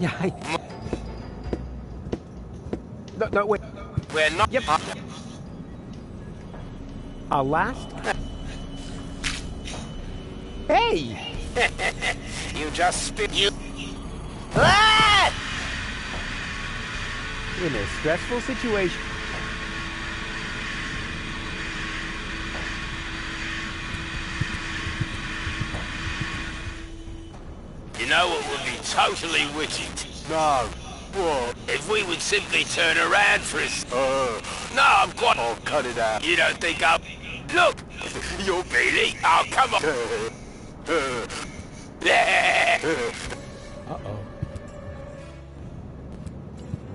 Yeah, No, wait. We're not... Yep. Our last? Hey! You just spit you... Ah! In a stressful situation. You know what would be totally wicked? No. What? If we would simply turn around for us. No, I'm quite... Oh, cut it out. You don't think I'll... Look! You're Bailey. Oh, come on. Uh-oh.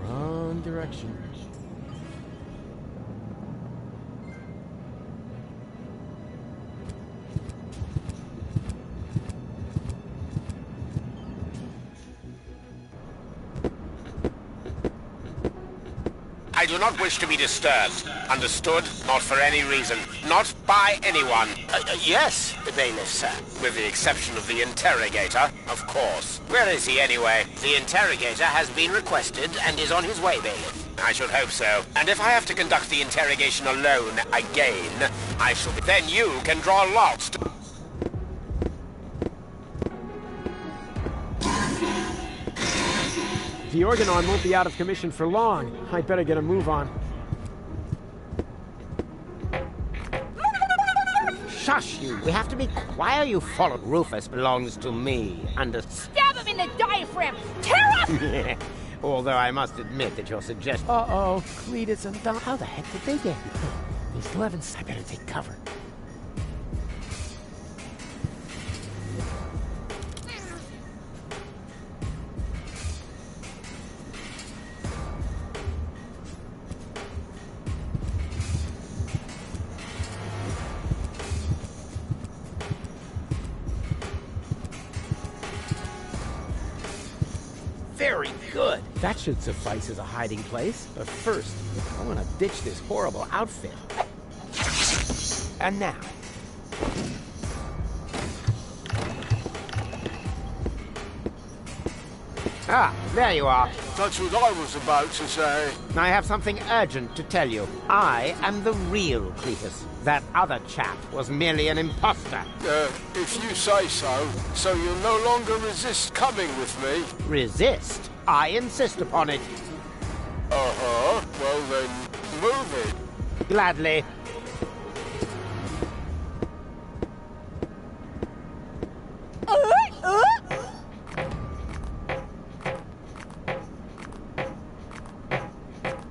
Wrong direction. I do not wish to be disturbed. Understood? Not for any reason. Not by anyone. Yes, bailiff, sir. With the exception of the interrogator, of course. Where is he anyway? The interrogator has been requested and is on his way, bailiff. I should hope so. And if I have to conduct the interrogation alone again, I shall be... Then you can draw lots to... The Organon won't be out of commission for long. I'd better get a move on. Shush you! We have to be quiet. You followed. Rufus belongs to me. Stab him in the diaphragm! Tear up! Although I must admit that your suggestion... Uh-oh. Cletus and Don. How the heck did they get here? These Levins. I better take cover. Very good. That should suffice as a hiding place. But first, I want to ditch this horrible outfit. And now. Ah, there you are. That's what I was about to say. I have something urgent to tell you. I am the real Cletus. That other chap was merely an imposter. If you say so. So you'll no longer resist coming with me? Resist? I insist upon it. Uh-huh. Well then, move it. Gladly.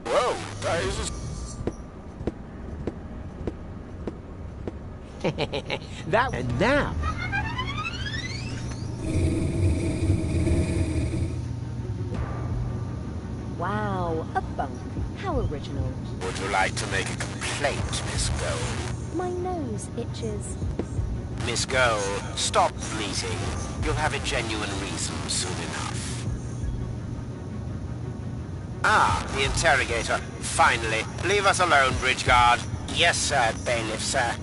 Well, that is That... And now... Wow, a bunk. How original. Would you like to make a complaint, Miss Gold? My nose itches. Miss Gold, stop bleating. You'll have a genuine reason soon enough. Ah, the interrogator. Finally. Leave us alone, bridge guard. Yes, sir, bailiff, sir.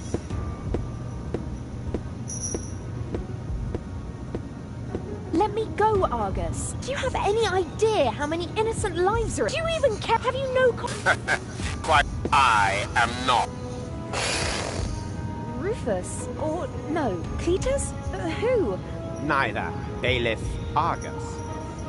Let me go, Argus. Do you have any idea how many innocent lives are... Do you even care? Have you no... Quite. I am not. Rufus? Or... no, Cletus? Who? Neither. Bailiff Argus.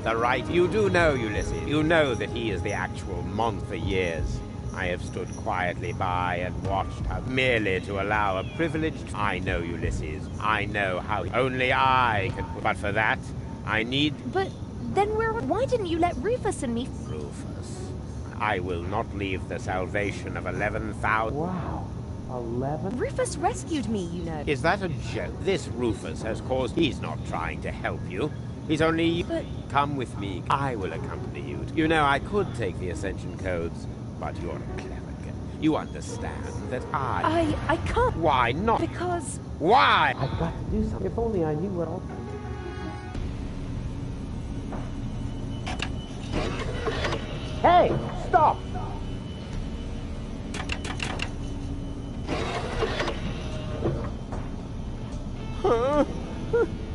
The right... You do know, Ulysses. You know that he is the actual month for years. I have stood quietly by and watched her merely to allow a privileged... I know, Ulysses. I know how... Only I can... But for that, I need... But then why didn't you let Rufus and me... Rufus. I will not leave the salvation of 11,000... Wow. 11? Rufus rescued me, you know. Is that a joke? This Rufus has caused... He's not trying to help you. He's only... But... Come with me. I will accompany you. You know, I could take the Ascension codes, but you're a clever girl. You understand that I can't... Why not? Because... Why? I've got to do something. If only I knew what all... Hey! Stop!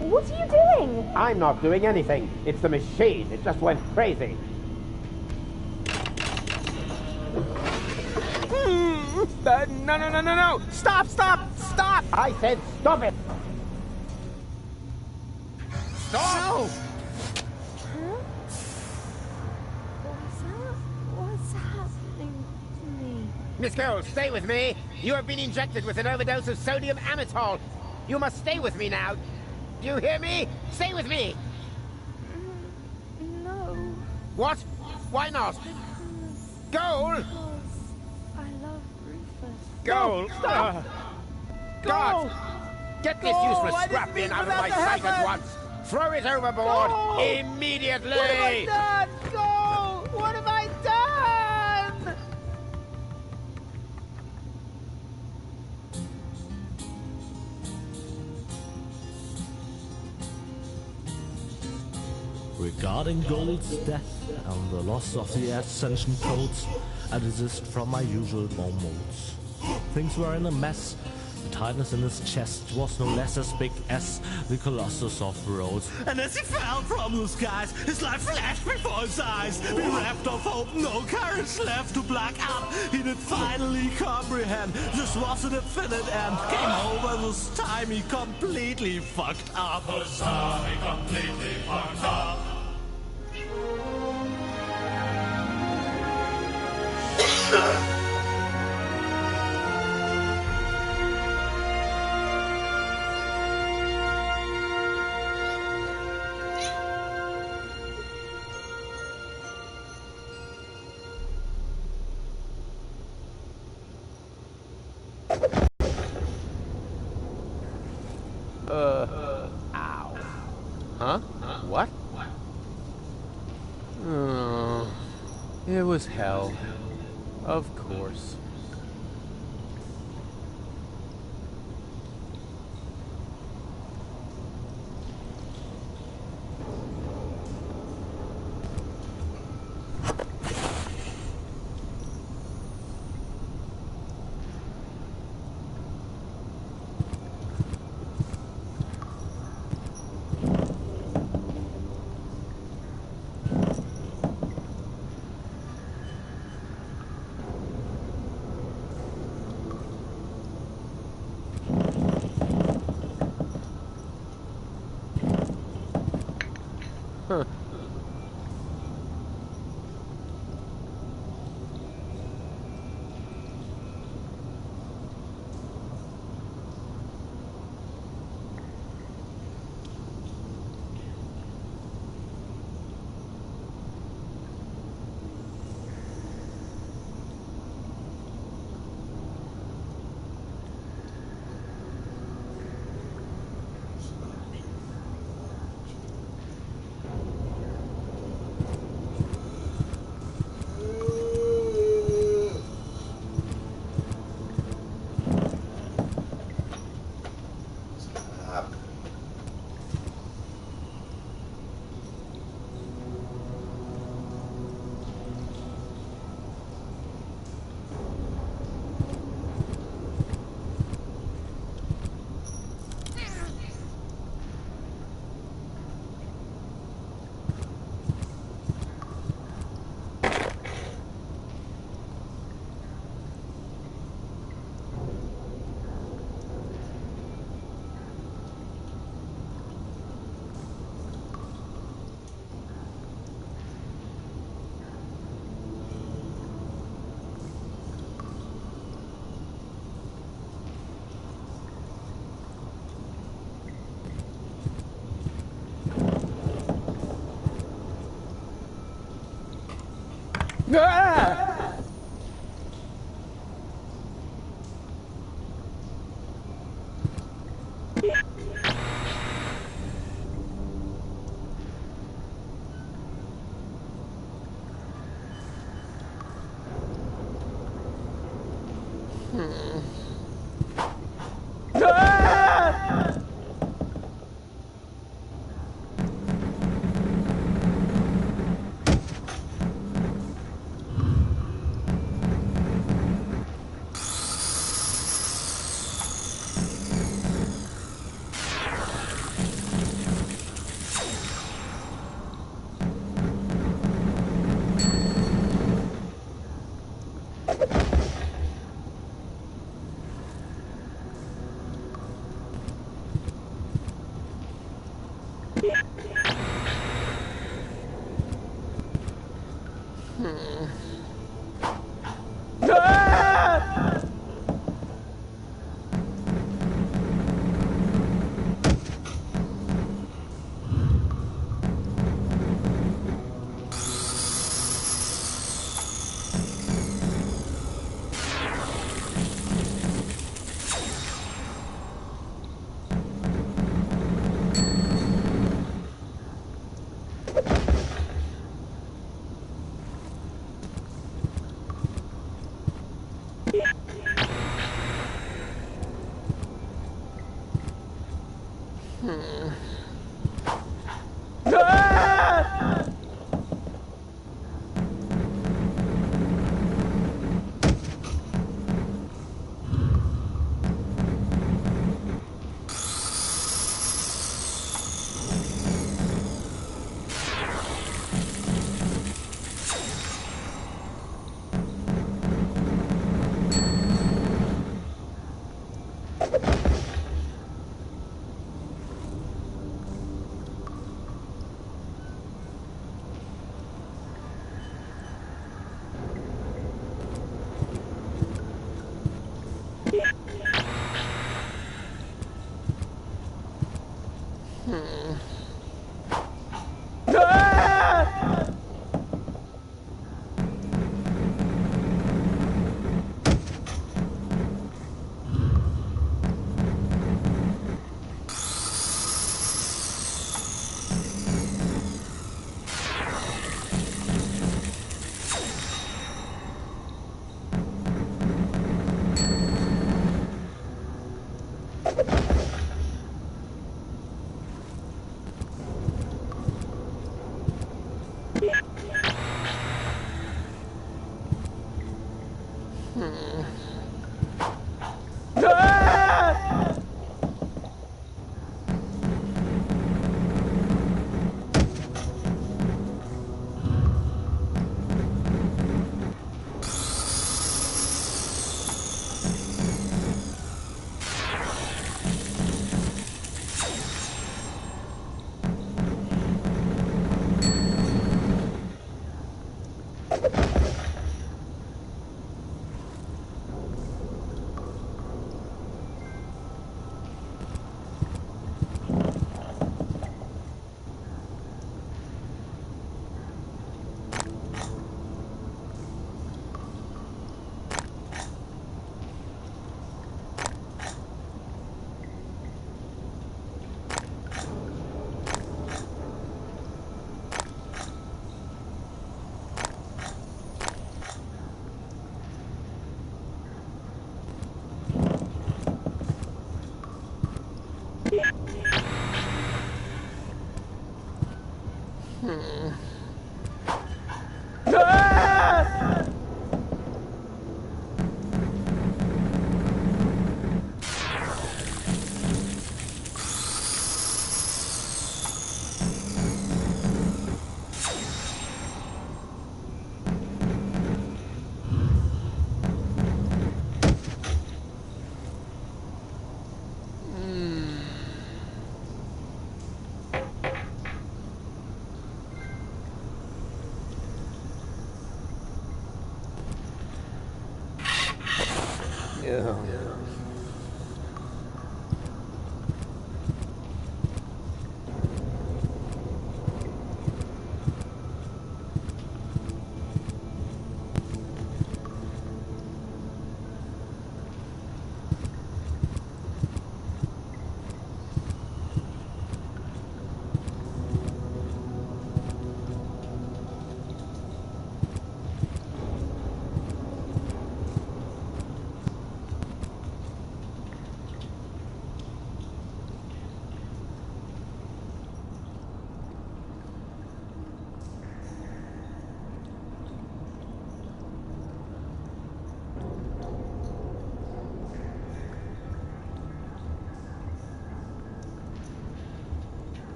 What are you doing? I'm not doing anything. It's the machine. It just went crazy. No! Stop! I said stop it! Stop! What's happening to me? Miss Cole, stay with me. You have been injected with an overdose of sodium amytal. You must stay with me now. Do you hear me? Stay with me. No. What? Why not? Goal! Because I love Rufus. Goal! Stop! God! Get this useless scrap bin out of my sight at once! Throw it overboard! Goal! Immediately! What have I done? Go! What have I done? Regarding Gold's death and the loss of the Ascension codes, I desist from my usual modes. Things were in a mess. The tightness in his chest was no less as big as the Colossus of Rhodes. And as he fell from the skies, his life flashed before his eyes. Bereft of hope, no courage left to black out. He did finally comprehend this was an infinite end. Came over this time he completely fucked up. This time he completely fucked up. Ow. Huh? What? Oh, it was hell. Of course. Huh. Ah!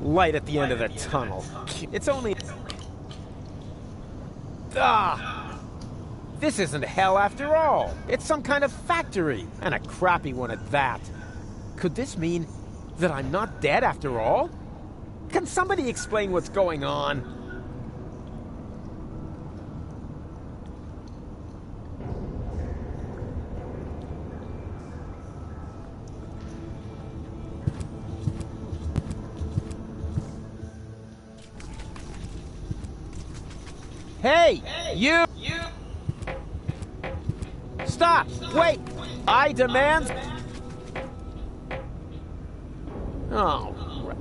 light at the end of the tunnel. It's only... Ah! This isn't hell after all. It's some kind of factory, and a crappy one at that. Could this mean that I'm not dead after all? Can somebody explain what's going on? Hey, you! Stop! Wait! I demand... Oh, right.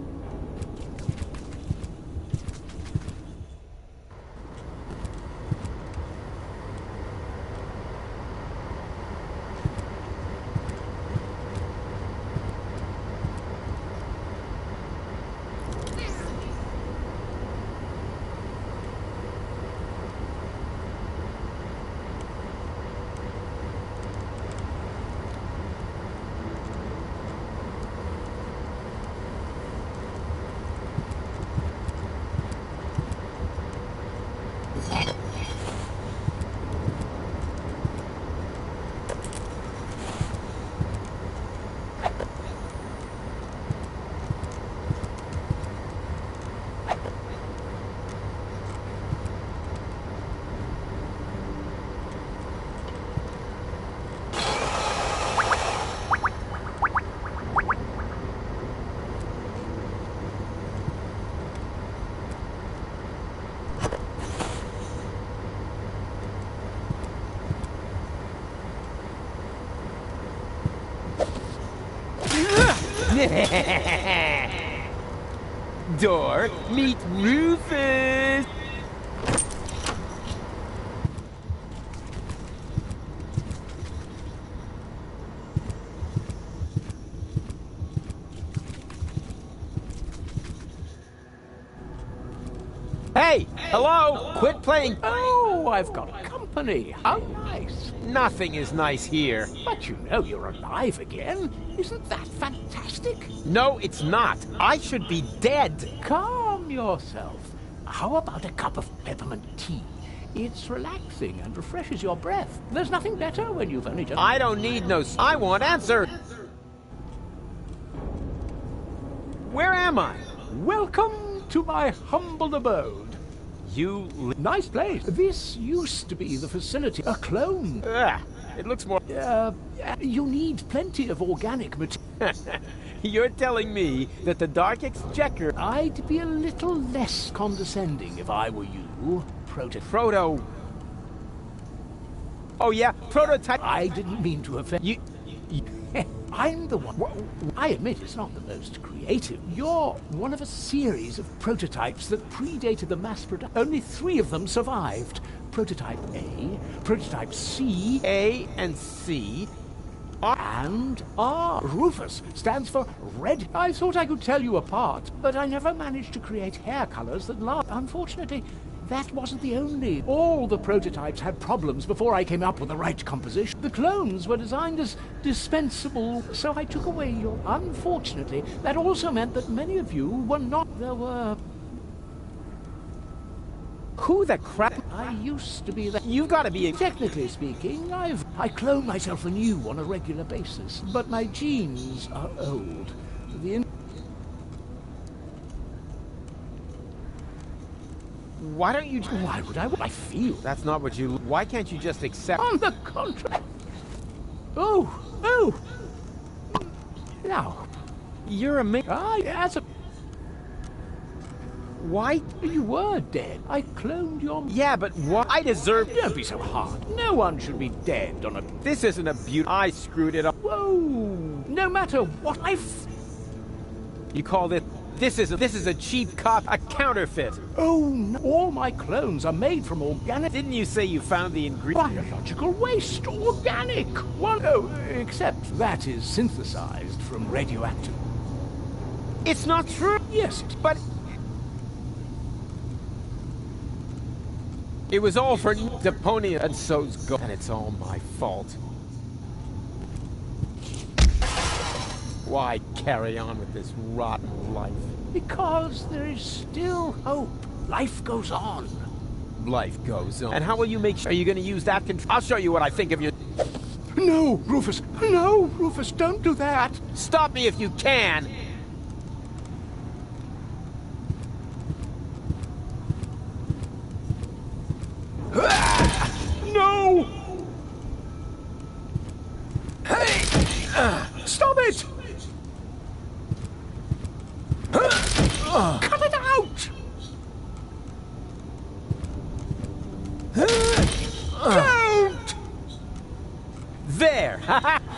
Door, meet Rufus! Hey! Hello! Quit playing! Oh, I've got company. How nice. Nothing is nice here. But you know you're alive again. Isn't that fantastic? No, it's not. I should be dead. Calm yourself. How about a cup of peppermint tea? It's relaxing and refreshes your breath. There's nothing better when you've only just... I don't need no... I want answer. Where am I? Welcome to my humble abode. You... Nice place. This used to be the facility. A clone. It looks more... You need plenty of organic material. You're telling me that the Dark Exchequer... I'd be a little less condescending if I were you. Proto... Oh yeah, prototype... I didn't mean to offend you. I'm the one. I admit it's not the most creative. You're one of a series of prototypes that predated the mass production. Only 3 of them survived. Prototype A, Prototype C... A and C... And R. Rufus stands for red. I thought I could tell you apart, but I never managed to create hair colors that last. Unfortunately, that wasn't the only. All the prototypes had problems before I came up with the right composition. The clones were designed as dispensable, so I took away your... Unfortunately, that also meant that many of you were not... There were... Who the crap? I used to be the... You've got to be... Technically speaking, I clone myself anew on a regular basis, but my genes are old. Why don't you... Why would I feel? That's not what you... Why can't you just accept... On the contrary. Oh! Now, You're a... as a... Why? You were dead. I cloned your... Yeah, but what? I deserve... Don't be so hard. No one should be dead on a... This isn't a beaut... I screwed it up. Whoa! No matter what You call this... This is a cheap cop, a counterfeit. Oh, no. All my clones are made from organic... Didn't you say you found the ingredient? Biological waste. Organic. Except that is synthesized from radioactive... It's not true. Yes, but... It was all for Deponia, and so's go. And it's all my fault. Why carry on with this rotten life? Because there is still hope. Life goes on. Life goes on. And how will you make sure? Are you going to use that control? I'll show you what I think of you. No, Rufus! No, Rufus, don't do that! Stop me if you can! No! Hey! Stop it! Cut it out! Don't! There!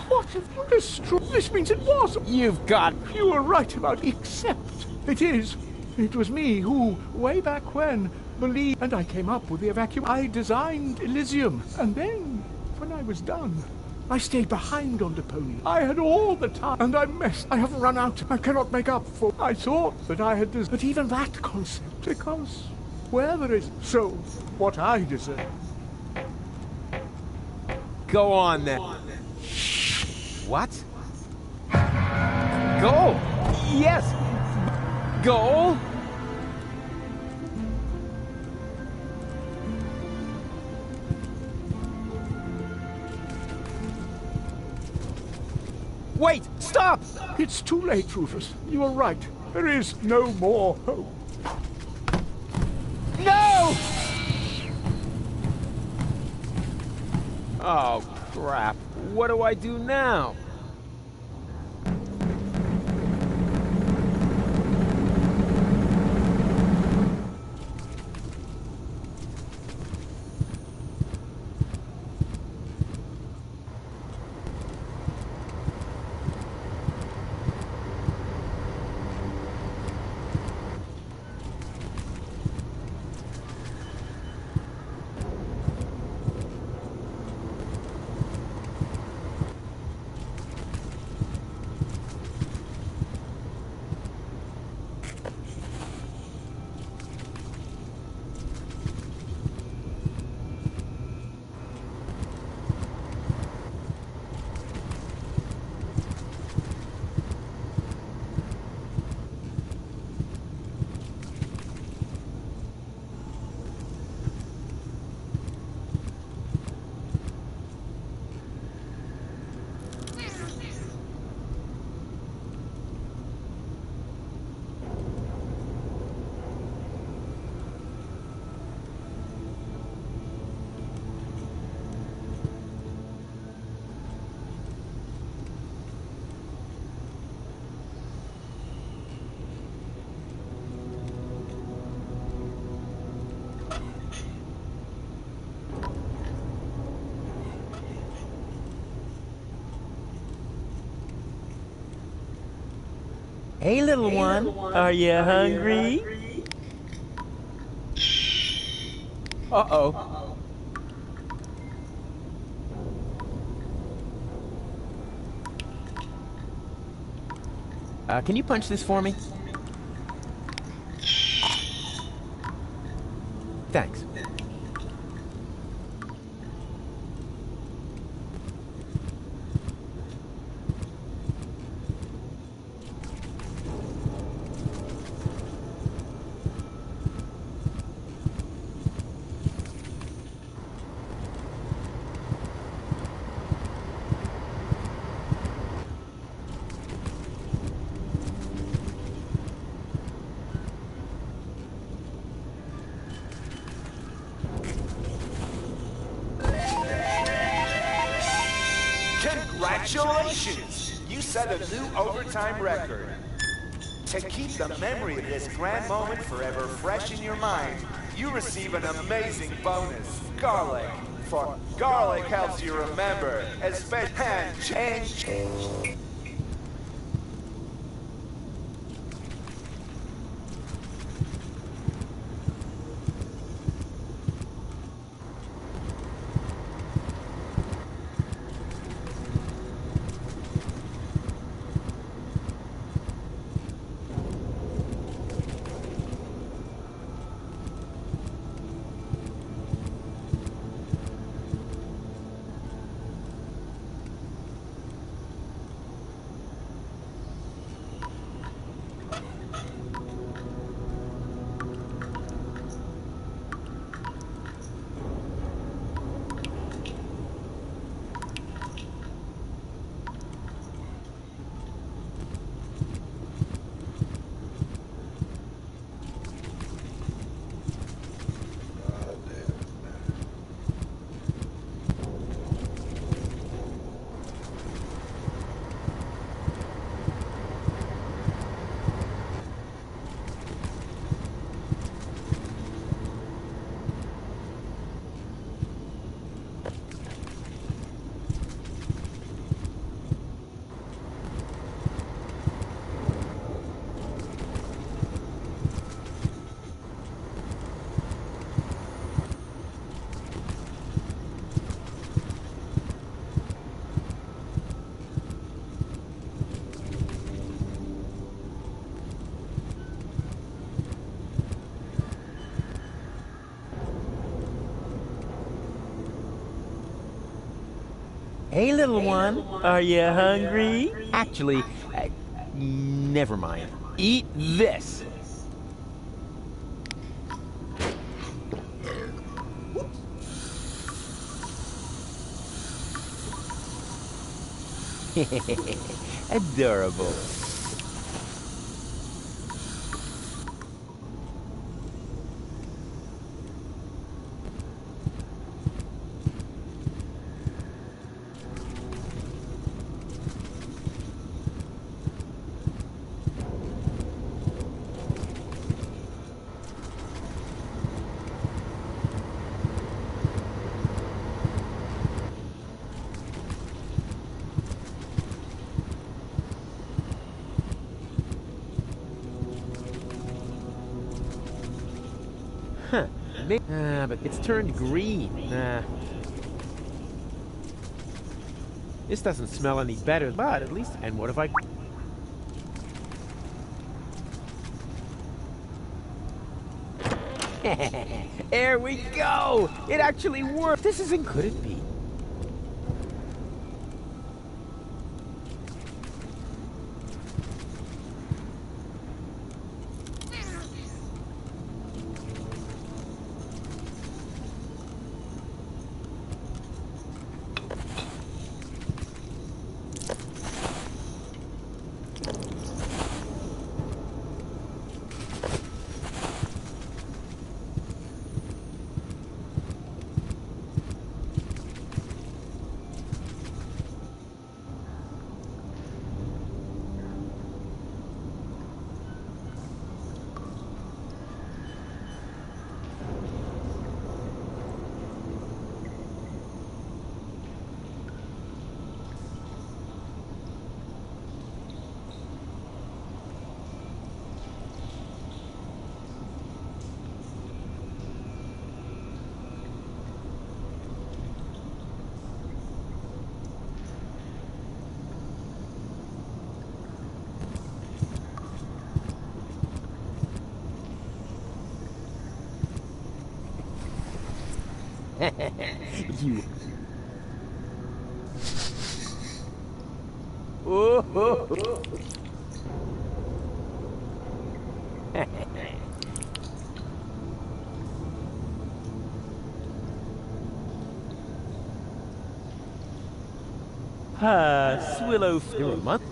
What have you destroyed? This means it was. You've got... You were right about except. It is. It was me who, way back when, believed, and I came up with the evacuation. I designed Elysium, and then, when I was done, I stayed behind on Deponia. I had all the time, and I messed. I have run out. I cannot make up for. I thought that I had this, but even that concept, because where there is so, what I deserve. Go on then. What? Goal! Yes! Goal! Wait! Stop! It's too late, Rufus. You are right. There is no more hope. No! Oh, crap. What do I do now? Hey, little one. Are you hungry? Uh-oh. Can you punch this for me? Thanks. Congratulations! You set a new overtime record. To keep the memory of this grand moment forever fresh in your mind, you receive an amazing bonus, garlic. For garlic helps you remember, especially and Hey, little one. Are you hungry? Actually, never mind. Eat this! Adorable. Huh. But it's turned green. This doesn't smell any better, but at least... And what if I... There we go! It actually worked! This isn't... Could it be? You. Oh, oh, oh. Swillow. You're a month.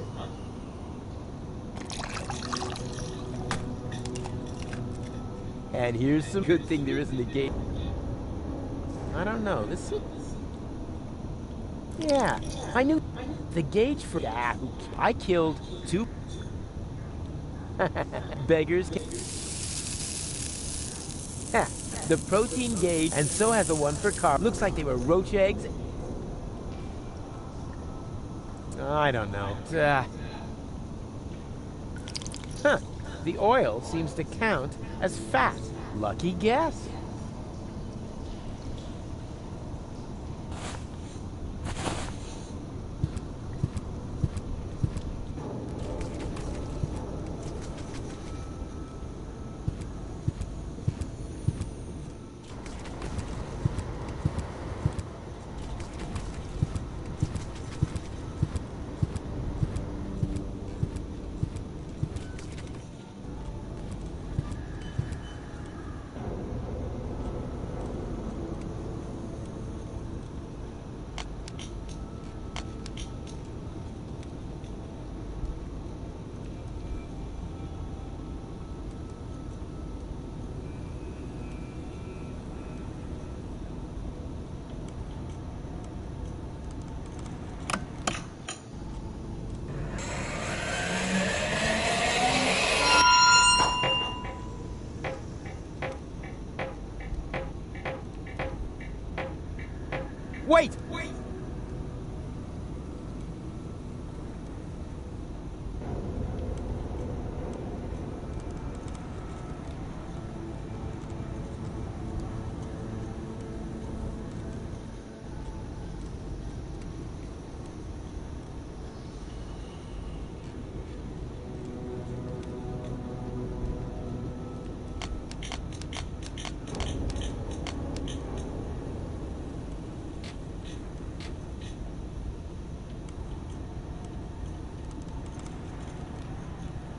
And here's some good thing there isn't a gate. I don't know. This. Yeah, I knew the gauge for that. I killed 2 beggars. The protein gauge, and so has the one for carb. Looks like they were roach eggs. I don't know. The oil seems to count as fat. Lucky guess. Wait!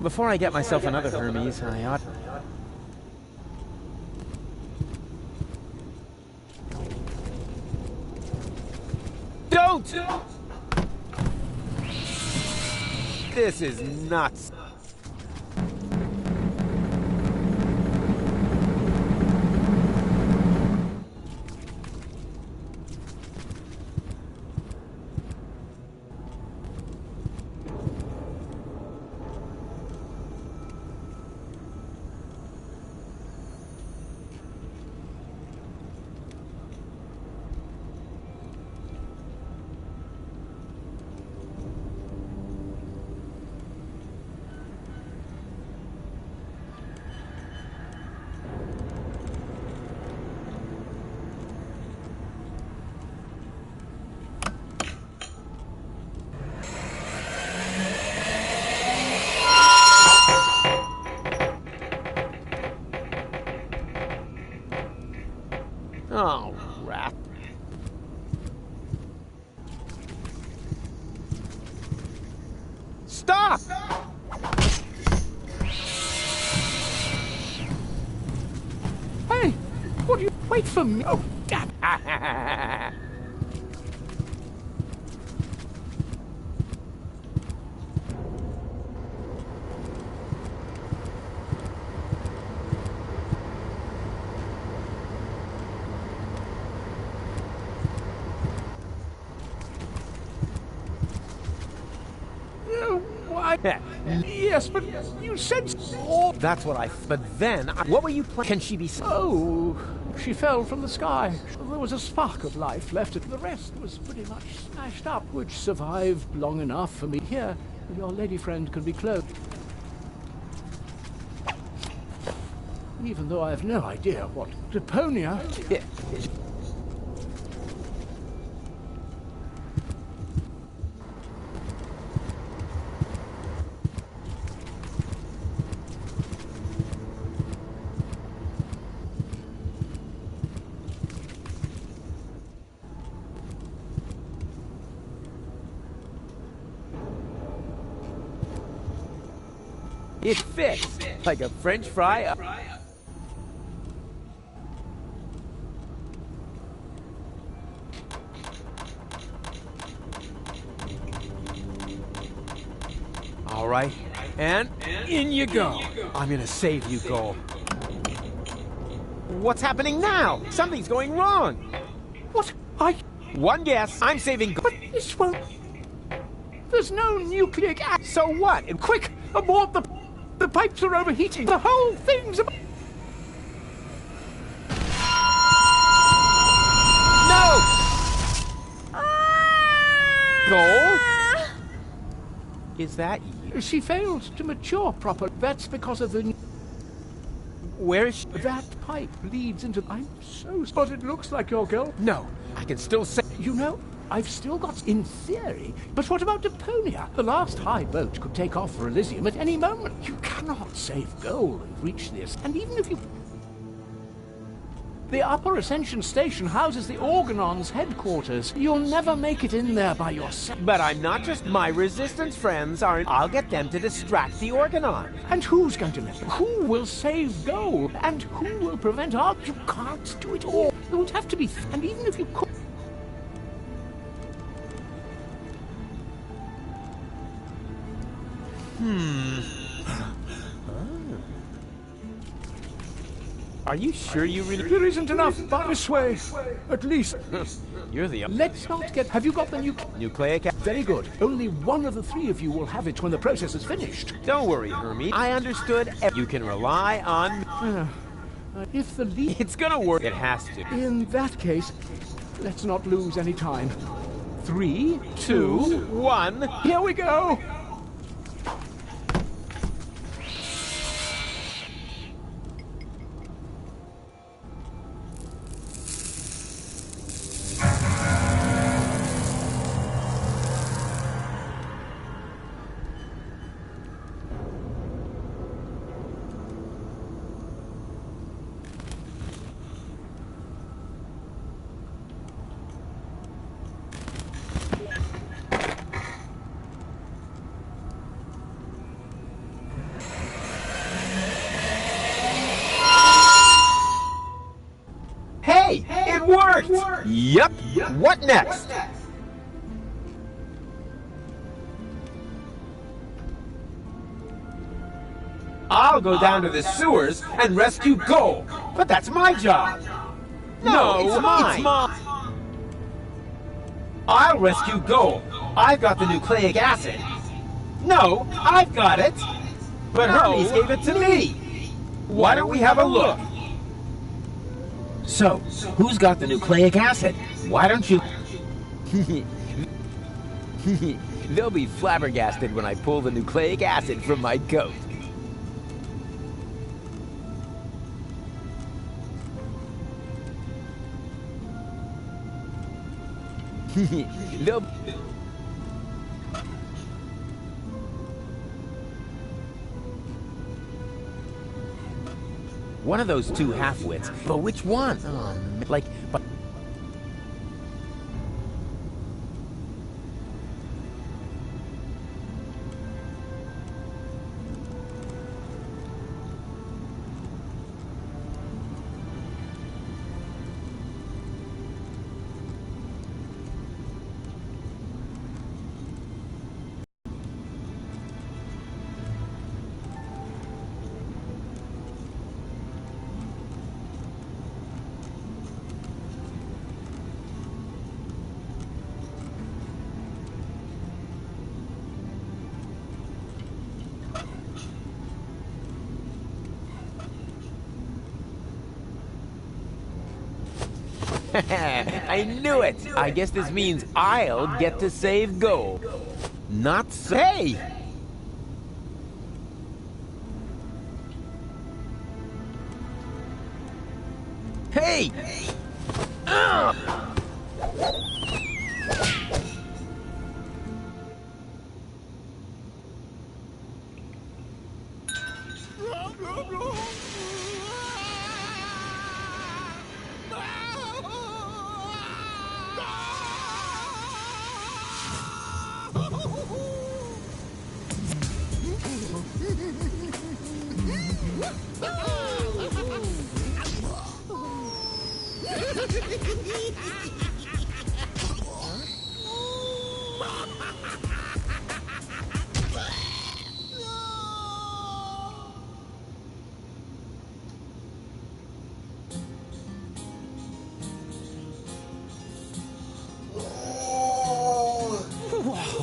Before I get myself another Hermes, I ought... Don't! This is nuts. Oh, rat. Stop! Hey, what do you... Wait for me. Oh, damn. Why? Yes, but you said... Oh, That's what I... But then, what were you planning? Can she be... oh, she fell from the sky. There was a spark of life left. The rest was pretty much smashed up, which survived long enough for me. Here, your lady friend can be clothed. Even though I have no idea what... Deponia? Yeah. It fits like a French fry. All right, and in you go. I'm gonna save you, Goal. What's happening now? Something's going wrong. What? One guess. I'm saving Goal. But this won't... There's no nucleic acid. So what? Quick, abort the... The pipes are overheating. The whole thing's... No! Goal? Is that you? She failed to mature proper. That's because of the... Where is she? That pipe leads into... I'm so... But it looks like your girl... No, I can still say... You know, I've still got... In theory... But what about Deponia? The last high boat could take off for Elysium at any moment. You cannot save Goal and reach this. And even if you... The Upper Ascension Station houses the Organon's headquarters. You'll never make it in there by yourself. But I'm not just... My resistance friends aren't... I'll get them to distract the Organon. And who's going to let them? Who will save Goal? And who will prevent our... You can't do it all. It would have to be... And even if you could... Are you sure you really... There isn't enough this way. At least. You're the... Let's not get... Have you got the Nucleic... Very good. Only one of the three of you will have it when the process is finished. Don't worry, Hermes. I understood. You can rely on... If the lead... It's gonna work. It has to. In that case, let's not lose any time. 3, 2, 1... Here we go! Yep. What next? I'll go down to the sewers and rescue Gold. But that's my job. No, it's mine. I'll rescue Gold. I've got the nucleic acid. No, I've got it. But Hermes gave it to me. Why don't we have a look? So, who's got the nucleic acid? Why don't you... They'll be flabbergasted when I pull the nucleic acid from my coat. They'll... One of those two half-wits. But which one? Oh, like... But I knew it! I guess this means I'll get to save Gold. Not say! Hey!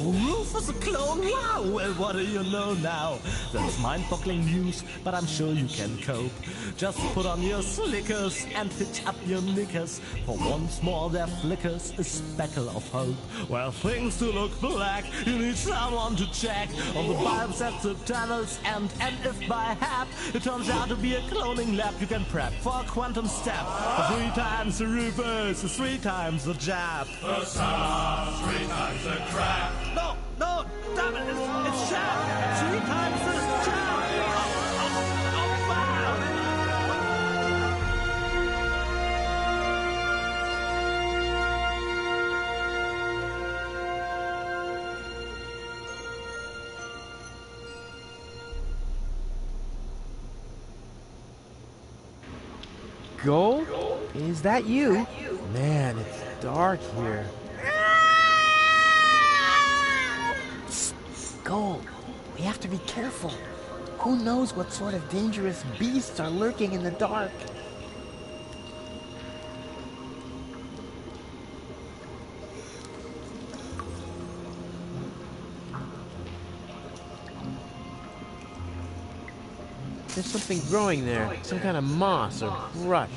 Rufus a clone? Wow! Well, what do you know now? That's mind-boggling news, but I'm sure you can cope. Just put on your slickers and hitch up your knickers, for once more there flickers a speckle of hope. Well, things do look black, you need someone to check on the bulbs at the tunnels, and if by hap it turns out to be a cloning lab, you can prep for a quantum step. 3 times the Rufus, 3 times the jab. The sun, 3 times the crap. No, damn it, it's jab. 3 times the jab. Gold? Is that you? Man, it's dark here. Gold, we have to be careful. Who knows what sort of dangerous beasts are lurking in the dark? There's something growing there. Some kind of moss or brush.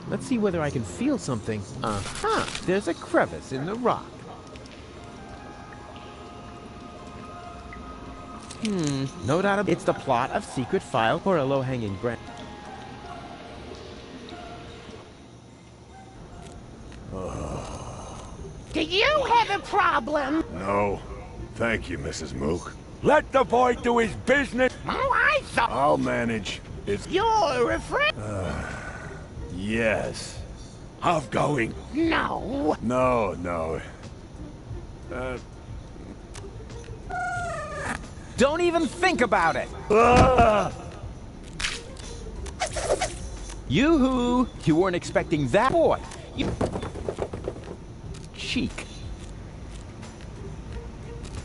Let's see whether I can feel something. Uh-huh. There's a crevice in the rock. No doubt about it. It's the plot of secret file or a low-hanging branch. Do you have a problem? No. Thank you, Mrs. Mook. Let the boy do his business. Oh, I thought... I'll manage. It's... You're a friend? Yes. I'm going. No. No. Don't even think about it! Yoo-hoo! You weren't expecting that, boy. You... Cheek.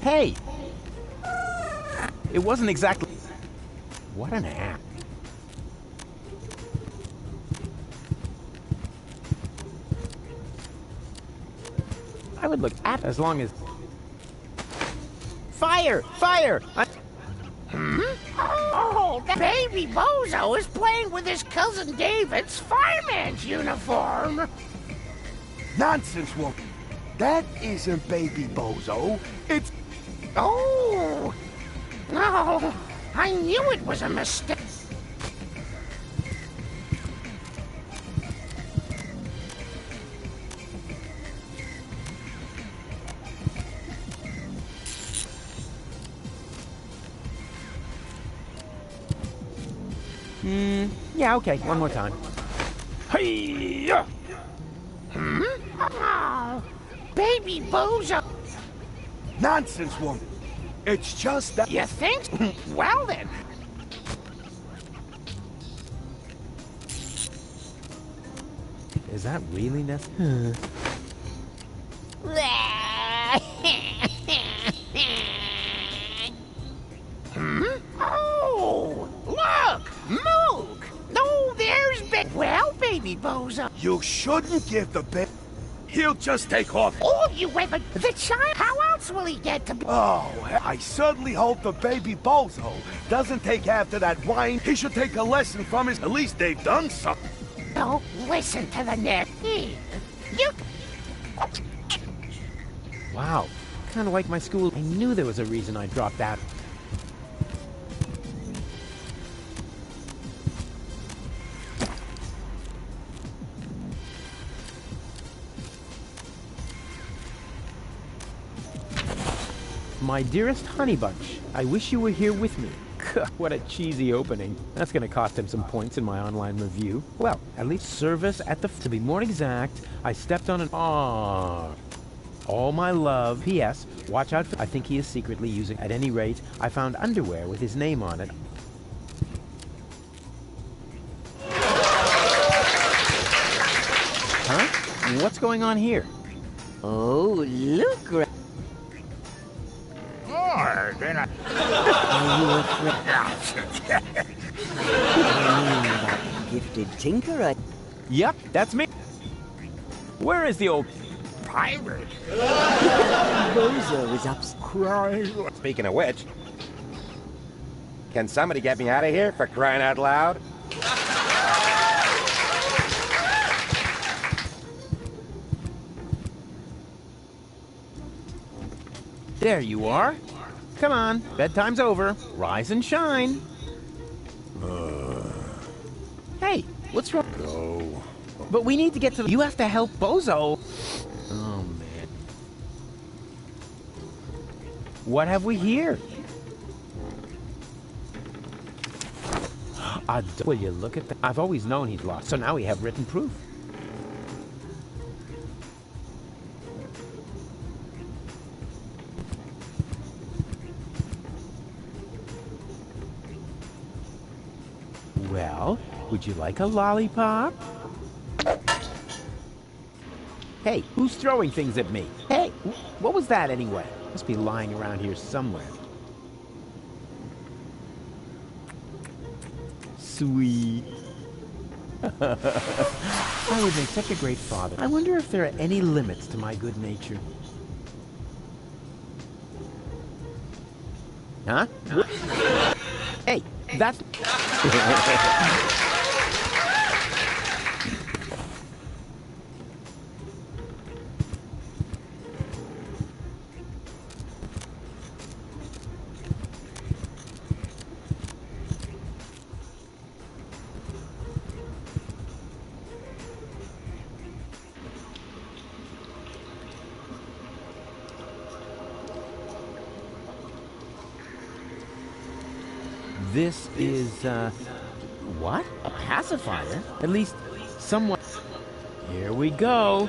Hey! It wasn't exactly... What an app. I would look at as long as... Fire! Fire! Oh, the baby bozo is playing with his cousin David's fireman's uniform. Nonsense, woman. That isn't baby bozo. It's... Oh! No, I knew it was a mistake. Yeah, okay, one more time. Hey-ya! Oh, baby bozo. Nonsense, woman. It's just that... You think? Well then. Is that really necessary? Oh, look, Mook. No, there's well, baby bozo. You shouldn't give the baby... He'll just take off. Oh, you ever... The child... How else will he get to... Oh, I certainly hope the baby bozo doesn't take after that whine. He should take a lesson from his... At least they've done something. Don't listen to the net. You... Wow. Kind of like my school. I knew there was a reason I dropped out. My dearest honey bunch, I wish you were here with me. What a cheesy opening. That's gonna cost him some points in my online review. Well, at least service at the... To be more exact, I stepped on an... Aww. All my love. P.S. Watch out for... I think he is secretly using... At any rate, I found underwear with his name on it. Huh? What's going on here? Oh, look... More than a... Are you afraid? That gifted tinkerer. Yep, that's me. Where is the old... pirate? Bozo is up crying. Speaking of which, can somebody get me out of here for crying out loud? There you are. Come on, bedtime's over. Rise and shine. Hey, what's wrong? Go. But we need to get to the... You have to help Bozo. Oh, man. What have we here? Will you look at that? I've always known he'd lost, so now we have written proof. Well, would you like a lollipop? Hey, who's throwing things at me? Hey, what was that anyway? Must be lying around here somewhere. Sweet. I would make such a great father. I wonder if there are any limits to my good nature. Huh? Hey, that's... This is, what? A pacifier? At least, someone... Here we go.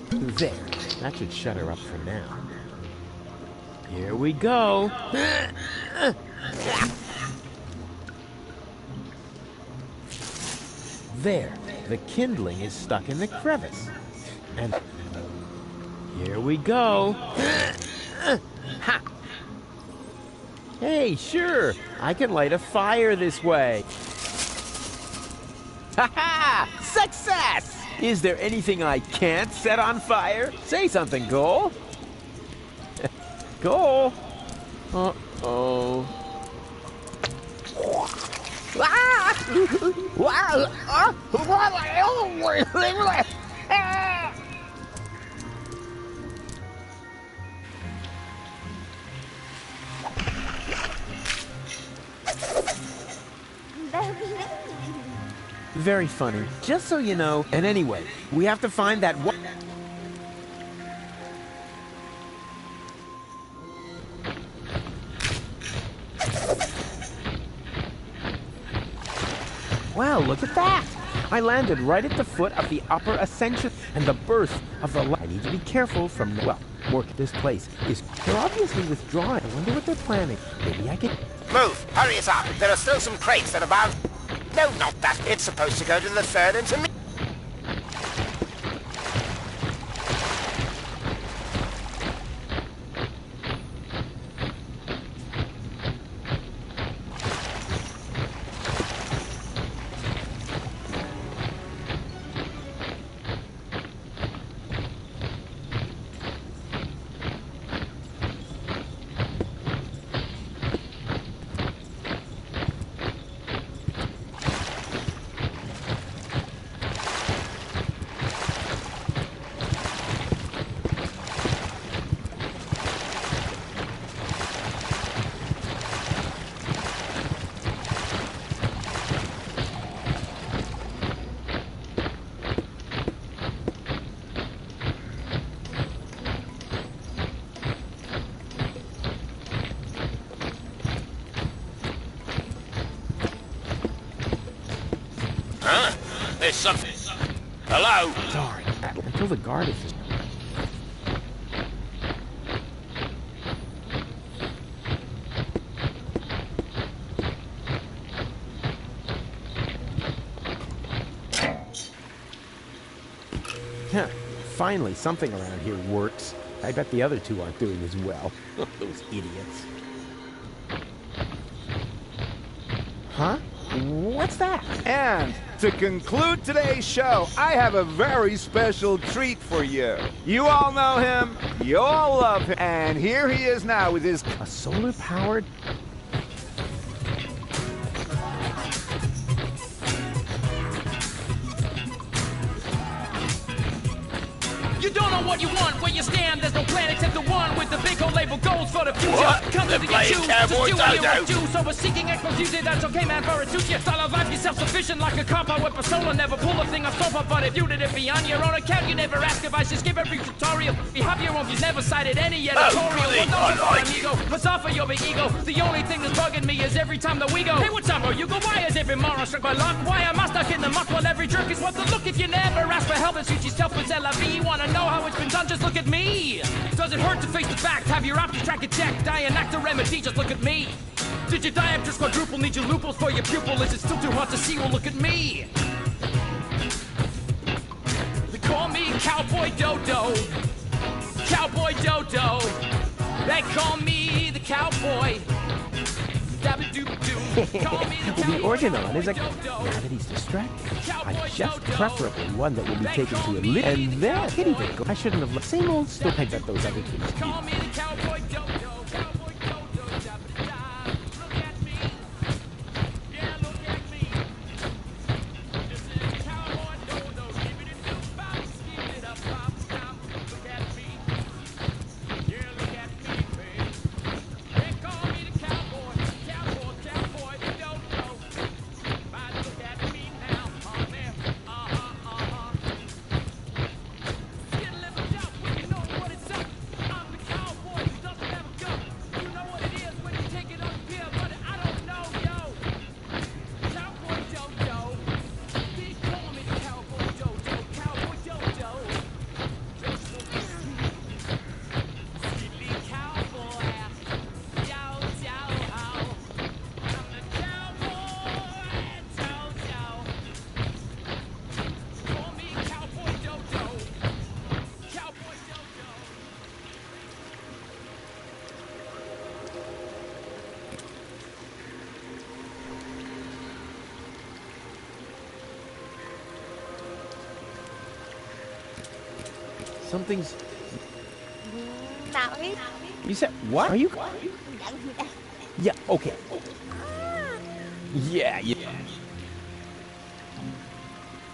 There. That should shut her up for now. Here we go. There, the kindling is stuck in the crevice. And here we go. Ha! Hey, sure, I can light a fire this way. Ha-ha! Success! Is there anything I can't set on fire? Say something, Goal. Goal. Uh-oh. Very funny. Just so you know. And anyway, we have to find that one. Wow, look at that! I landed right at the foot of the upper ascension and the birth of the light. I need to be careful from the... Well, work this place is... They're obviously withdrawing. I wonder what they're planning. Maybe I can... Move! Hurry it up! There are still some crates that are bound... No, not that. It's supposed to go to the third intermediate. Huh? There's something. Hello? Sorry. Until the guard is... Huh. Finally, something around here works. I bet the other two aren't doing as well. Those idiots. Huh? What's that? And to conclude today's show, I have a very special treat for you. You all know him, you all love him, and here he is now with his... A solar-powered... You don't know what you want, where you stand, there's no plan except the one with the big old label goals for the future. What? Come They're to playing choose, Cowboy just do what you Dodo. want to do. So we're seeking exclusivity, that's okay, man, for it suits you. Style of life, you're self-sufficient like a cop out with persona. Never pull a thing off sofa, but if you did it be on your own account, you never ask if I should skip every tutorial. You have your own views, never cited any editorial. really? Well, don't I you amigo, let's offer your big ego. The only thing that's bugging me is every time that we go. Hey, what's up, bro? You go, why is every moron struck by luck? Why am I stuck in the muck while every jerk is what the look? If you never ask for help, it's yourself with LV. Wanna know how it's been done? Just look at me. Does it hurt to face the fact? Have your options track and check. Die and act a remedy, just look at me. Did your diopters quadruple? Need your loopholes for your pupil? Is it still too hard to see? Well, look at me. They call me Cowboy Dodo. Cowboy Dodo. They call me the cowboy. The Organon is a... Now that he's distracted, I just preferably one that will be taken to a lift. And then... Kitty Dickle. I shouldn't have... Same old still. I bet those other kids do. Call me the Cowboy Dodo. Cowboy Dodo. Look at me. Yeah, look at me. This is Cowboy Dodo. Give it a new bounce. Give it a bounce. Look at me. Yeah, look at me, babe. They call me the Cowboy. Cowboy Dodo. But look at me now, honey. Get a little doubt when you know what it's up. I'm the cowboy who doesn't Something's... You said what? Are you... Yeah, okay. Yeah.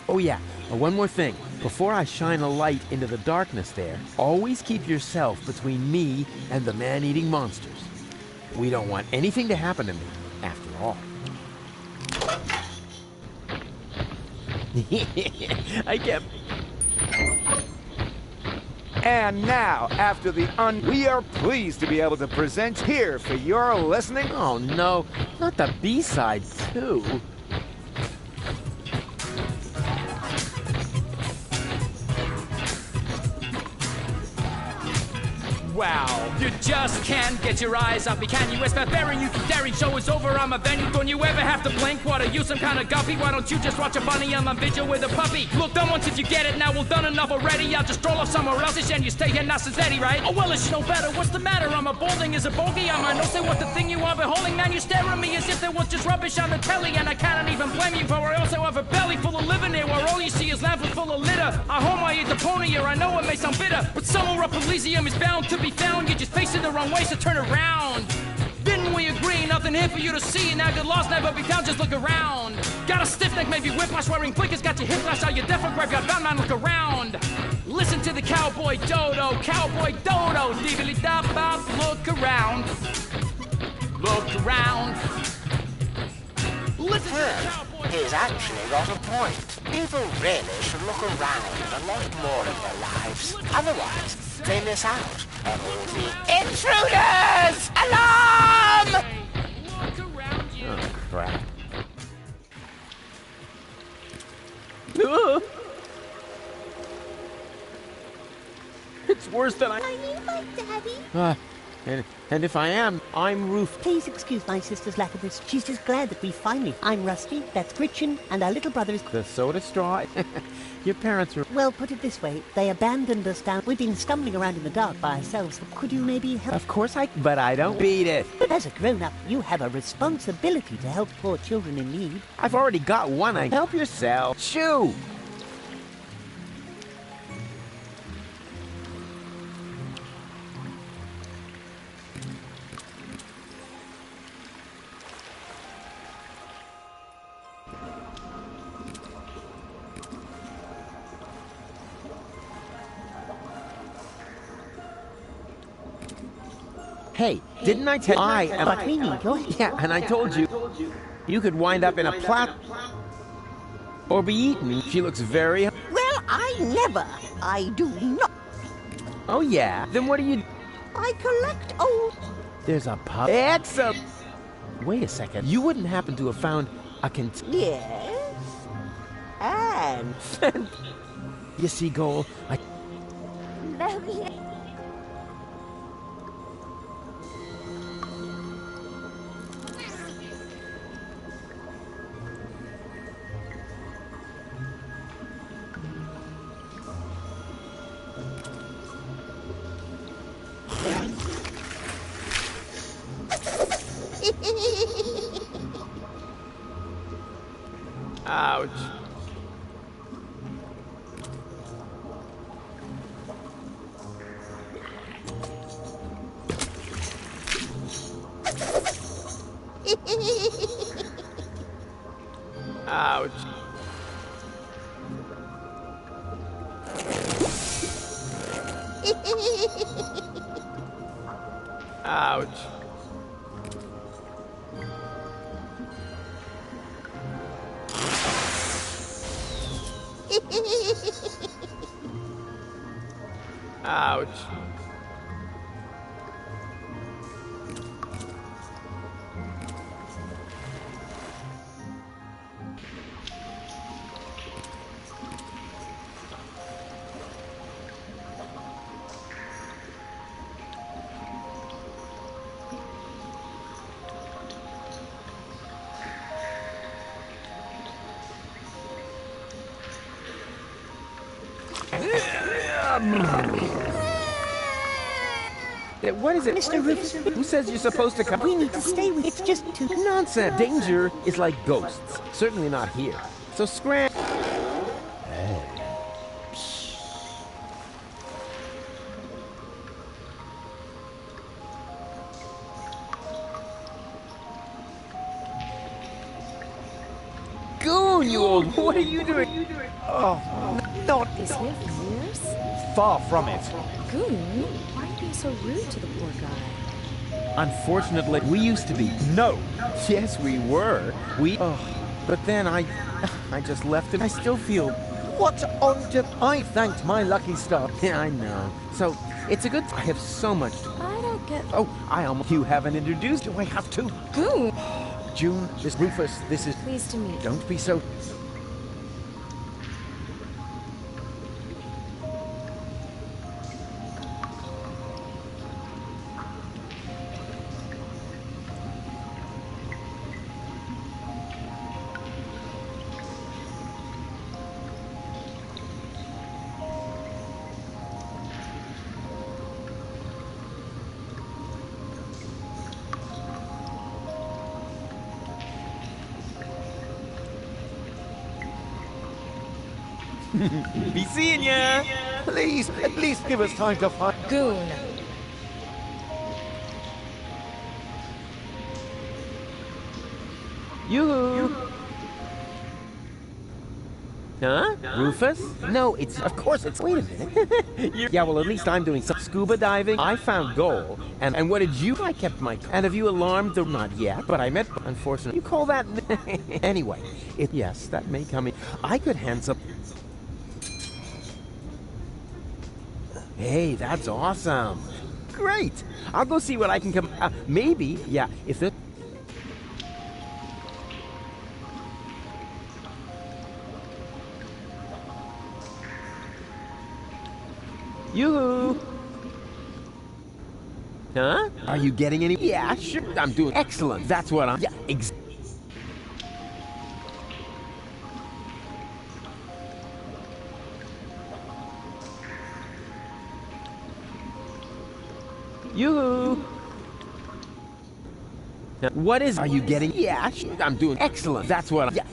Oh yeah, one more thing. Before I shine a light into the darkness there, always keep yourself between me and the man-eating monsters. We don't want anything to happen to me, after all. I kept... And now, after the we are pleased to be able to present here for your listening. Oh no, not the B-side too. Wow, you just can't get your eyes off me, can you? It's barbarian, you keep daring, show is over, I'm a venue. Don't you ever have to blink? What, are you some kind of guppy? Why don't you just watch a bunny on my video with a puppy? Look, done once if you get it, now we've done enough already. I'll just stroll off somewhere else and you stay here, not since Eddie, right? Oh well, it's no better, what's the matter? I'm a balding as a bogey, I might not say what the thing you are beholding. Man, you stare at me as if there was just rubbish on the telly. And I cannot even blame you, for I also have a belly full of living here, where all you see is landfill full of litter. I home I eat Deponia, I know it may sound bitter, but somewhere up Elysium is bound to be found. You just facing the wrong way, so turn around. Didn't we agree? Nothing here for you to see. Now good lost, never be found, just look around. Got a stiff neck, maybe whiplash, wearing blinkers, got your hip flash, are you deaf or graveyard bound, man, look around. Listen to the cowboy dodo, dibbly dop bop, look around. Look around. Listen to the cowboy. He's actually got a point. People really should look around a lot more in their lives. Otherwise, they miss out on all the intruders! Alarm! Oh, crap. It's worse than Are you my daddy? And if I am, I'm Roof. Please excuse my sister's lack of this. She's just glad that we finally... I'm Rusty, that's Gretchen, and our little brother is... The soda straw? Your parents are... Well, put it this way, they abandoned us down... We've been stumbling around in the dark by ourselves. Could you maybe help? Of course but I don't beat it. As a grown-up, you have a responsibility to help poor children in need. I've already got one. Help yourself. Shoo! Hey, didn't I tell you? But we need your help. Yeah, and I told you, you could wind up in a plat... or be eaten. She looks very... Well, I do not. Oh yeah, then what do you... I collect old... There's a pub... Excellent! Wait a second, you wouldn't happen to have found a Yes? And... You see, Goal, Ouch. Ouch. Ouch. Ouch. What is it? Mr. Rufus, who says you're supposed to come? We need to stay with... It's just too... Nonsense. Danger is like ghosts. Certainly not here. So scram... Goon, you old... What are you doing? Oh, not... Is he a fierce? Far from it. Goon, why are you being so rude to the poor guy? Unfortunately, we used to be. No. Yes, we were. But then I just left him. I still feel... What on to... I thanked my lucky star. Yeah, I know. So, it's a good... I have so much to... I don't get... Oh, I almost... You haven't introduced... Do I have to? Goon! June, this Rufus, this is... Pleased to meet you. Don't be so... Be seeing ya! Please, at least give us time to find... Goon! Yoo-hoo! Huh? Rufus? No, it's... Of course it's... Wait a minute. Yeah, well, at least I'm doing some scuba diving. I found gold. And what did you... I kept my... And have you alarmed the... Not yet, but I met... Unfortunately... You call that... Anyway. Yes, that may come in... I could hand some... Hey, that's awesome. Great. I'll go see what I can come... maybe, yeah, if the... Yoo-hoo! Huh? Are you getting any... Yeah, sure. I'm doing excellent. That's what I'm... Yeah, Yoo-hoo! What is... Are you getting... Yeah, sure. I'm doing excellent. That's what I'm... Yeah,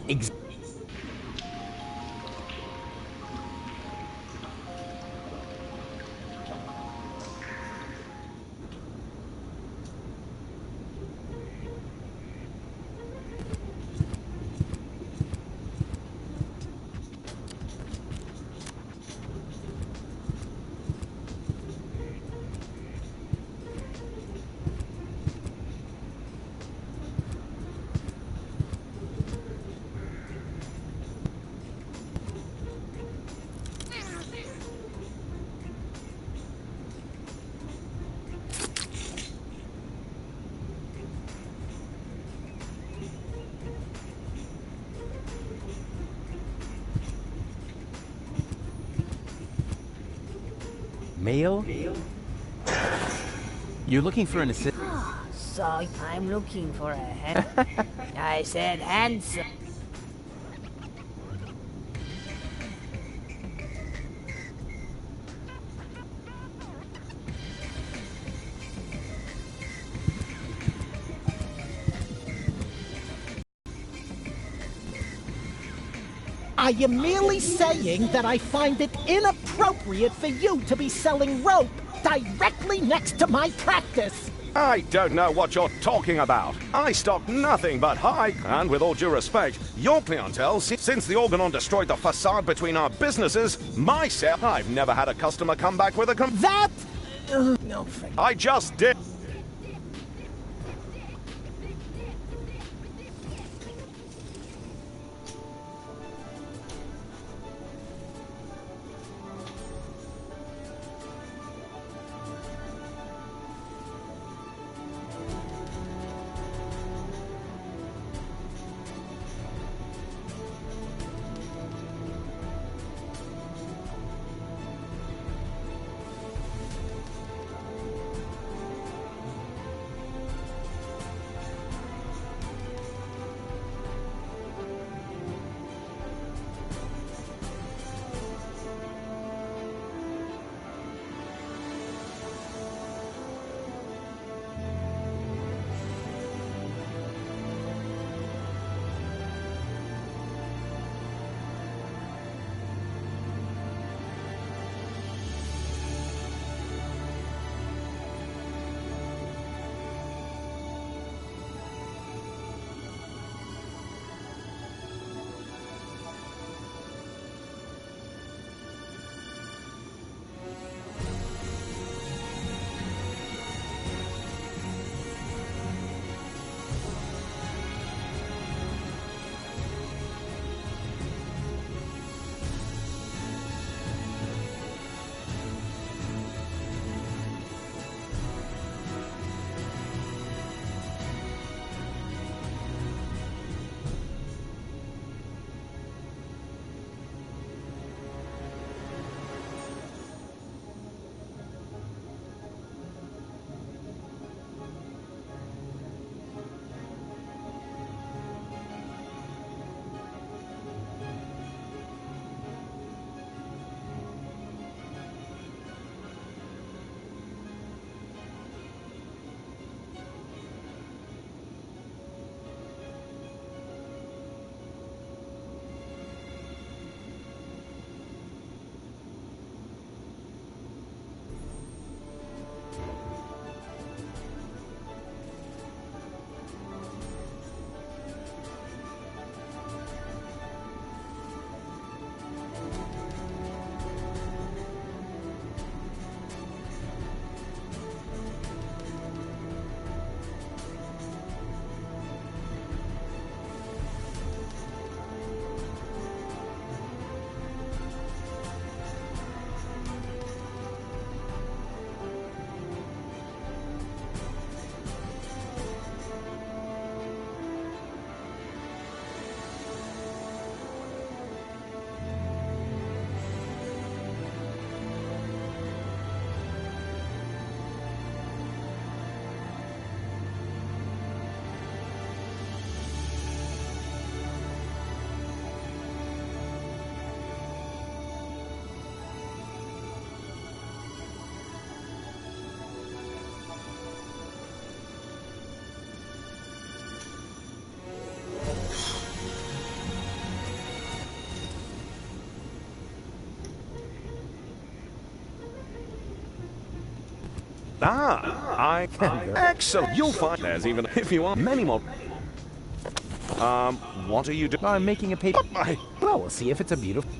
Mail? You're looking for an assistant? So I'm looking for a I said handsome. I am merely saying that I find it inappropriate for you to be selling rope directly next to my practice. I don't know what you're talking about. I stock nothing but high, and with all due respect, your clientele, since the Organon destroyed the facade between our businesses, myself, I've never had a customer come back with a That... no, I just did. I excellent. You'll find there's even if you want many more. What are you doing? I'm making a paper. Well, we'll see if it's a beautiful.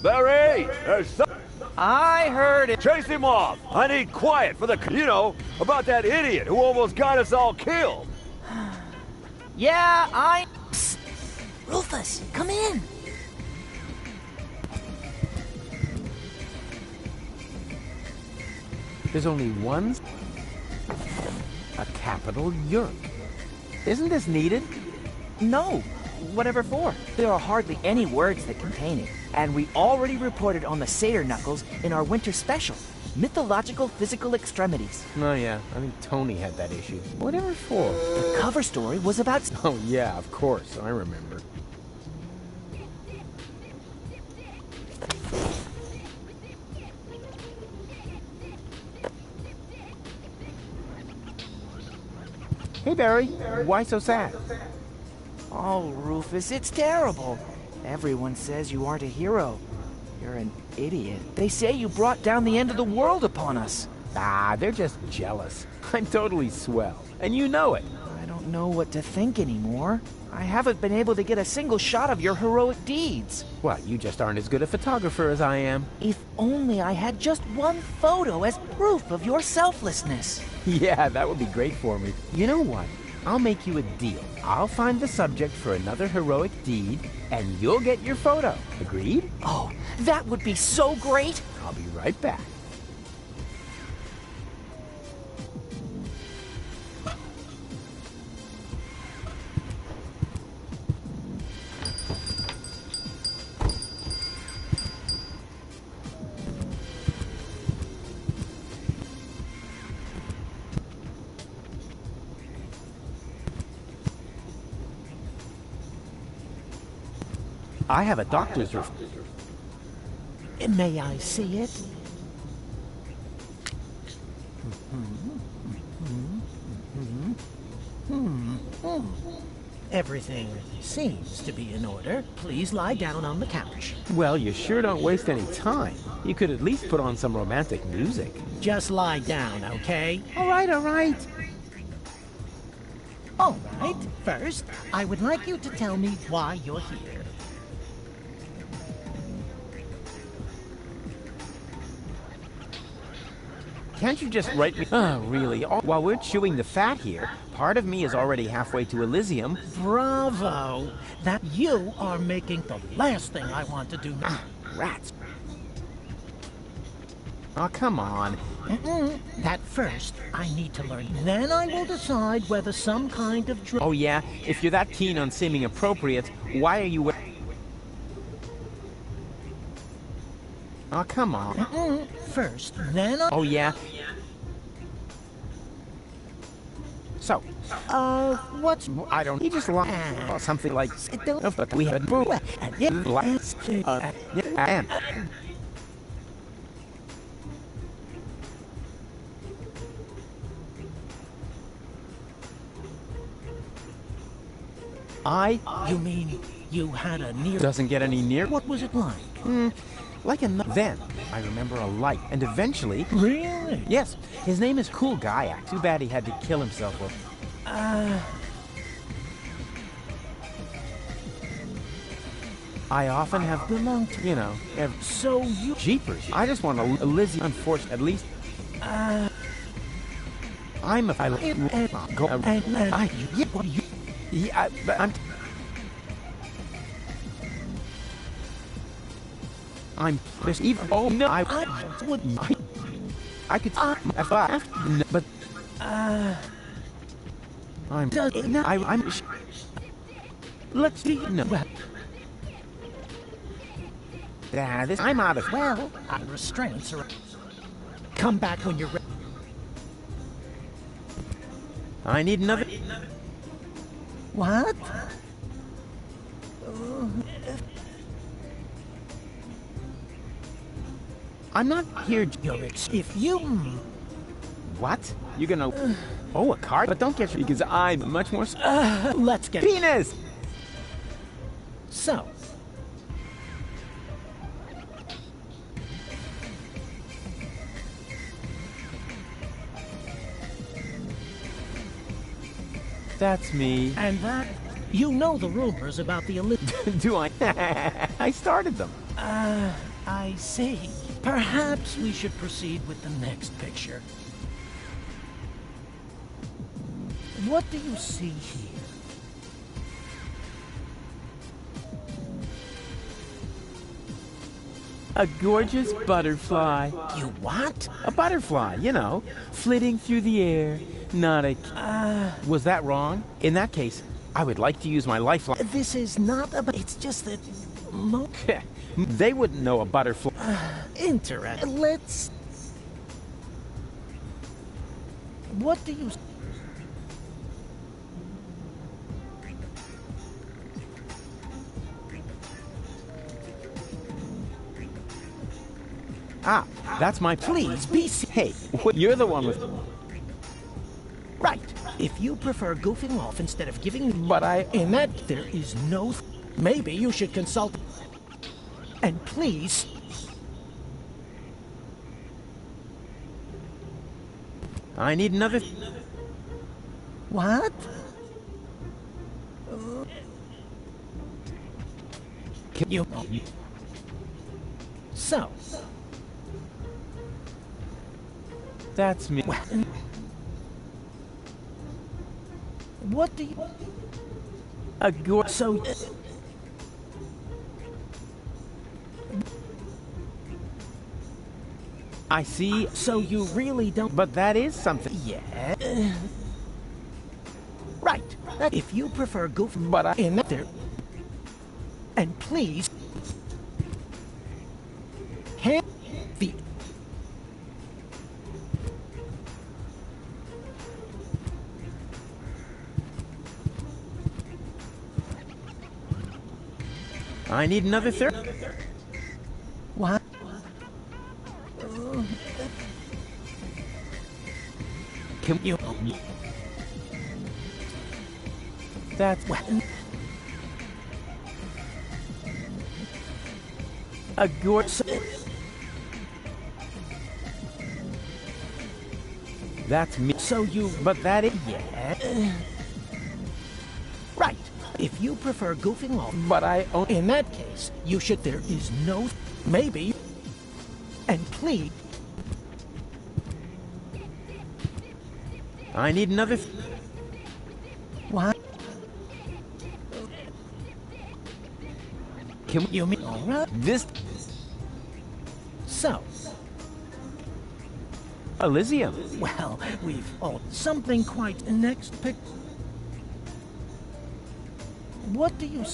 Barry, there's some... I heard it. Chase him off. I need quiet for the... You know, about that idiot who almost got us all killed. Yeah, Psst. Rufus, come in. There's only one... A capital Yerk. Isn't this needed? No. Whatever for? There are hardly any words that contain it, and we already reported on the Satyr Knuckles in our winter special, Mythological Physical Extremities. Oh yeah, I think Tony had that issue. Whatever for? The cover story was about... Oh yeah, of course, I remember. Hey Barry, why so sad? Oh, Rufus, it's terrible. Everyone says you aren't a hero. You're an idiot. They say you brought down the end of the world upon us. Ah, they're just jealous. I'm totally swell, and you know it. I don't know what to think anymore. I haven't been able to get a single shot of your heroic deeds. Well, you just aren't as good a photographer as I am. If only I had just one photo as proof of your selflessness. Yeah, that would be great for me. You know what? I'll make you a deal. I'll find the subject for another heroic deed, and you'll get your photo. Agreed? Oh, that would be so great! I'll be right back. I have a doctor's report. May I see it? Everything seems to be in order. Please lie down on the couch. Well, you sure don't waste any time. You could at least put on some romantic music. Just lie down, okay? All right, all right. All right. First, I would like you to tell me why you're here. Can't you just write me... Oh, really? While we're chewing the fat here, part of me is already halfway to Elysium. Bravo! That you are making the last thing I want to do now. Rats. Oh, come on. That first, I need to learn. Then I will decide whether some kind of drug... Oh, yeah? If you're that keen on seeming appropriate, why are you... Oh, come on. First, then I... Oh, yeah? So, what's... I don't... He just lied. Or something like... But we had... And... You mean you had a near... Doesn't get any near... What was it like? Like a... Then, I remember a light, and eventually... Really? Yes. His name is Cool Gaiac. Too bad he had to kill himself with... I often have belonged to, you know... So you... Jeepers. I just want a Lizzie, unfortunately, at least... I'm a... I'm just even. Oh no! I could. But I'm. Let's see. No. This. I'm out of. Well, restraints are. Come back when you're ready. I need another... What? I'm not here... If you... What? You're gonna... Oh, a card? But don't get... Because I'm much more... Let's get... Penis! So... That's me. And that... You know the rumors about the Do I? I started them. I see. Perhaps we should proceed with the next picture. What do you see here? A gorgeous butterfly. You what? A butterfly, you know, flitting through the air. Not a... Was that wrong? In that case, I would like to use my lifeline. This is not about... It's just that... They wouldn't know a butterfly. Interesting. Let's... What do you... Ah, that's my... Please, be... Hey, you're the one with... Right. If you prefer goofing off instead of giving... But I... In that, there is no... Maybe you should consult... And please... I need another... What? You... So... That's me. What do you... A So... I see. So you really don't... But that is something. Yeah. Right. If you prefer goof... But I... In there... And please... Hand... The... I need another third. What? Can you... That's... A gorgeous... That's me. So you... But that is... Yeah. Right. If you prefer goofing off... But I... In that case, you should... There is no... Maybe... And please... I need another... What? Can you mean... Alright. This... So... Elysium. Well, we've... Oh, something quite... Next pic... What do you...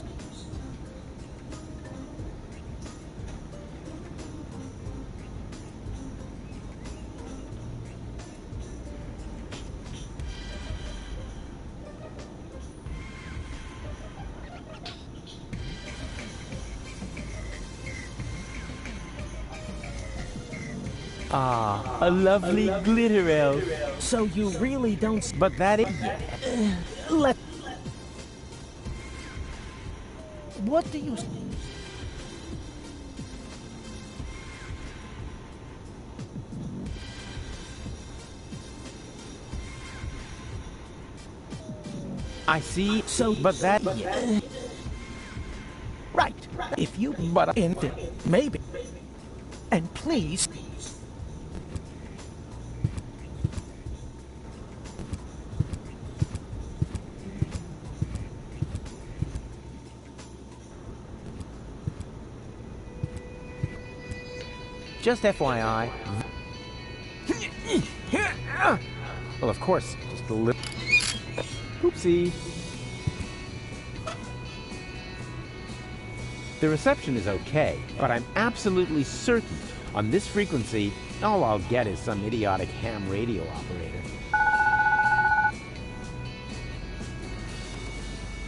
Ah, a lovely glitter elf. So you really don't... But that is... Let... What do you... I see. So... But that... Yeah. Right. If you... But... In there. Maybe. And please... Just FYI. Well, of course, just a little... Oopsie. The reception is okay, but I'm absolutely certain On this frequency, all I'll get is some idiotic ham radio operator.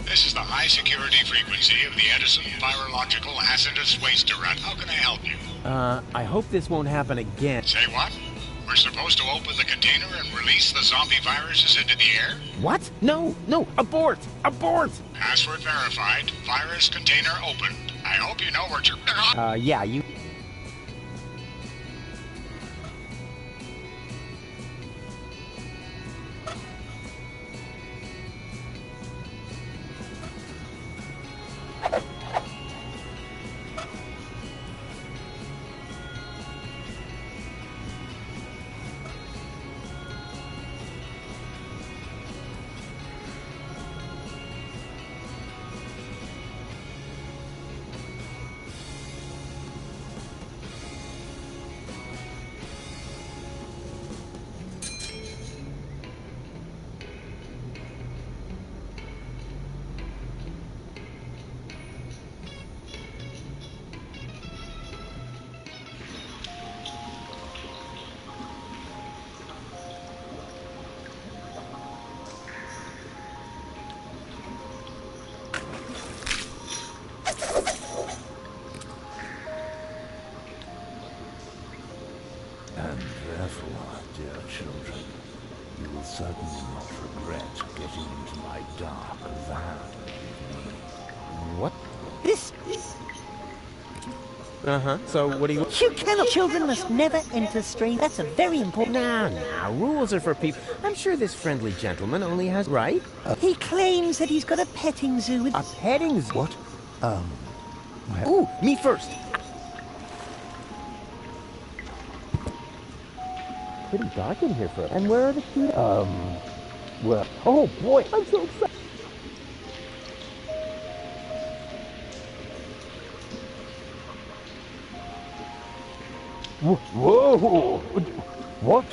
This is the high-security frequency of the Edison Virological Hazardous Waste Arrest. How can I help you? I hope this won't happen again. Say what? We're supposed to open the container and release the zombie viruses into the air? What? No, abort! Abort! Password verified. Virus container opened. I hope you know what you're... Yeah, you... And therefore, dear children, you will certainly not regret getting into my dark van with me. What? This... Uh-huh. So what do you... You cannot... Children must never enter strange... That's a very important... Nah. Rules are for people... I'm sure this friendly gentleman only has... Right? He claims that he's got a petting zoo with... A petting zoo? What? Ooh, me first. Pretty dark in here for... And where are the cute... Well... Oh, boy, I'm so excited. Whoa! What?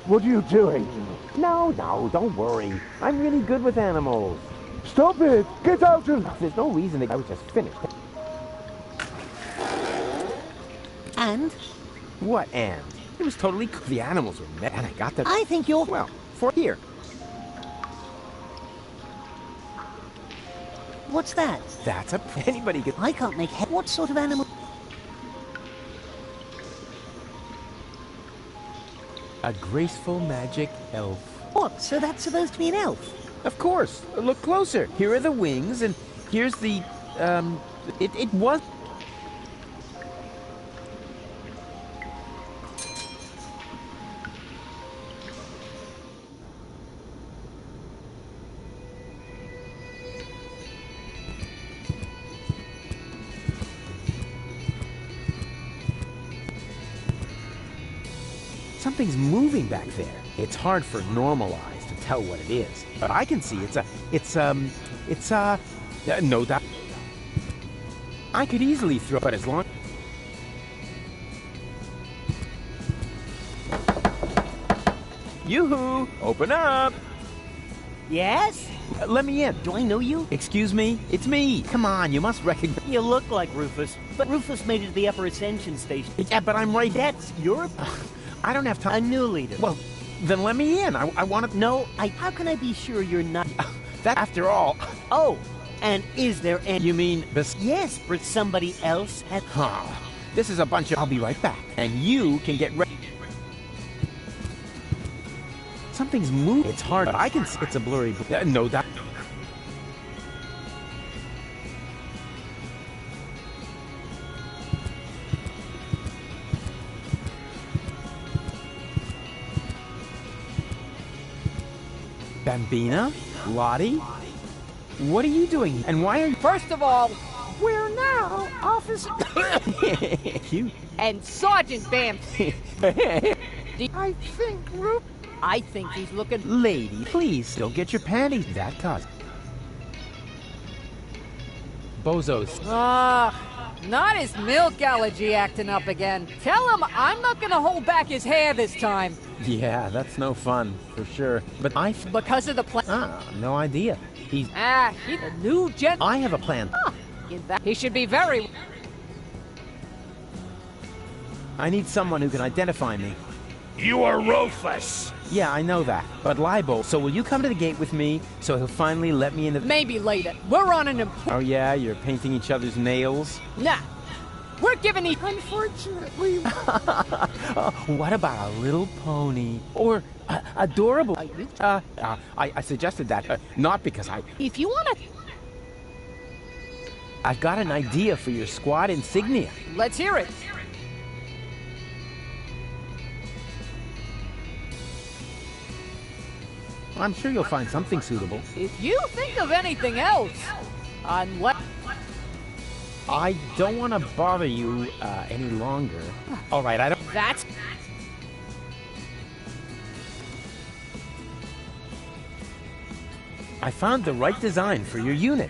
What are you doing? No, don't worry. I'm really good with animals. Stop it! Get out of... There's no reason to... I was just finished. And? What and? It was totally... The animals were mad. And I got them... I think you're... Well, for here. What's that? That's a... Anybody could... I can't make head... What sort of animal? A graceful magic elf. What? So that's supposed to be an elf? Of course. Look closer. Here are the wings, and here's the... It was... Something's moving back there. It's hard for normal eyes to tell what it is, but I can see no doubt. I could easily throw it as long... Yoo-hoo! Open up! Yes? Let me in. Do I know you? Excuse me? It's me. Come on, you must recognize... You look like Rufus, but Rufus made it to the upper ascension station. Yeah, but I'm right... That's your... I don't have time... A new leader. Well, then let me in. I want to... No, how can I be sure you're not... That, after all... Oh, and is there any... You mean... Yes, but somebody else has... Huh. This is a bunch of... I'll be right back. And you can get ready... Something's moving. It's hard, but I can see... It's a blurry... No, that... Bambina? Lottie? What are you doing? And why are you... First of all, we're now Officer... You... And Sergeant Bam... I think Rufus... I think he's looking... Lady, please, don't get your panties that cause. Bozos. Not his milk allergy acting up again. Tell him I'm not gonna hold back his hair this time. Yeah, that's no fun, for sure. But Because of the plan... no idea. He's a new gen... I have a plan. He should be very... I need someone who can identify me. You are Rufus. Yeah, I know that. But Libo, so will you come to the gate with me so he'll finally let me in the... Maybe later. We're on an Oh yeah, you're painting each other's nails? Nah. We're giving each... Unfortunately... What about a little pony? Or adorable... I suggested that, not because I... If you want to... I've got an idea for your squad insignia. Let's hear it. I'm sure you'll find something suitable. If you think of anything else, unless... I don't want to bother you any longer. All right, I don't... That's... I found the right design for your unit.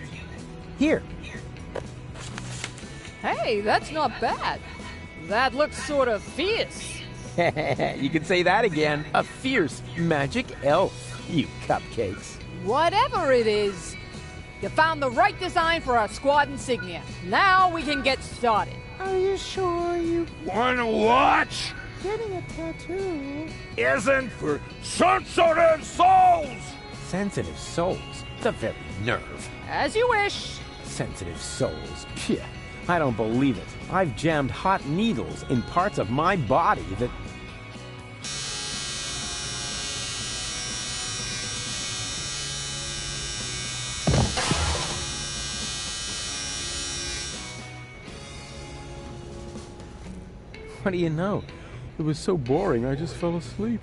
Here. Hey, that's not bad. That looks sort of fierce. You can say that again. A fierce magic elf, you cupcakes. Whatever it is, you found the right design for our squad insignia. Now we can get started. Are you sure you... Wanna watch? Getting a tattoo... Isn't for sensitive souls! Sensitive souls? The very nerve. As you wish. Sensitive souls. Phew, I don't believe it. I've jammed hot needles in parts of my body that... What do you know? It was so boring, I just fell asleep.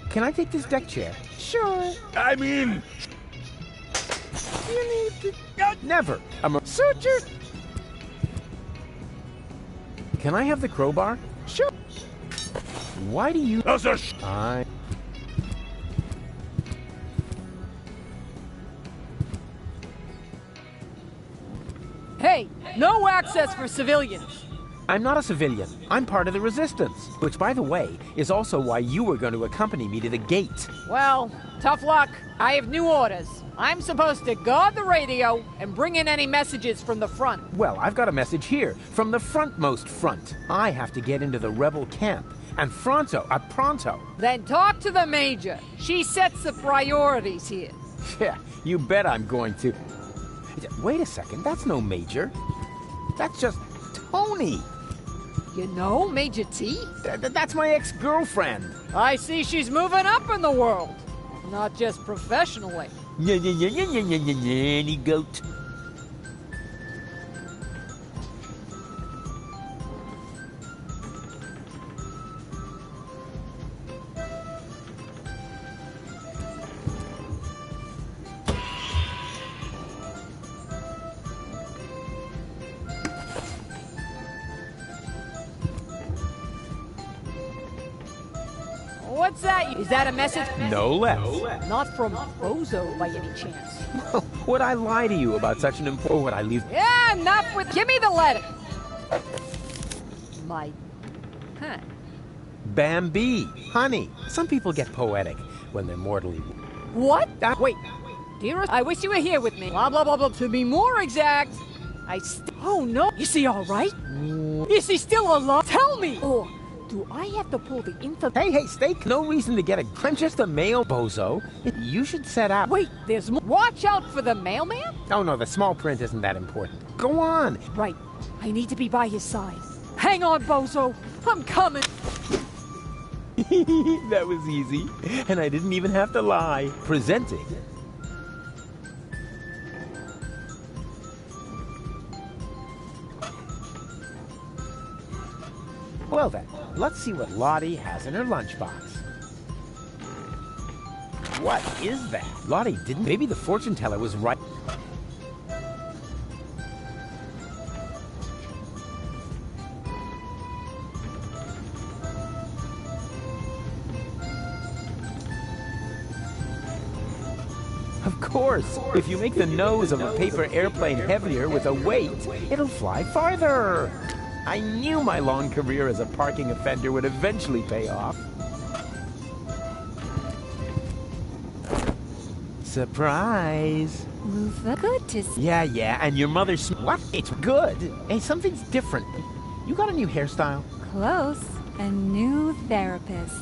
Can I take this deck chair? Sure. I mean... You need to... Never. I'm a... Suture... Can I have the crowbar? Sure. Why do you... That's a Hey, no access for civilians. I'm not a civilian. I'm part of the resistance. Which, by the way, is also why you were going to accompany me to the gate. Well, tough luck. I have new orders. I'm supposed to guard the radio and bring in any messages from the front. Well, I've got a message here, from the frontmost front. I have to get into the rebel camp. And pronto. Then talk to the Major. She sets the priorities here. Yeah, you bet I'm going to. Wait a second, that's no Major. That's just Tony. You know Major T? That's my ex-girlfriend. I see she's moving up in the world. Not just professionally. Nanny goat. What's that? Is that a message? No less. Not from Bozo by any chance. Would I lie to you about such an important... Or would I leave... Yeah, enough with... Give me the letter. My... Huh. Bambi. Honey. Some people get poetic when they're mortally... What? Wait. Dearest, I wish you were here with me. Blah, blah, blah, blah. To be more exact, Oh, no. Is he all right? Is he still alive? Tell me. Or do I have to pull the info? Hey, Steak. No reason to get a... I'm just a mail bozo. You should set out. Wait, there's more. Watch out for the mailman? Oh, no, the small print isn't that important. Go on. Right. I need to be by his side. Hang on, bozo. I'm coming. That was easy. And I didn't even have to lie. Presenting... Well then, let's see what Lottie has in her lunchbox. What is that? Lottie didn't... Maybe the fortune teller was right. Of course, if you make the nose of a paper airplane heavier with a weight, it'll fly farther. I knew my long career as a parking offender would eventually pay off. Surprise. Rufus, good to see. Yeah, and your mother's... What? It's good. Hey, something's different. You got a new hairstyle? Close. A new therapist.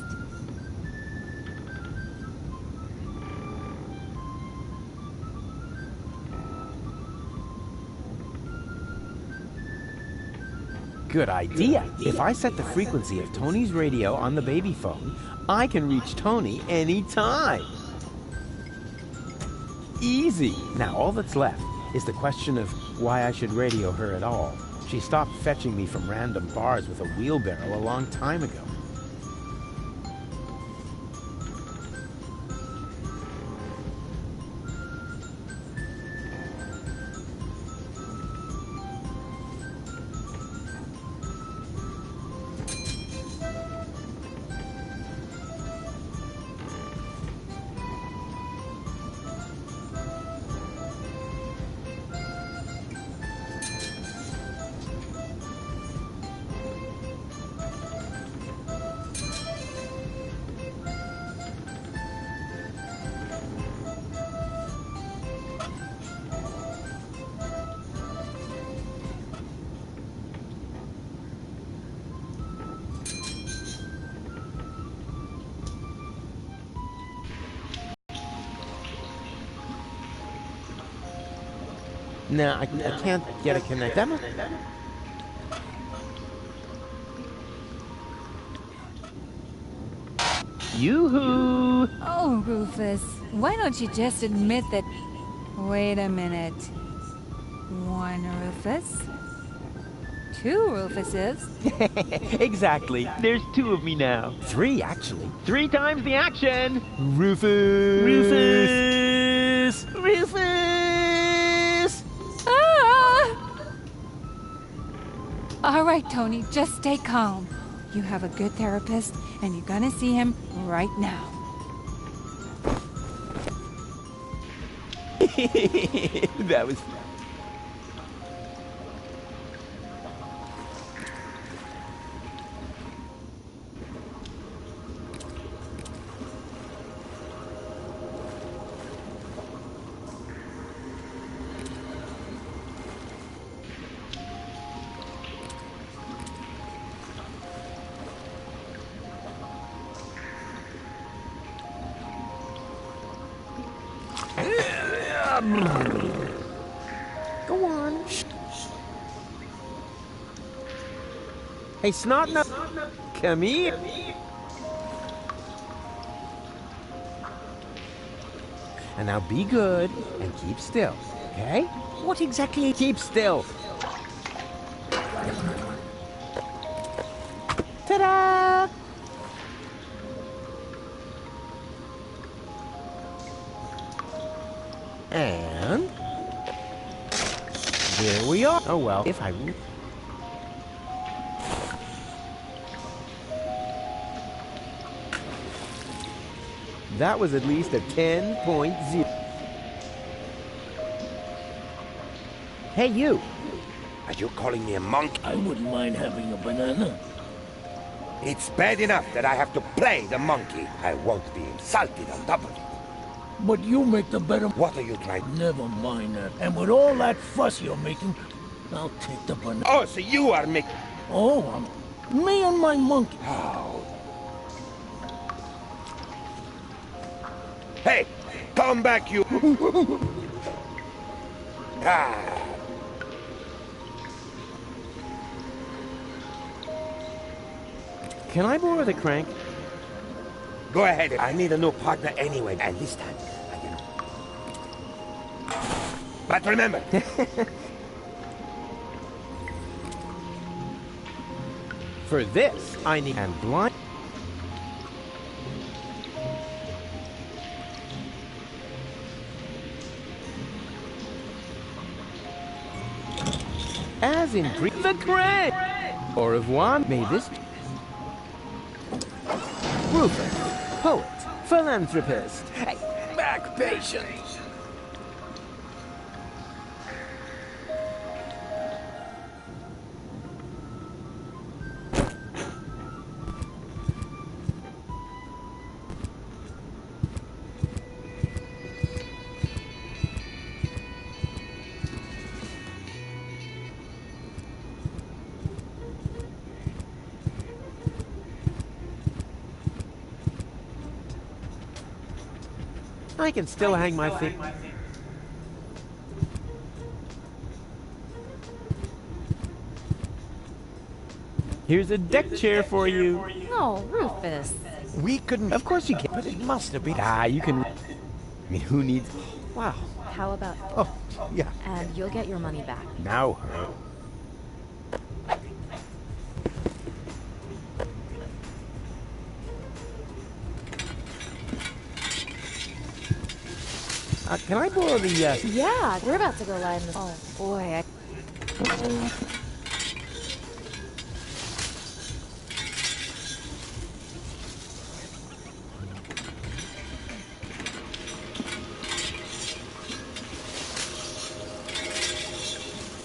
Good idea. If I set the frequency of Tony's radio on the baby phone, I can reach Tony anytime. Easy. Now all that's left is the question of why I should radio her at all. She stopped fetching me from random bars with a wheelbarrow a long time ago. No, I can't get a connect. Yoo-hoo! Oh, Rufus, why don't you just admit that... Wait a minute. One Rufus? Two Rufuses? Exactly. There's two of me now. Three, actually. 3 times the action! Rufus! Rufus! Rufus! Ah! All right, Tony, just stay calm. You have a good therapist, and you're gonna see him right now. That was... Go on. Hey, Snot Nut, come here. And now be good and keep still, okay? What exactly? Keep still. Ta-da! And there we are. Oh well, if I... That was at least a 10.0. Hey, you! Are you calling me a monkey? I wouldn't mind having a banana. It's bad enough that I have to play the monkey. I won't be insulted on top of it. But you make the better... What are you trying... Never mind that. And with all that fuss you're making, I'll take the banana. Oh, so you are making... Oh, me and my monkey. Oh. Hey, come back, you... Ah. Can I borrow the crank? Go ahead. I need a new partner anyway, and this time I can... But remember... For this, I need... And blind... As in the crank! Au revoir, may this... Rufus, poet, philanthropist, back patient. I can still hang my feet. Here's a deck chair for you. Oh, Rufus. We couldn't... Of course you can, but it must have been... Ah, you can... I mean, who needs... Wow. How about... Oh, yeah. And you'll get your money back. Now, can I borrow the, Yeah, we're about to go lie in the... Oh, boy,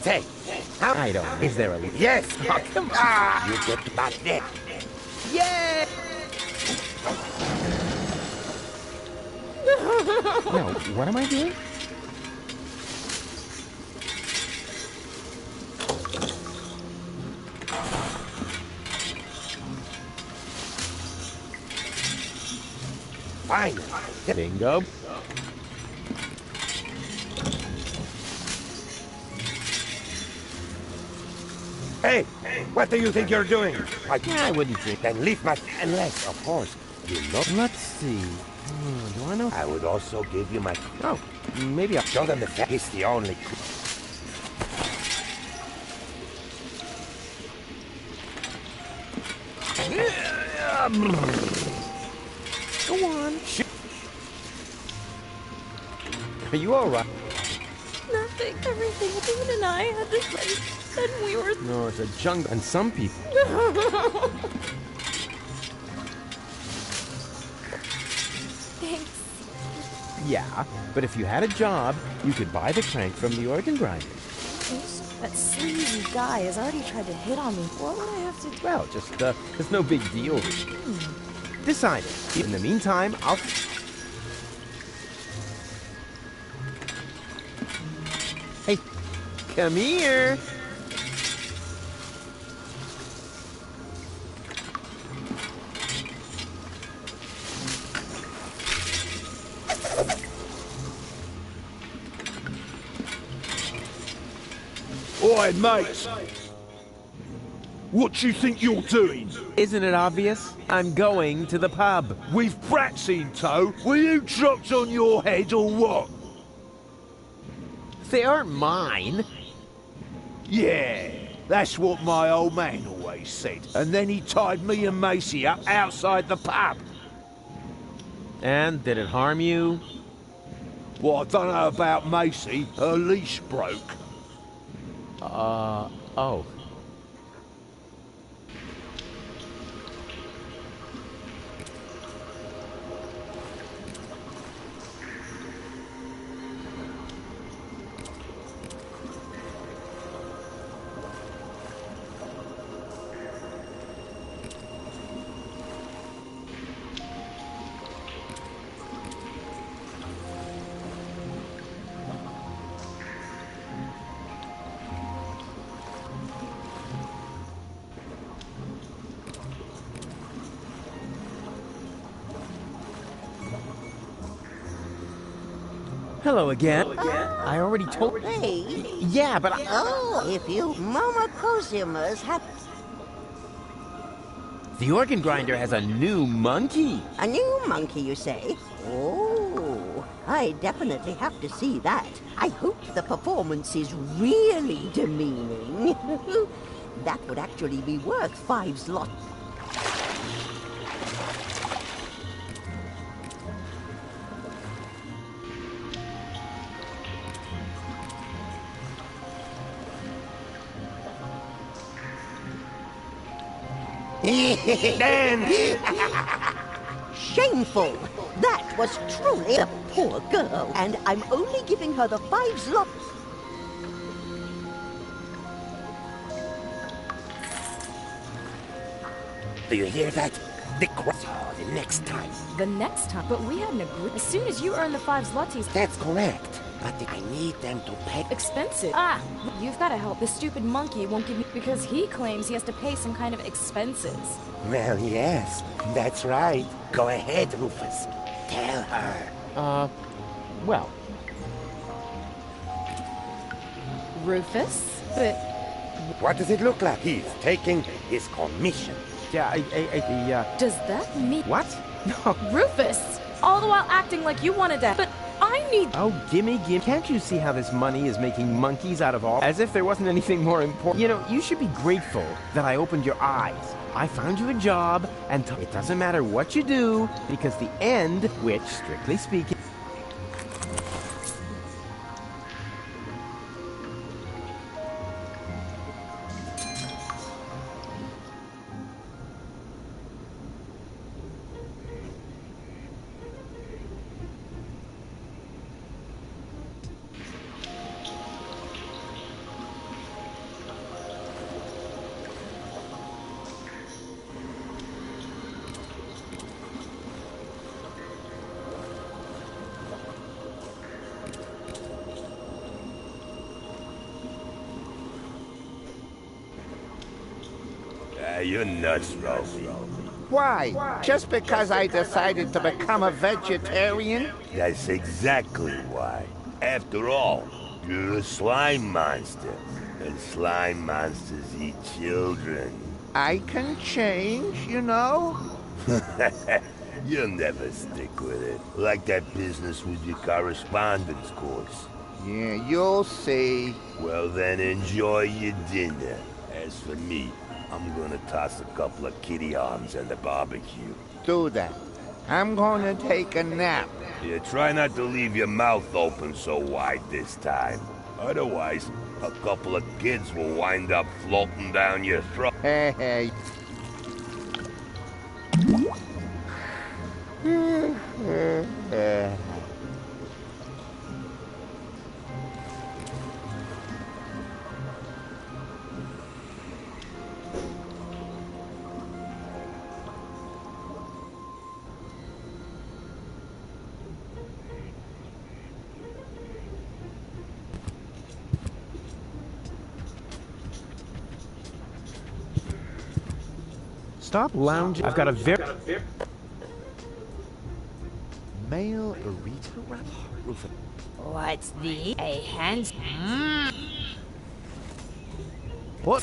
Say, how... I don't... Is there a... Yes! Oh, come on. Ah, you get back there. Yay! No, what am I doing? Fine. Bingo. Hey, what do you think you're doing? I wouldn't think. Then leave my... Unless, of course, you know... Let's see. Do I know? I would also give you my... Oh, maybe I'll... Show them the fact he's the only... Go on. Are you all right? Nothing. Everything Dean and I had to say. And we were... No, it's a jungle. And some people... Thanks. Yeah, but if you had a job, you could buy the crank from the organ grinder. That sleazy guy has already tried to hit on me. What would I have to do? Well, just, it's no big deal. Decided. In the meantime, I'll... Hey, come here. Oi, mate! What do you think you're doing? Isn't it obvious? I'm going to the pub. With brats in tow? Were you dropped on your head or what? They aren't mine. Yeah, that's what my old man always said. And then he tied me and Macy up outside the pub. And did it harm you? Well, I don't know about Macy. Her leash broke. Oh. Hello again. I already told... Hey. Yeah, but Oh, if you Momocosimers have... The organ grinder has a new monkey. A new monkey, you say? Oh, I definitely have to see that. I hope the performance is really demeaning. That would actually be worth 5 slots. Shameful! That was truly a poor girl, and I'm only giving her the 5 slots. Do you hear that? The next time. The next time? But we had an agreement. As soon as you earn the 5 zlotys... That's correct. But I need them to pay... Expensive? Ah, you've got to help. The stupid monkey won't give me... Because he claims he has to pay some kind of expenses. Well, yes, that's right. Go ahead, Rufus. Tell her. Well. Rufus? But... What does it look like? He's taking his commission. Yeah, Does that mean... What? No. Rufus! All the while acting like you wanted to... But I need... Oh, gimme. Can't you see how this money is making monkeys out of all? As if there wasn't anything more important. You know, you should be grateful that I opened your eyes. I found you a job, and it doesn't matter what you do, because the end, which, strictly speaking... You're nuts, Ralphie. Why? Just because I decided to become a vegetarian? That's exactly why. After all, you're a slime monster, and slime monsters eat children. I can change, you know? You'll never stick with it. Like that business with your correspondence course. Yeah, you'll see. Well, then enjoy your dinner. As for me, I'm gonna toss a couple of kitty arms on the barbecue. Do that. I'm gonna take a nap. Yeah, try not to leave your mouth open so wide this time. Otherwise, a couple of kids will wind up floating down your throat. Hey. Stop lounging. I've got a very... Male burrito wrap? Rufus. What's the... A hands... What?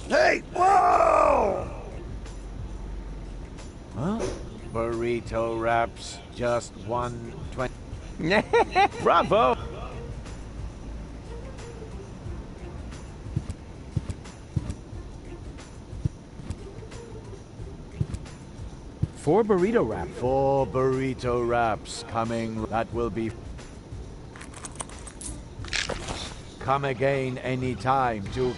Hey! Whoa! Huh? Burrito wraps, just 120. Bravo! Four burrito wraps. 4 burrito wraps coming. That will be... Come again anytime to...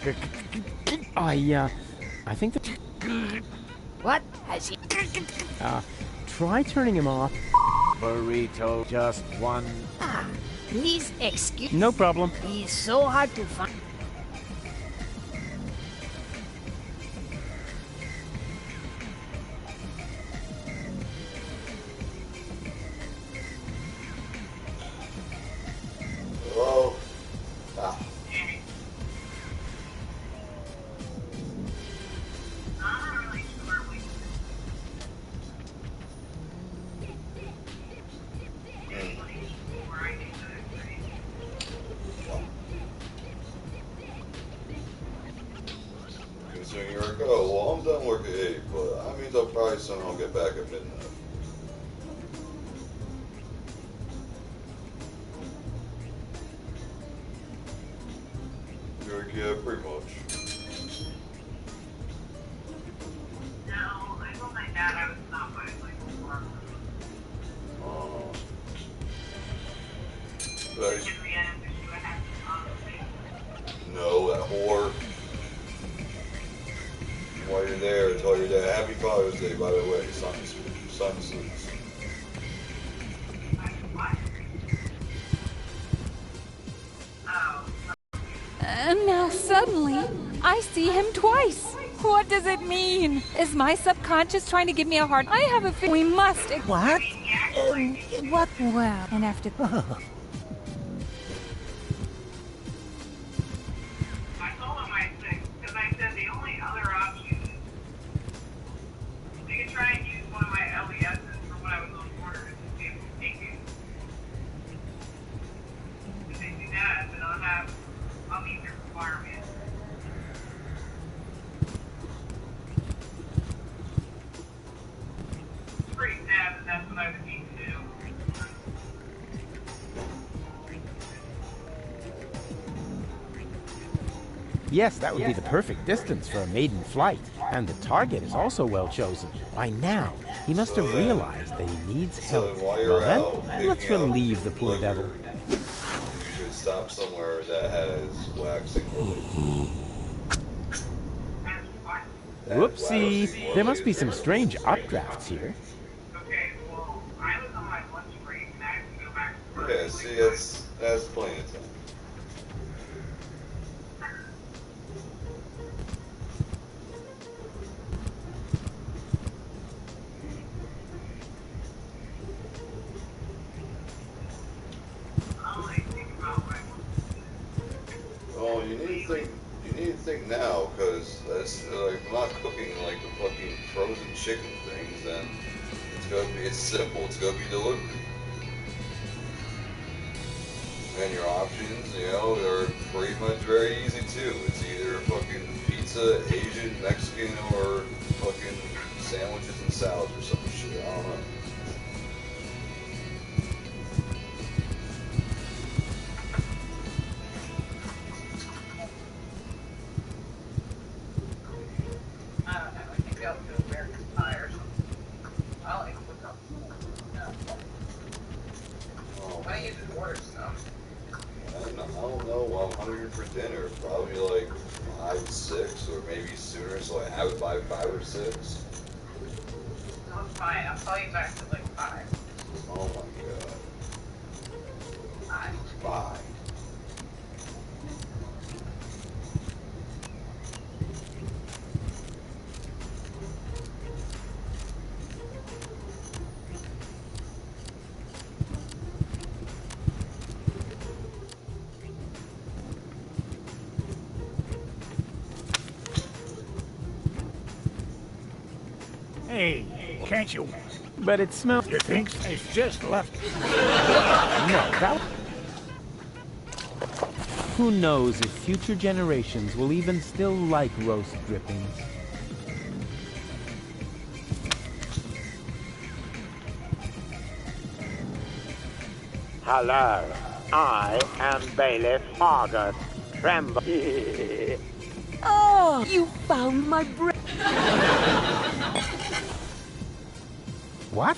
I think that... What? Has he... Try turning him off. Burrito, just 1... Please excuse... No problem. He's so hard to find. Well, I'm done work at 8, but that means I'll probably somehow get back at midnight. Yeah, pretty much. No, I told my dad I was not going to work. No, that whore. While you're there, tell your dad, Happy Father's Day, by the way, son sleeps. And now suddenly, I see him twice. What does it mean? Is my subconscious trying to give me a hard... I have a feeling we must... What? What? Well, and after... I told him I said, because I said the only other option is they could try and use one of my LESs from when I was on board and be able to take it. If they do that, then I'll meet their requirements. It's pretty sad that that's what I would need to do. Yes, that would be the perfect distance for a maiden flight. And the target is also well chosen. By now, he must have realized that he needs help. while you're Well out then, let's picking up relieve the poor devil. You should stop somewhere that has waxing fluid. Whoopsie! There must be some strange updrafts here. Okay, well, I was on my lunch break and I have to go back to work. Yeah, see, that's plenty of time. Oh, you need to think now, because that's like, if I'm not cooking like the fucking frozen chicken things, then it's simple. It's gonna be delivered. And your options, they're pretty much very easy too. It's either fucking pizza, Asian, Mexican, or fucking sandwiches and salads or some shit. I don't know. I don't know, I think I'll do American Pie or something. I'll like look up. Why don't you just order stuff? I don't know. While I'm hungry for dinner, probably like 5, 6, or maybe sooner, so I have it by 5 or 6. No, it's fine. I'll call you back at like 5. Oh my god. 5. 5. Hey, can't you? But it smells... You think? It's just left. No, that... Who knows if future generations will even still like roast drippings? Hello, I am Bailiff Argus. Tremble. Oh, you found my bread. What?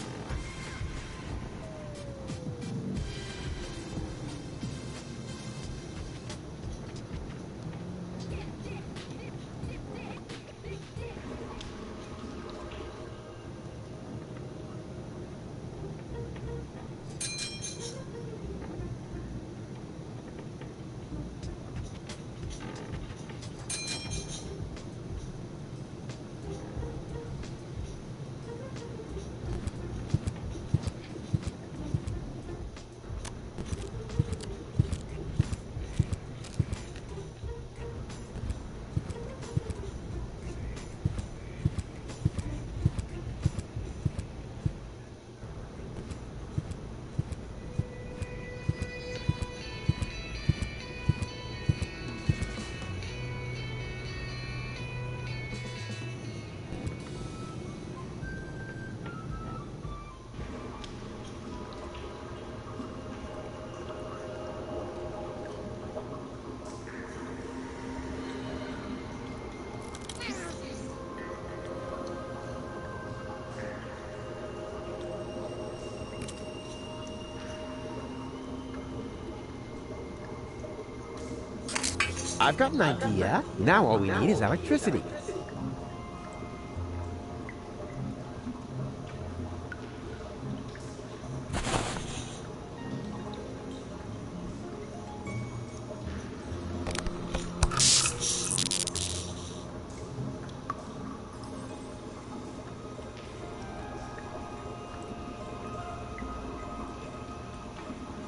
I've got an idea. Now all we need is electricity.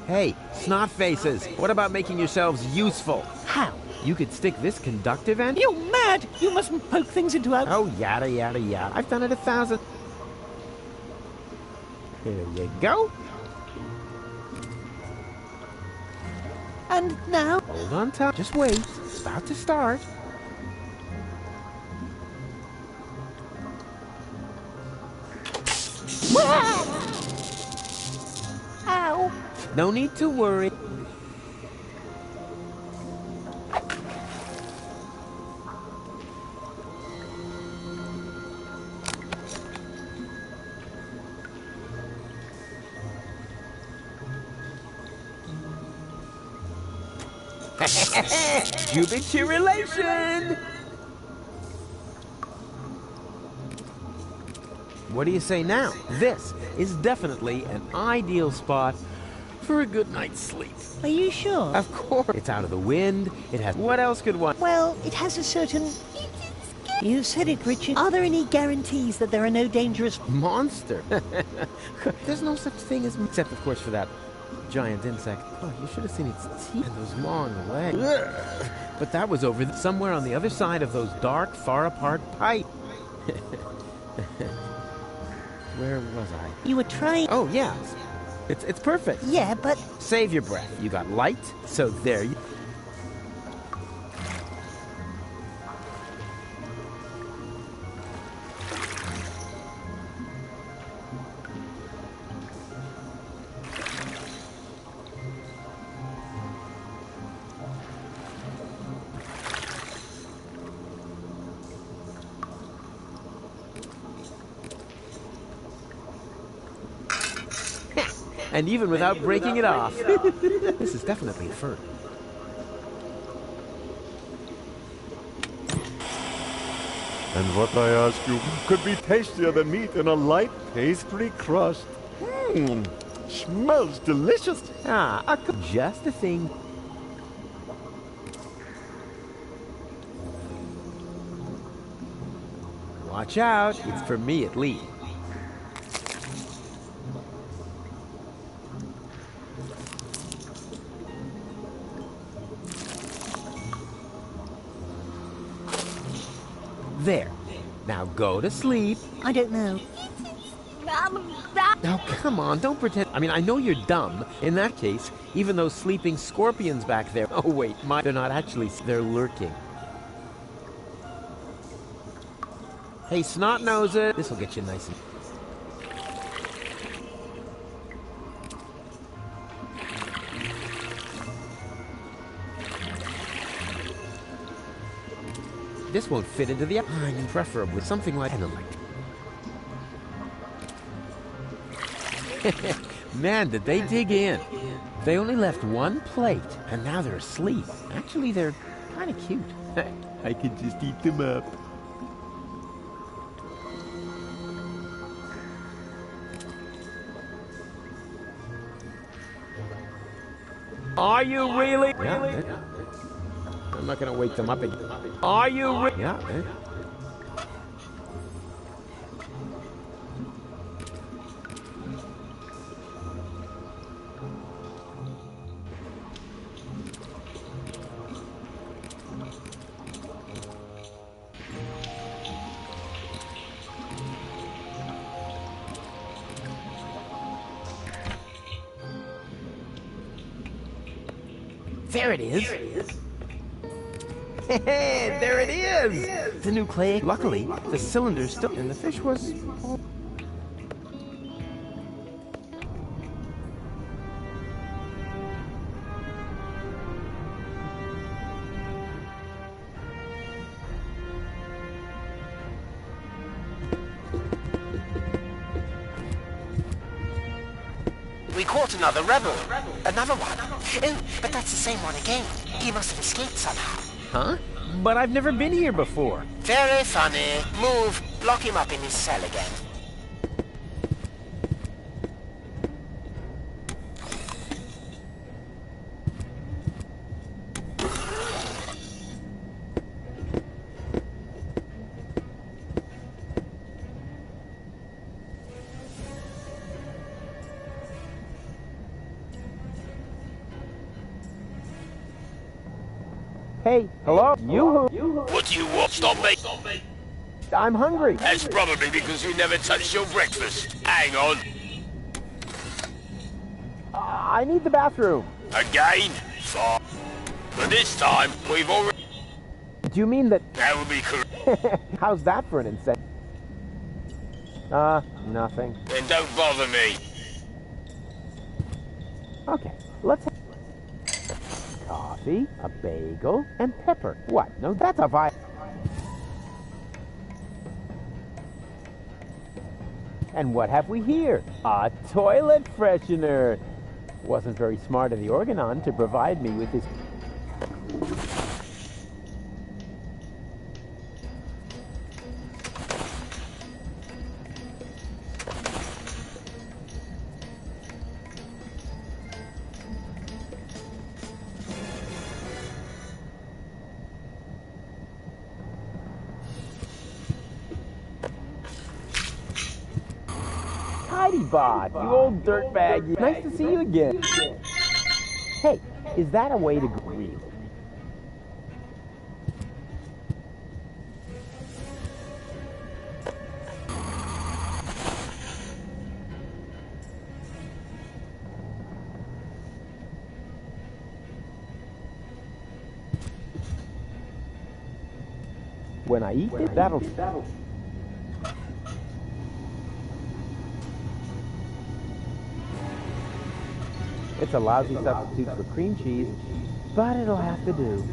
Hey, snot faces, what about making yourselves useful? How? You could stick this conductive end. You mad? You mustn't poke things into our... Oh, yada, yada, yada. I've done it 1,000. Here you go. And now? Hold on tight. Just wait. It's about to start. Ow. No need to worry. Cubic to relation! What do you say now? This is definitely an ideal spot for a good night's sleep. Are you sure? Of course. It's out of the wind. It has... What else could one... Well, it has a certain... You said it, Richard. Are there any guarantees that there are no dangerous... Monster? There's no such thing as... Except, of course, for that giant insect. Oh, you should have seen its teeth and those long legs. But that was over somewhere on the other side of those dark, far-apart pipes. Where was I? You were trying... Oh, yeah. It's perfect. Yeah, but... Save your breath. You got light, so there you... And even without breaking it off. This is definitely fur. And what I ask you could be tastier than meat in a light pastry crust. Smells delicious. Just the thing. Watch out. It's for me at least. There. Now go to sleep. I don't know. Oh, come on, don't pretend. I mean, I know you're dumb. In that case, even those sleeping scorpions back there... Oh, wait, they're not actually... They're lurking. Hey, snot-noses. This'll get you nice and... This won't fit into the... I mean, preferably something like... Man, did they dig in. They only left one plate, and now they're asleep. Actually, they're kind of cute. I could just eat them up. Are you really? Yeah. I'm not gonna wake them up again. Are you really? Yeah. There it is. There it is. The nucleic. Luckily, the cylinder's still... And the fish was... We caught another rebel. Another one. Oh, but that's the same one again. He must have escaped somehow. Huh? But I've never been here before. Very funny. Move. Lock him up in his cell again. Hey, hello? You What do you want? Stop me! I'm hungry. That's probably because you never touched your breakfast. Hang on. I need the bathroom. Again? Fine. But this time, we've already... Do you mean that... That would be correct. How's that for an incentive? Nothing. Then don't bother me. Okay, let's have coffee, a bagel, and pepper. What? No, that's a vibe. And what have we here? A toilet freshener. Wasn't very smart of the Organon to provide me with this. Tidy Bot, you old dirtbag. Nice to see you again. Hey, is that a way to greet? When I eat it, that'll... It's a lousy substitute for cream cheese, but it'll have to do.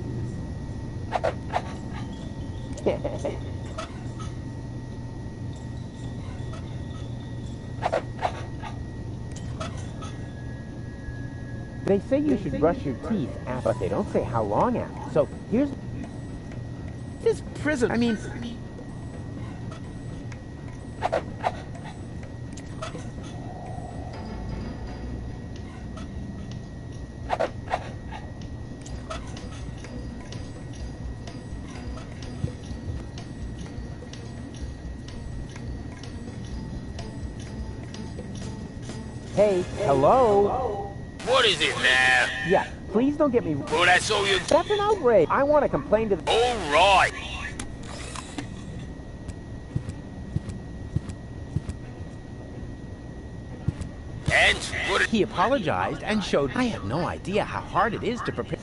They say you should brush your teeth after, but they don't say how long after. So here's this prison. I mean, hey, hello? What is it now? Yeah, please don't get me... Well, that's all you... That's an outrage. I want to complain to the... All right. And what... He apologized and showed... I have no idea how hard it is to prepare...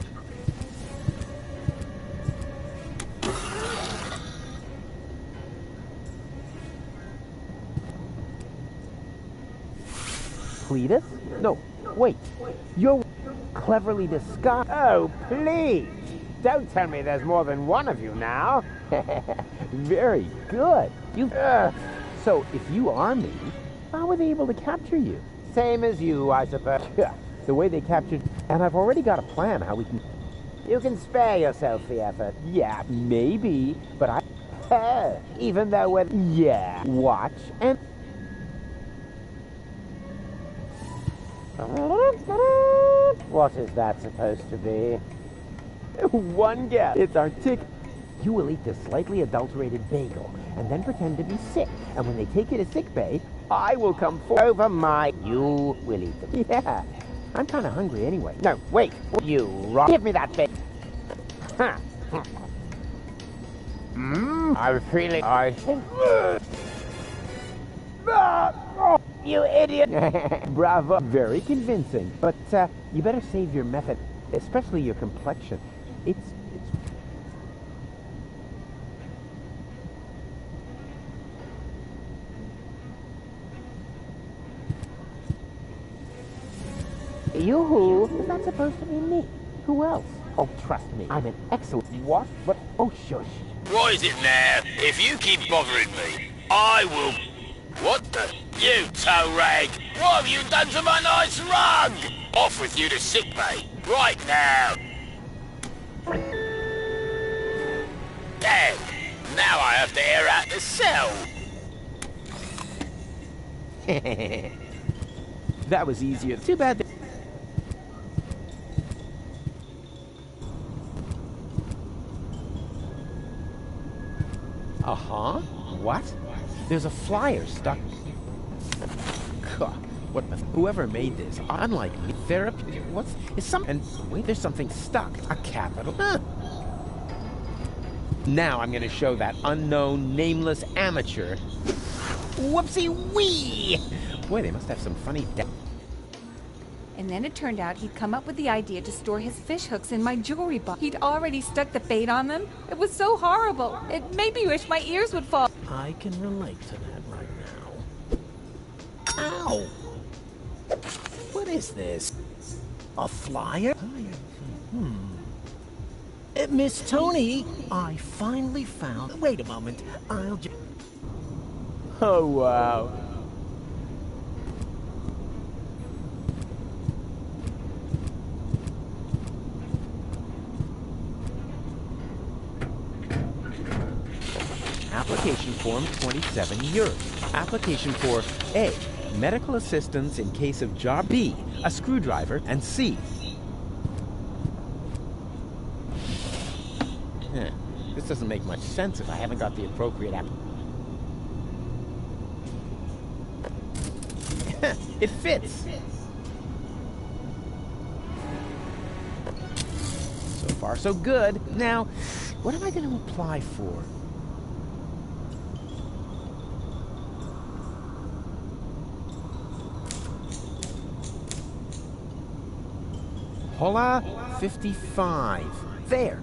Cletus? No, wait. You're cleverly disguised. Oh, please. Don't tell me there's more than one of you now. Very good. You... So, if you are me, how were they able to capture you? Same as you, I suppose. The way they captured... And I've already got a plan how we can... You can spare yourself the effort. Yeah, maybe, but I... even though we're... Yeah, watch and... What is that supposed to be? One guess. It's our tick. You will eat this slightly adulterated bagel and then pretend to be sick. And when they take you to sick bay, I will come over my... You will eat them. Yeah. I'm kind of hungry anyway. No, wait. You rock. Give me that bagel. Huh. I'm feeling... Oh, you idiot! Bravo. Very convincing. But you better save your method, especially your complexion. It's... Yoo-hoo! Is that supposed to be me? Who else? Oh, trust me, I'm an excellent... What? But... Oh, shush. What is it now? If you keep bothering me, I will... What the... You toe rag! What have you done to my nice rug? Off with you to sickbay, right now! Damn! Now I have to air out the cell! That was easier. Too bad... Uh-huh. What? There's a flyer stuck... God, what... Whoever made this, unlike me, therapy... What's... Is some... And wait, there's something stuck. A capital... Huh. Now I'm gonna show that unknown, nameless amateur. Whoopsie-wee! Boy, they must have some funny And then it turned out he'd come up with the idea to store his fish hooks in my jewelry box. He'd already stuck the bait on them. It was so horrible. It made me wish my ears would fall. I can relate to that right now. Ow! What is this? A flyer? Miss Tony, I finally found... Wait a moment. I'll just... Oh, wow. Application form 27 euros. Application for A, medical assistance in case of job. B, a screwdriver. And C. This doesn't make much sense if I haven't got the appropriate app. It fits. So far, so good. Now, what am I going to apply for? Hola 55. There.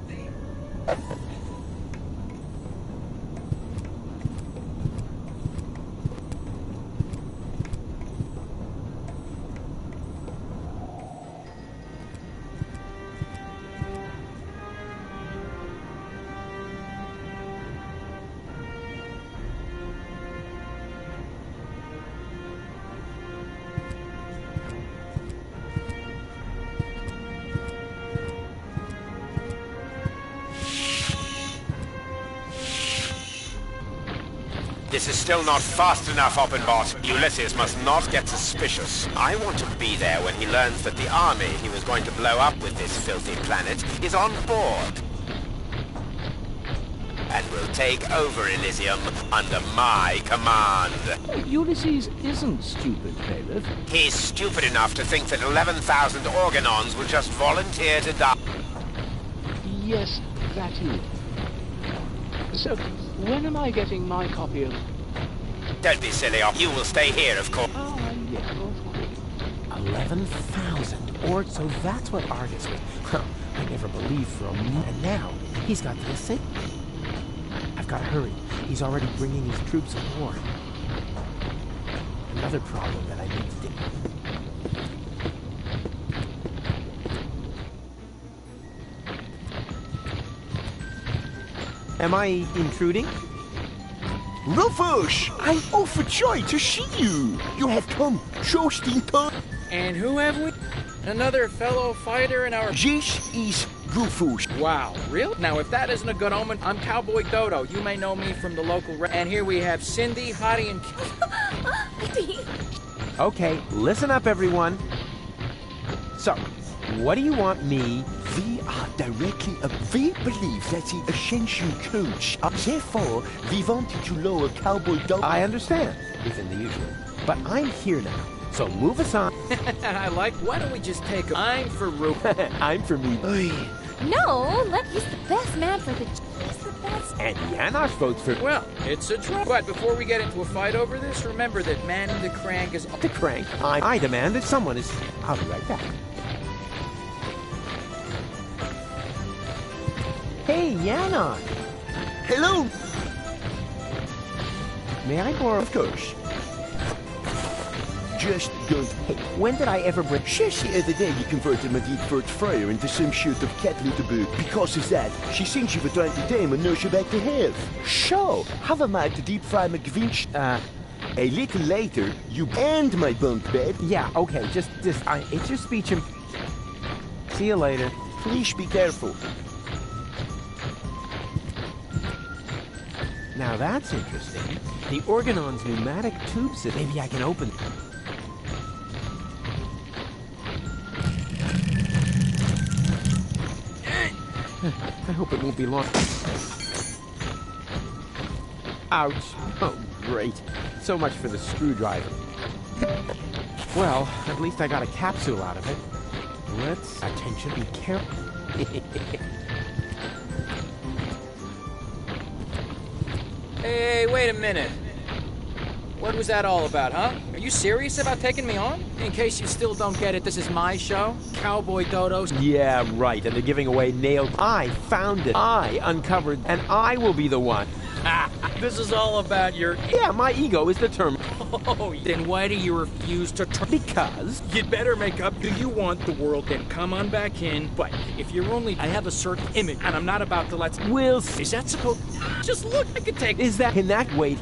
This is still not fast enough, Oppenbot. Ulysses must not get suspicious. I want to be there when he learns that the army he was going to blow up with this filthy planet is on board. And will take over Elysium under my command. Ulysses isn't stupid, Bailiff. He's stupid enough to think that 11,000 Organons will just volunteer to die. Yes, that is. So, when am I getting my copy of... Don't be silly, you will stay here, of course. Oh, yes, of course. 11,000 orcs, so that's what Argus was. Huh, I never believed for a moment. And now, he's got the ascent. I've got to hurry. He's already bringing his troops aboard. Another problem that I need to deal with. Am I intruding? Rufus! I'm overjoyed to see you! You have come just in time. And who have we? Another fellow fighter in our... This is Rufus. Wow, really? Now, if that isn't a good omen, I'm Cowboy Dodo. You may know me from the local... And here we have Cindy, Hottie, and... Okay, listen up, everyone. So, what do you want me... We are directly we believe that the Ascension coach. Therefore, we wanted to lower Cowboy Dodo. I understand, within the usual. But I'm here now, so move us on. I like... Why don't we just take a... I'm for Rupert. I'm for me. No, he's the best man for the... He's the best. And Janosch votes for... Well, it's a draw. But before we get into a fight over this, remember that Manning the Crank is... The Crank? I demand that someone is... I'll be right back. Hey, Janosch. Hello. May I borrow? Of course. Just going. Hey, when did I ever bring... Just the other day you converted my deep throat fryer into some sort of cat litterbug. Because of that, she thinks you were trying to tame and nurse her back to health. So, how am I to deep fry my Gvinch? A little later, you and my bunk bed. Yeah, okay, just it's your speech and... See you later. Please be careful. Now that's interesting. The Organon's pneumatic tube system. Maybe I can open it. I hope it won't be long. Ouch. Oh, great. So much for the screwdriver. Well, at least I got a capsule out of it. Let's... Attention, be careful. Hey, wait a minute. What was that all about, huh? Are you serious about taking me on? In case you still don't get it, this is my show. Cowboy Dodos. Yeah, right. And they're giving away nailed. I found it. I uncovered, and I will be the one. This is all about your... Yeah, my ego is determined. Oh, then why do you refuse to Because... You'd better make up. Do you want the world? Then come on back in. But if you're only... I have a certain image, and I'm not about to let... We'll see. Is that supposed... Just look, I could take... Is that... In that way...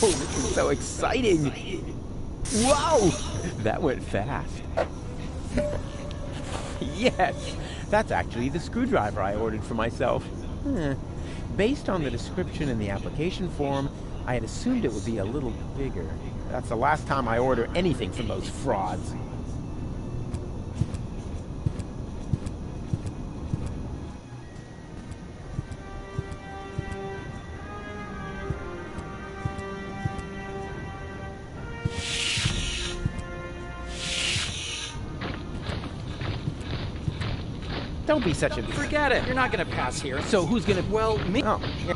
Oh, this is so exciting! Whoa! That went fast. Yes! That's actually the screwdriver I ordered for myself. Based on the description in the application form, I had assumed it would be a little bigger. That's the last time I order anything from those frauds. Don't be such a... Forget it. You're not gonna pass here. So who's gonna... Well, me... Oh. Yeah.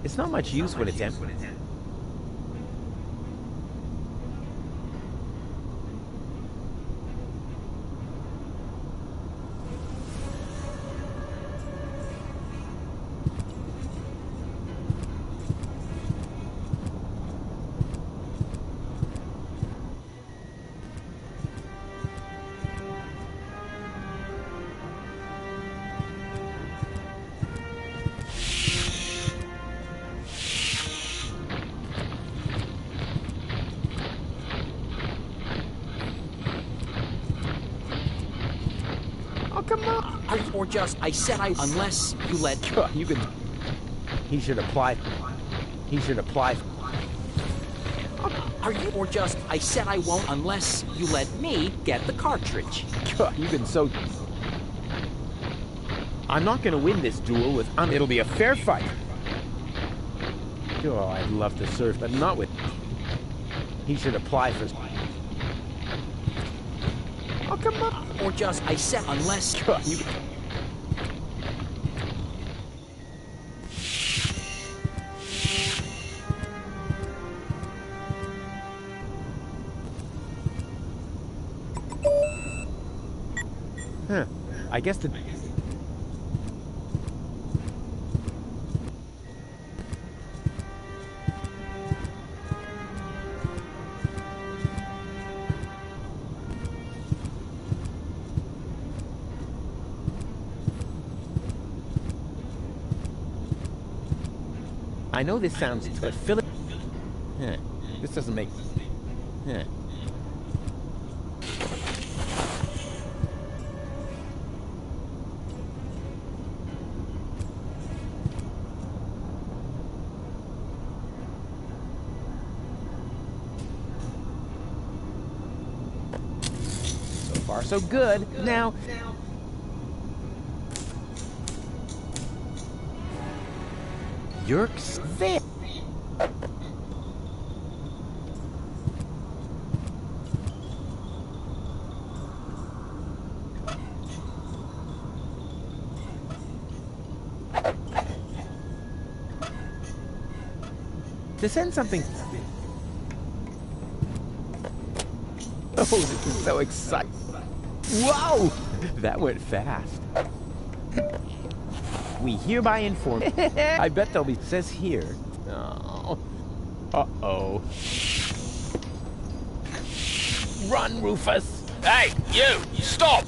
It's not much use when it's empty. Come on. Or just, I said I... Unless you let... You can... He should apply... He should apply... Are you... Or just, I said I won't unless you let me get the cartridge. You can so... I'm not gonna win this duel with... It'll be a fair fight. Oh, I'd love to surf, but not with... He should apply for... Oh, come on. Or just, I said, unless... You... Huh. I guess the... I know this sounds but Philip. This doesn't make. So far, so good. Now. Yerkes there. To send something... Oh, this is so exciting. Whoa! That went fast. We hereby inform... I bet they'll be... Says here... Oh. Uh-oh. Run, Rufus! Hey, you! Stop!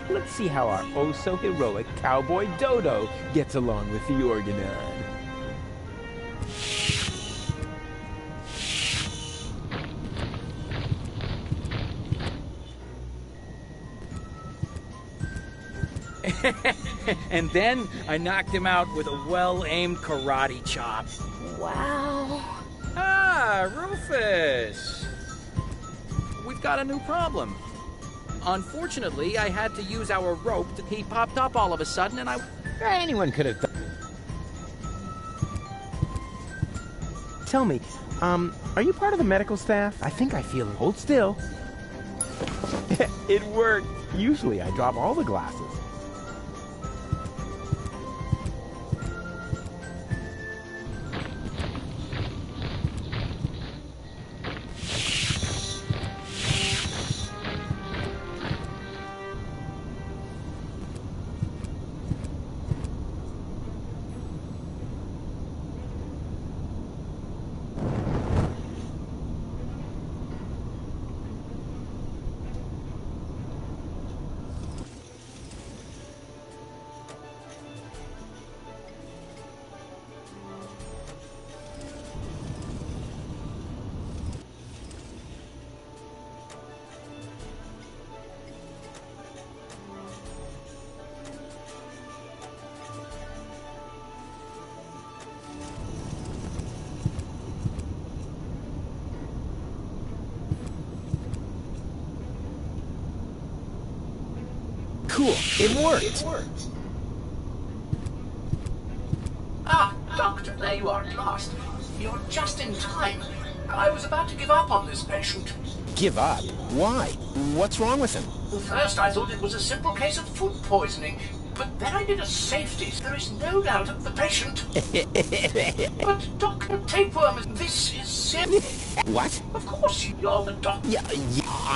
Let's see how our oh-so-heroic cowboy Dodo gets along with the Organon. And then I knocked him out with a well-aimed karate chop. Wow. Ah, Rufus! We've got a new problem. Unfortunately, I had to use our rope. He popped up all of a sudden, and Anyone could have done... Tell me, are you part of the medical staff? I think I feel it. Hold still. It worked. Usually I drop all the glasses. Cool, it worked. Ah, Doctor, there you are at last. You're just in time. I was about to give up on this patient. Give up? Why? What's wrong with him? First, I thought it was a simple case of food poisoning, but then I did a safety. There is no doubt of the patient. But Dr. Tapeworm, this is serious. What? Of course, you're the doctor. Yeah,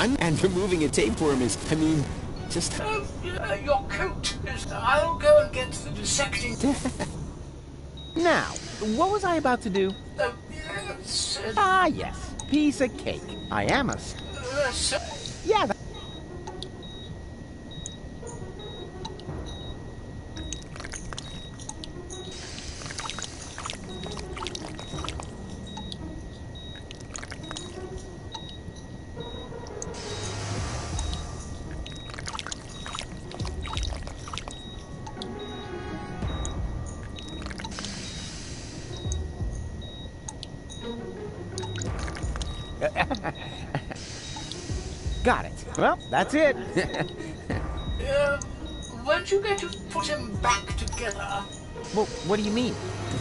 and removing a tapeworm is, I mean, just... your coat. I'll go and get the dissecting... Now, what was I about to do? Ah, yes. Piece of cake. I am a... Yeah, got it. Well, that's it. Weren't you going to put him back together? Well, what do you mean?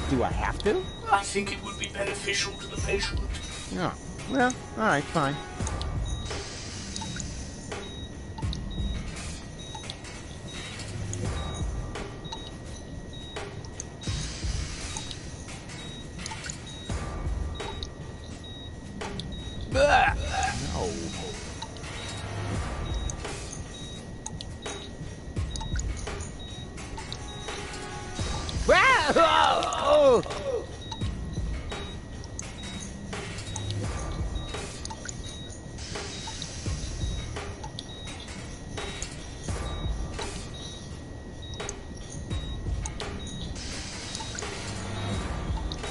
Do I have to? I think it would be beneficial to the patient. Oh, well, all right, fine. No. Oh!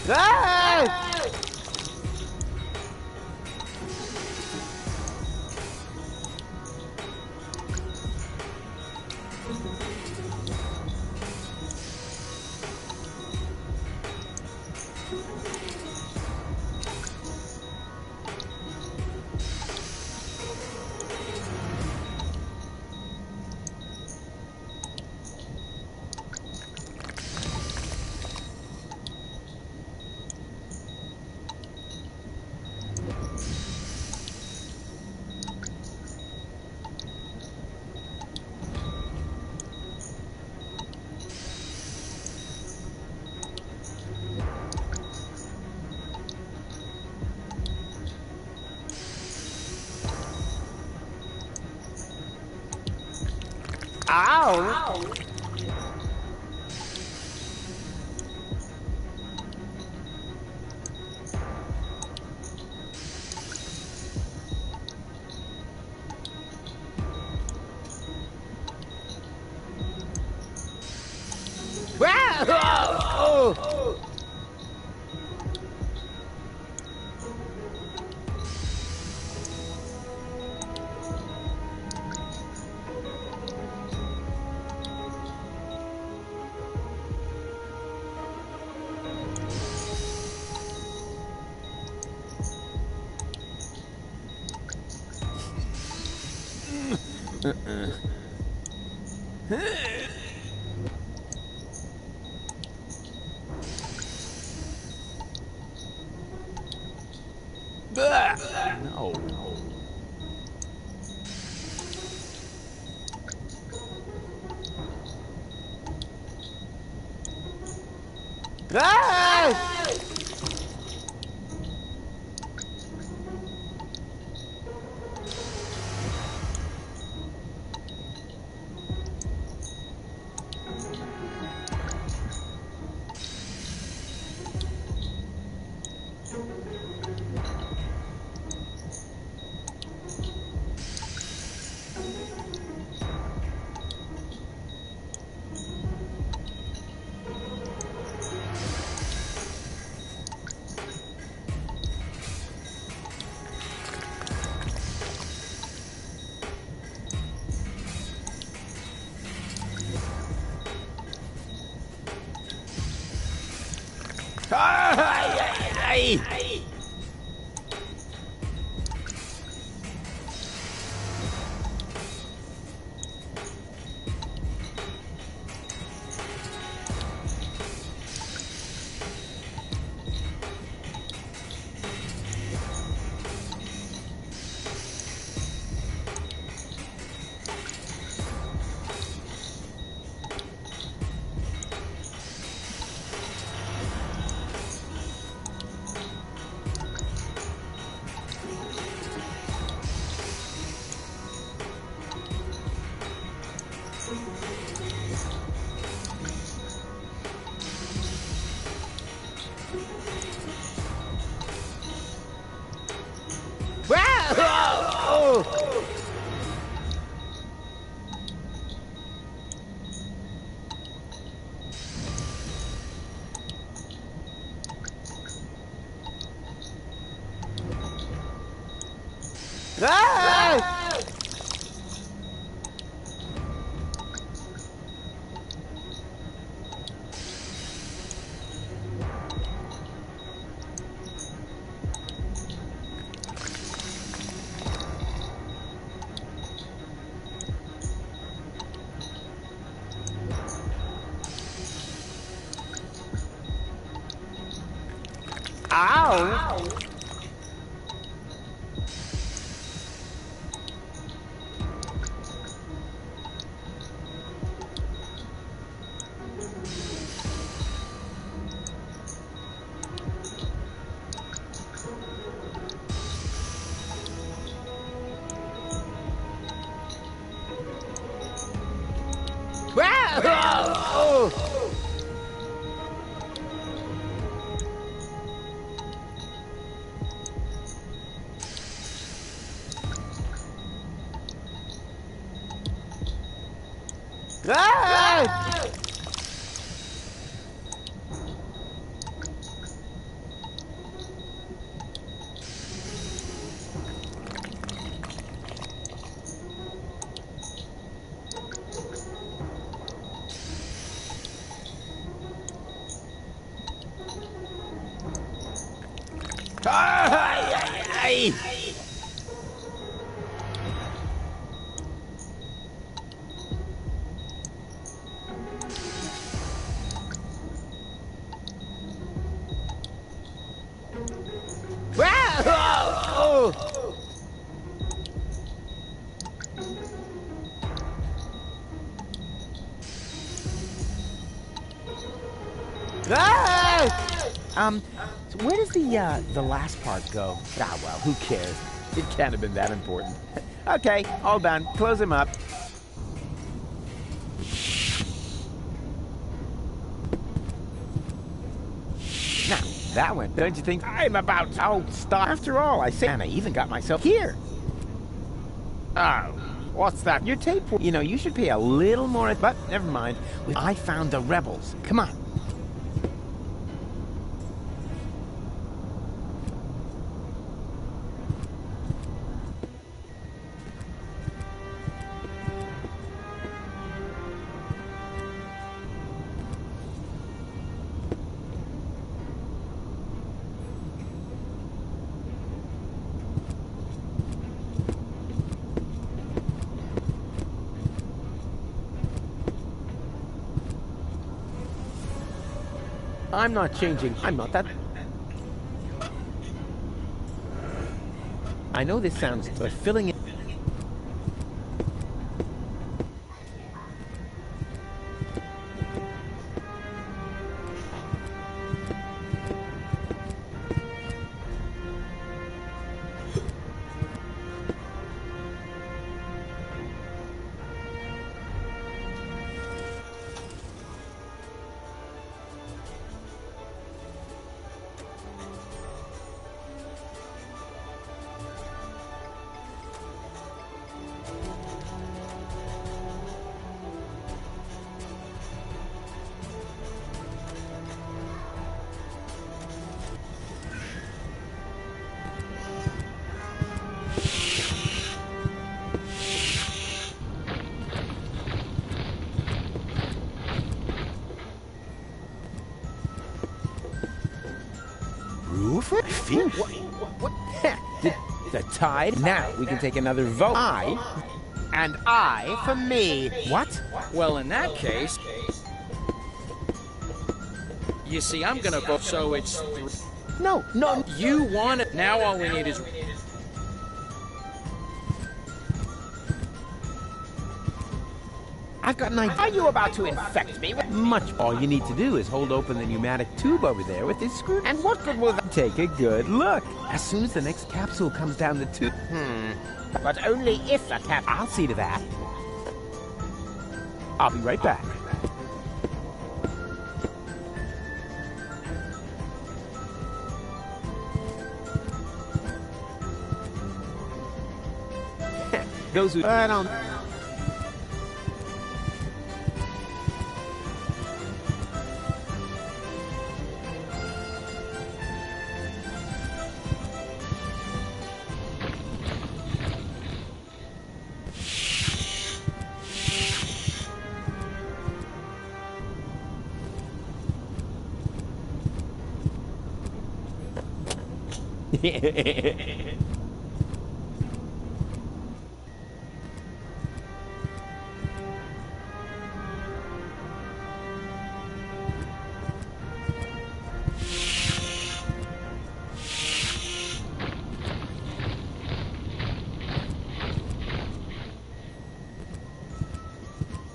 Ah! Ow! Oh! No. Ah! Ah! Ow! Ah! Ay! So where does the last part go? Ah, well, who cares? It can't have been that important. Okay, all done. Close him up. that went. Don't you think? I'm about to... Oh, stop. After all, I say... And I even got myself here. Oh, what's that? Your tape... You know, you should pay a little more... But, never mind. I found the rebels. Come on. I'm not changing. I'm not that... I know this sounds... But filling it... What? The tide? Now we can take another vote. And I for me. What? Well, in that case... You see, I'm gonna vote, so it's... No. You want it. Now all we need is... I've got an idea. Are you about to infect me with... Much. All you need to do is hold open the pneumatic tube over there with this screw. And what good will that... Take a good look. As soon as the next capsule comes down the tube... But only if a cap... I'll see to that. I'll be right back. Those who... I don't...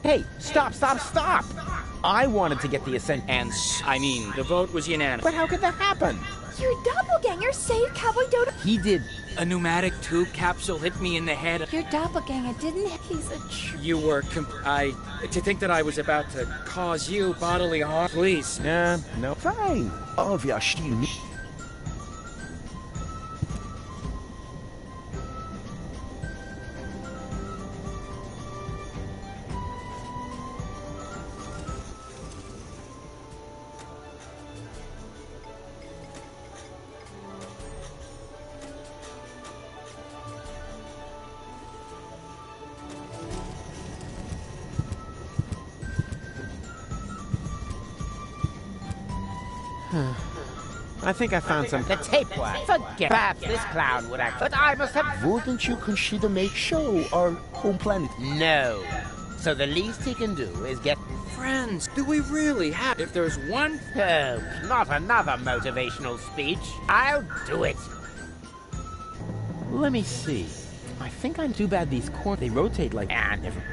Hey, stop! I wanted to get the ascent... And, I mean, the vote was unanimous. But how could that happen? Your doppelganger saved Cowboy Dodo. He did. A pneumatic tube capsule hit me in the head. Your doppelganger didn't... He's a... You were... To think that I was about to cause you bodily harm, please. No. Fine. All we are still... I think I found some... The tapeworm. Forget. Perhaps this clown would act. But I must have... Wouldn't you consider make show our home planet? No. So the least he can do is get... Friends, do we really have... If there's one... Oh, not another motivational speech. I'll do it. Let me see. I think I'm too bad these corn... They rotate like... never...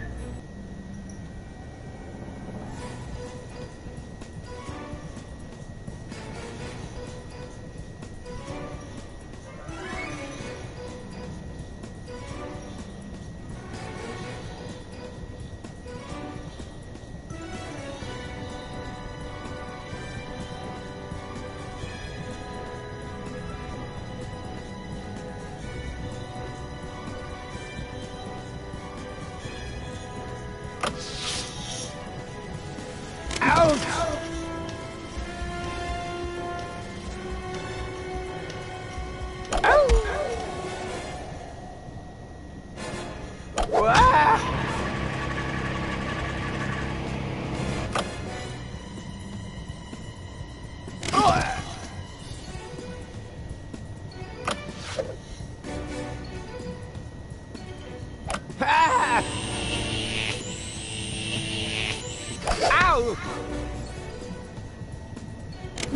Ow!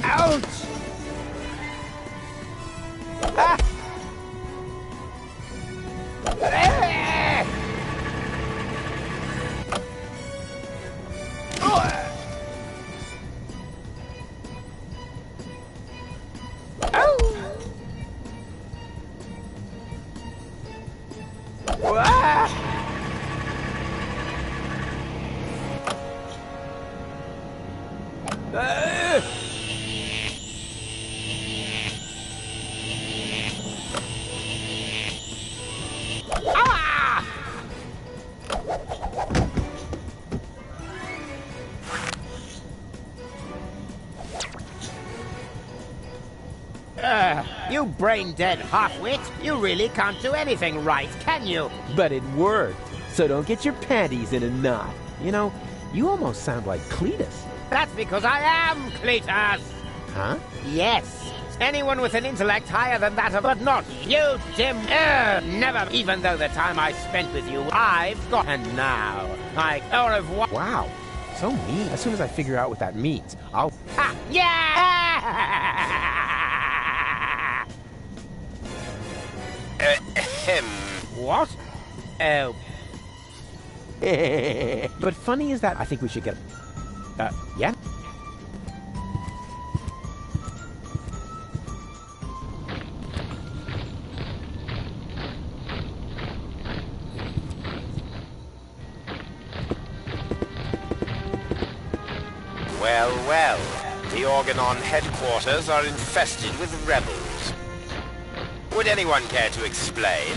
Ouch! Ah! You brain-dead half-wit! You really can't do anything right, can you? But it worked. So don't get your panties in a knot. You know, you almost sound like Cletus. That's because I am Cletus! Huh? Yes. Anyone with an intellect higher than that of... But not you, Tim. Never. Even though the time I spent with you, I've got... And now, I... Au revoir. Wow. So mean. As soon as I figure out what that means, I'll... Ha! Yeah! What? Oh. But funny is that I think we should get... yeah? Well, well. The Organon headquarters are infested with rebels. Would anyone care to explain?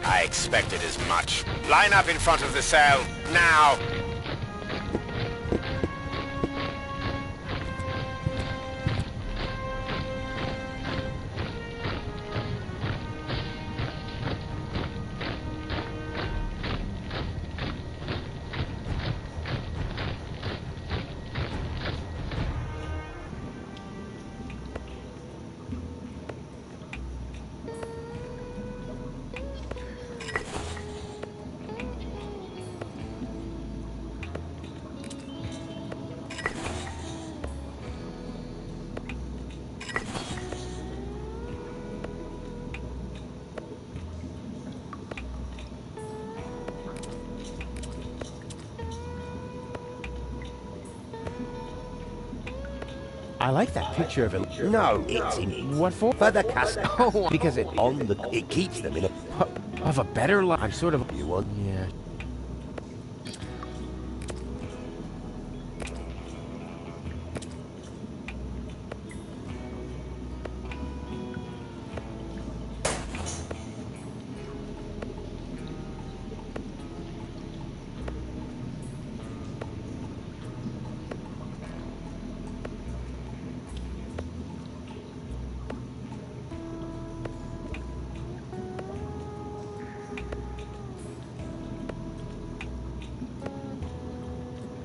I expected as much. Line up in front of the cell, now! I like that picture of it. No, it's in... What for? For the customer. Oh, because it... On the... It keeps them in a... Of a better life. I'm sort of... You want... Yeah.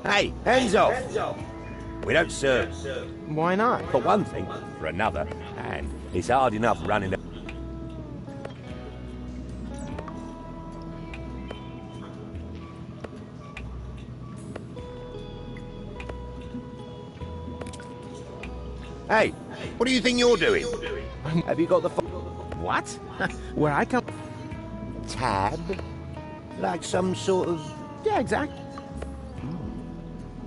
Hey, hands off! We don't serve. Why not? For one thing, for another, and it's hard enough running... Hey, what do you think you're doing? Have you got the... What? Where I come... Tab? Like some sort of... Yeah, exactly.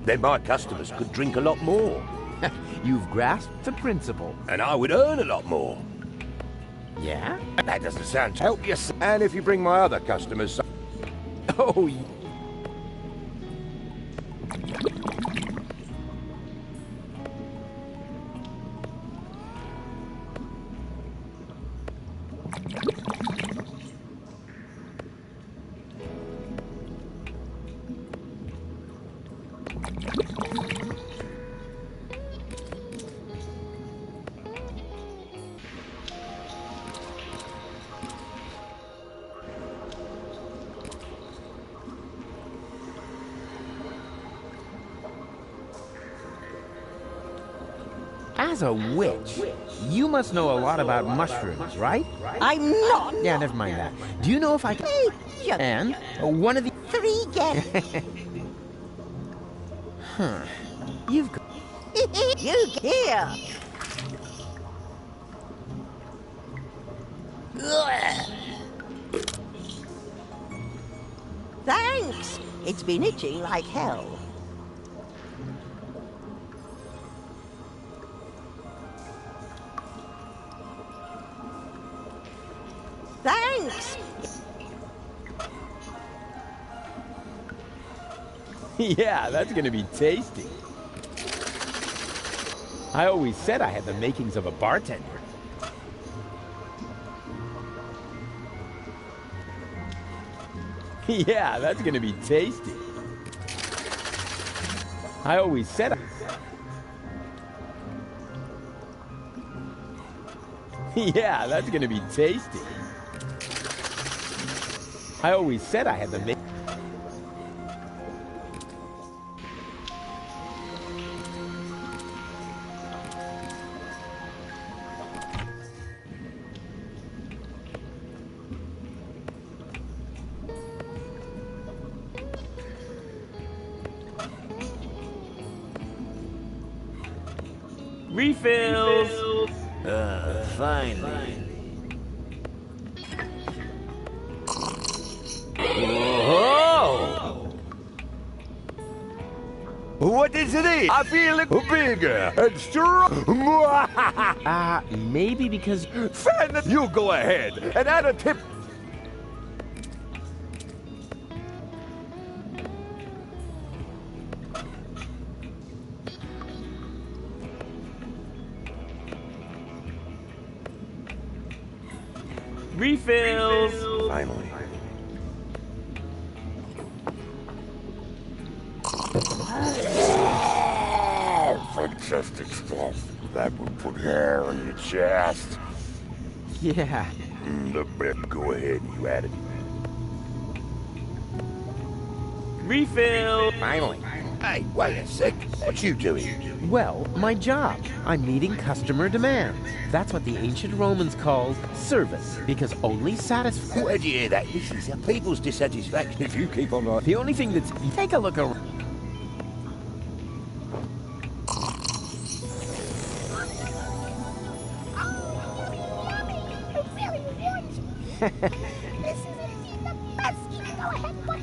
Then my customers could drink a lot more. You've grasped the principle. And I would earn a lot more. Yeah? That doesn't sound... Help you. And if you bring my other customers... Oh, as a witch, you must know a lot about mushrooms, right? I'm not. Yeah, never mind that. Do you know if I can... Hey, And one of the... 3 guests. Huh. You've got... You here! Thanks! It's been itching like hell. Thanks! Yeah, that's gonna be tasty. I always said I had the makings of a bartender. Yeah, that's gonna be tasty. I always said Yeah, that's gonna be tasty. I always said I had the make... Refills! Finally. Whoa! What is it? I feel it bigger and strong. Maybe because... Fan, you go ahead and add a tip. Refills! Finally. Fantastic stuff. That would put hair on your chest. Yeah. The bit. Go ahead, you add it. Refill! Finally. Hey, wait a sec. What you doing? Well, my job. I'm meeting customer demands. That's what the ancient Romans called service, because only satisfy... Where'd you hear that? This is a people's dissatisfaction if you keep on like... The only thing that's... Take a look around. This is indeed the best. Go ahead, but...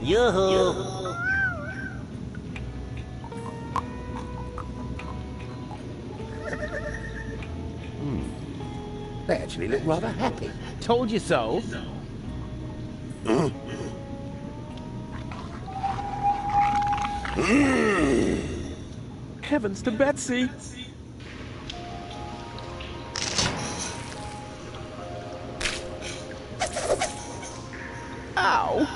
Yoo-hoo! They actually look rather happy. Told you so. Heavens to Betsy! Ow!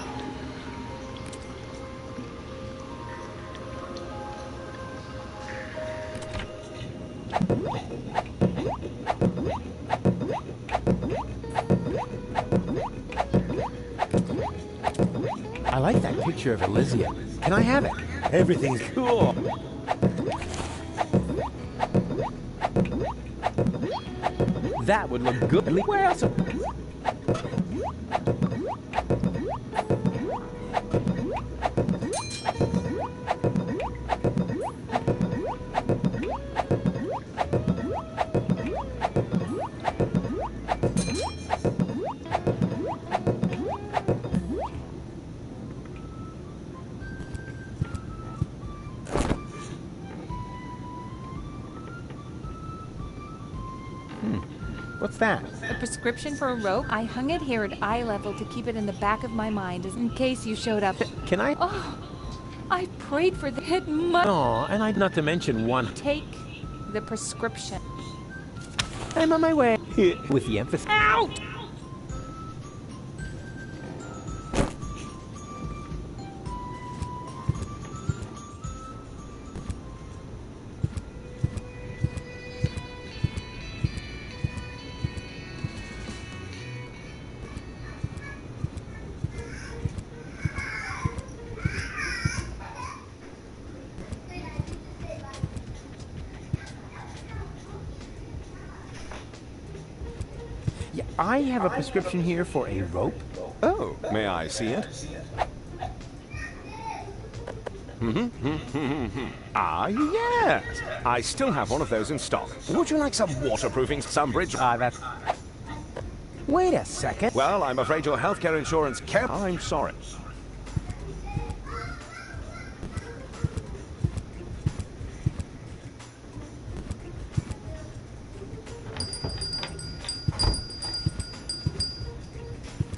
I like that picture of Elysium. Can I have it? Everything's Cool. That would look good. Where else? What's that? A prescription for a rope? I hung it here at eye level to keep it in the back of my mind in case you showed up. Can I? Oh, I prayed for the hit must. Aw, and I'd not to mention one. Take the prescription. I'm on my way. With the emphasis. Ow! Yeah, I have a prescription here for a rope. Oh, may I see it? Ah, yes. I still have one of those in stock. Would you like some waterproofing, some bridge? That's... Wait a second. Well, I'm afraid your healthcare insurance can't... I'm sorry.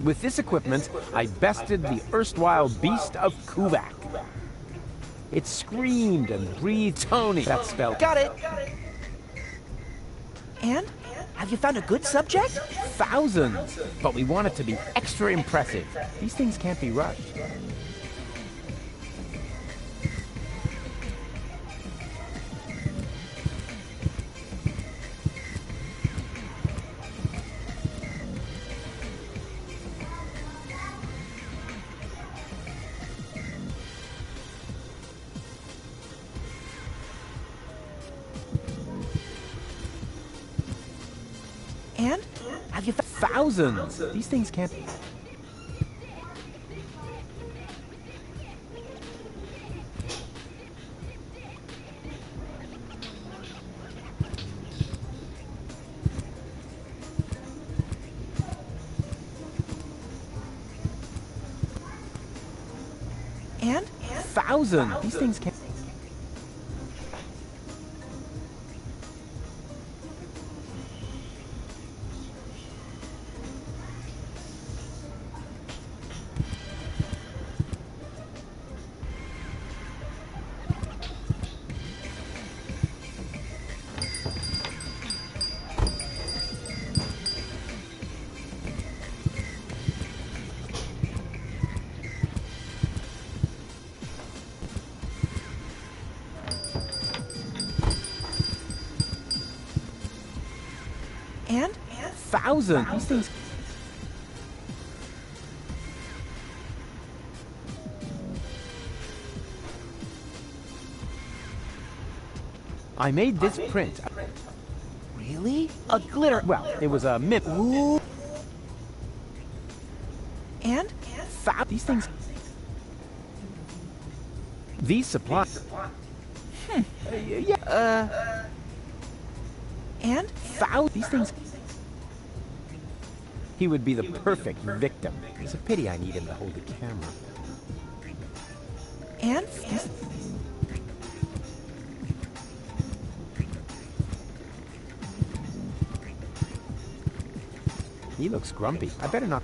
With this equipment, I bested the erstwhile beast of Kuvak. It screamed and breathed Tony. That spell. Got it. And? Have you found a good subject? Thousands. But we want it to be extra impressive. These things can't be rushed. And? Have you Thousands. These things can't... And? Thousands. These things can't... And? Thousands. These things... I made this print. Really? A glitter... Well, it was a myth. Ooh. And? These things... These supplies... Yeah. And? These things... He would be the perfect victim. It's a pity I need him to hold the camera. And? He looks grumpy. I better not...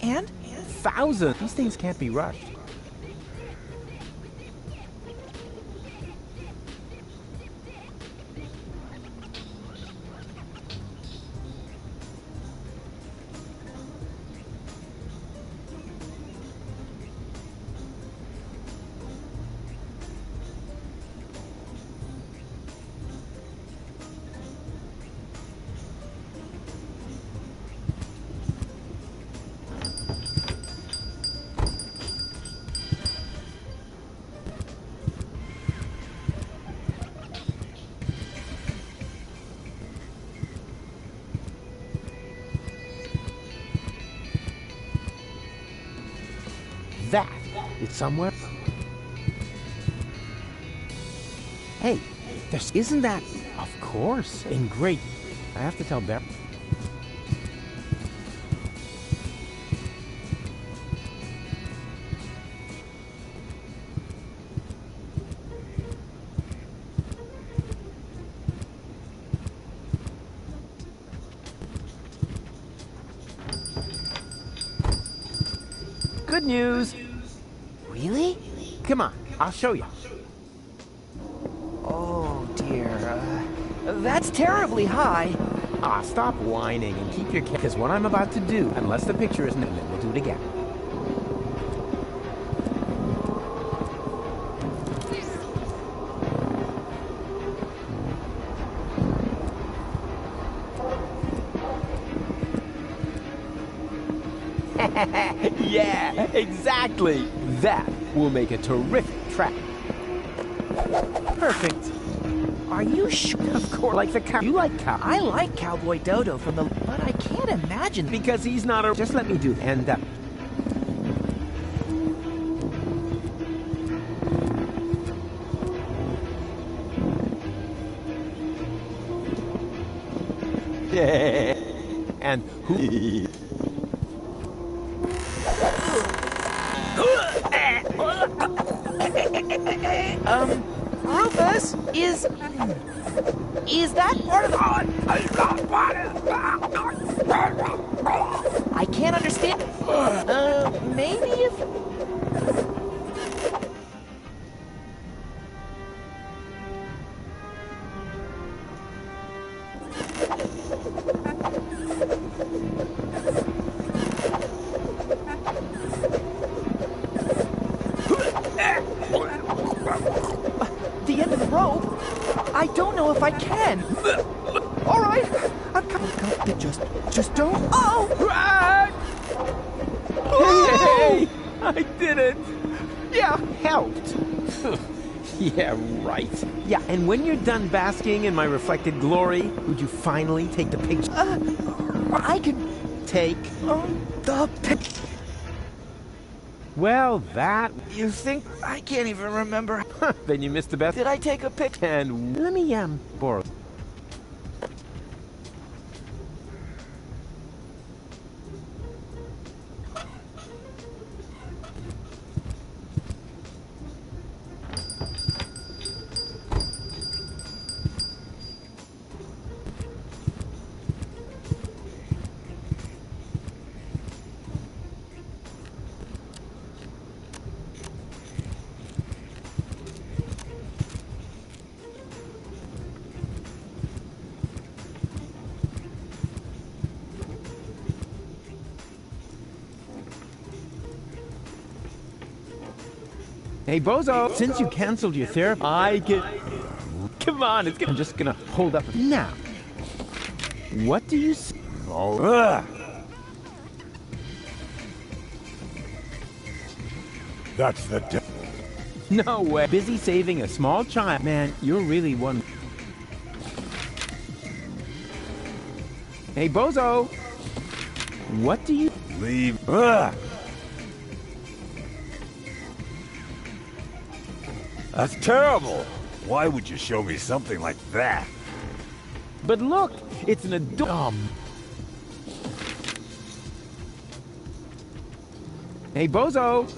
And? Thousands. These things can't be rushed. that. It's somewhere. Hey, isn't that? Of course, in great. I have to tell Barry. Good news. Really? Come on, I'll show you. Oh dear. That's terribly high. Ah, stop whining and keep your because what I'm about to do, unless the picture isn't, then we'll do it again. Yeah, exactly. That will make a terrific track. Perfect. Are you sure? Of course, like the cow. You like cow. I like Cowboy Dodo from the... But I can't imagine... Because he's not a... Just let me do... And, and who... Rufus, is that part of... I can't understand. Maybe if... The end of the rope? I don't know if I can. All right, I'm coming. Just don't. Oh! Hey, I did it. Yeah, helped. Yeah, right. Yeah, and when you're done basking in my reflected glory, would you finally take the picture? I can take the picture. Well, that... You think? I can't even remember. Then you missed the best. Did I take a picture? And let me, borrow. Hey, Bozo, since you canceled your therapy, I get... Come on, I'm just gonna hold up. Now, what do you say? That's the... No way. Busy saving a small child. Man, you're really one... Hey, Bozo, what do you... Leave... That's terrible. Why would you show me something like that? But look, it's an adult... Hey, Bozo!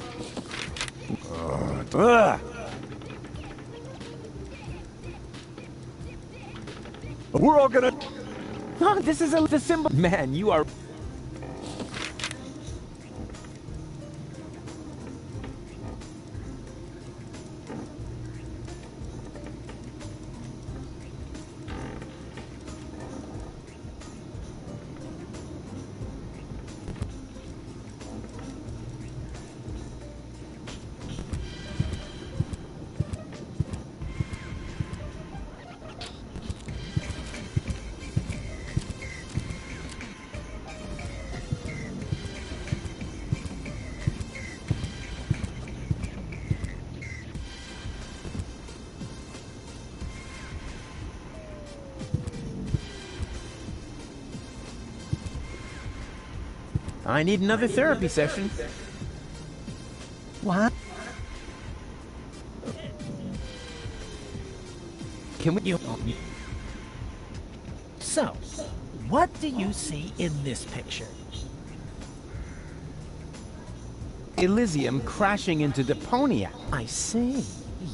We're all gonna... Oh, this is the symbol... Man, you are... I need another therapy session. What? Can we... So, what do you see in this picture? Elysium crashing into Deponia. I see.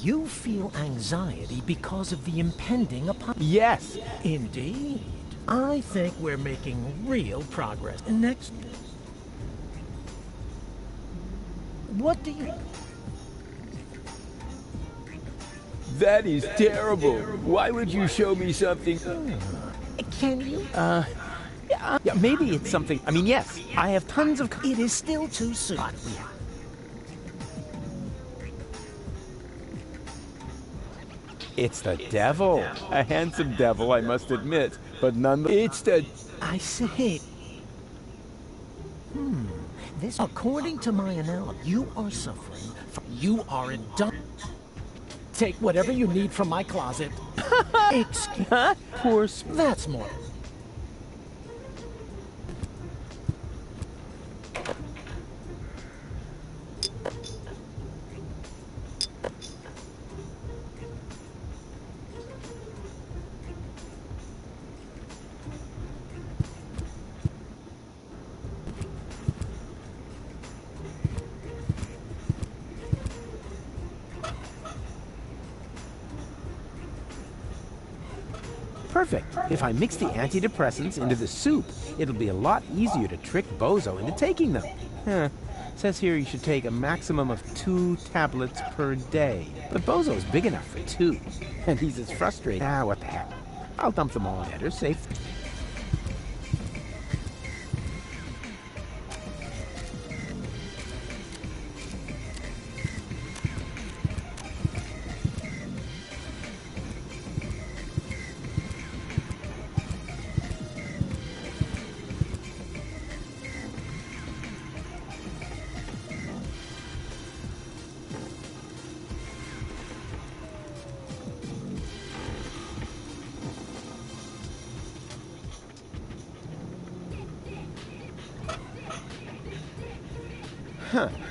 You feel anxiety because of the impending apocalypse. Yes. Indeed. I think we're making real progress. Next. What do you... That is terrible. Why would you show me something? Can you? Yeah, maybe it's something. I mean, yes, I have tons of... It is still too soon. It's the devil. A handsome devil, I must admit. But none... It's the... I see. This... According to my analysis, you are suffering from... You are in... Take whatever you need from my closet. Excuse... Huh? Poor... That's more... Perfect. If I mix the antidepressants into the soup, it'll be a lot easier to trick Bozo into taking them. Says here you should take a maximum of 2 tablets per day. But Bozo's big enough for 2. And he's as frustrated. What the heck. I'll dump them all. Better safe.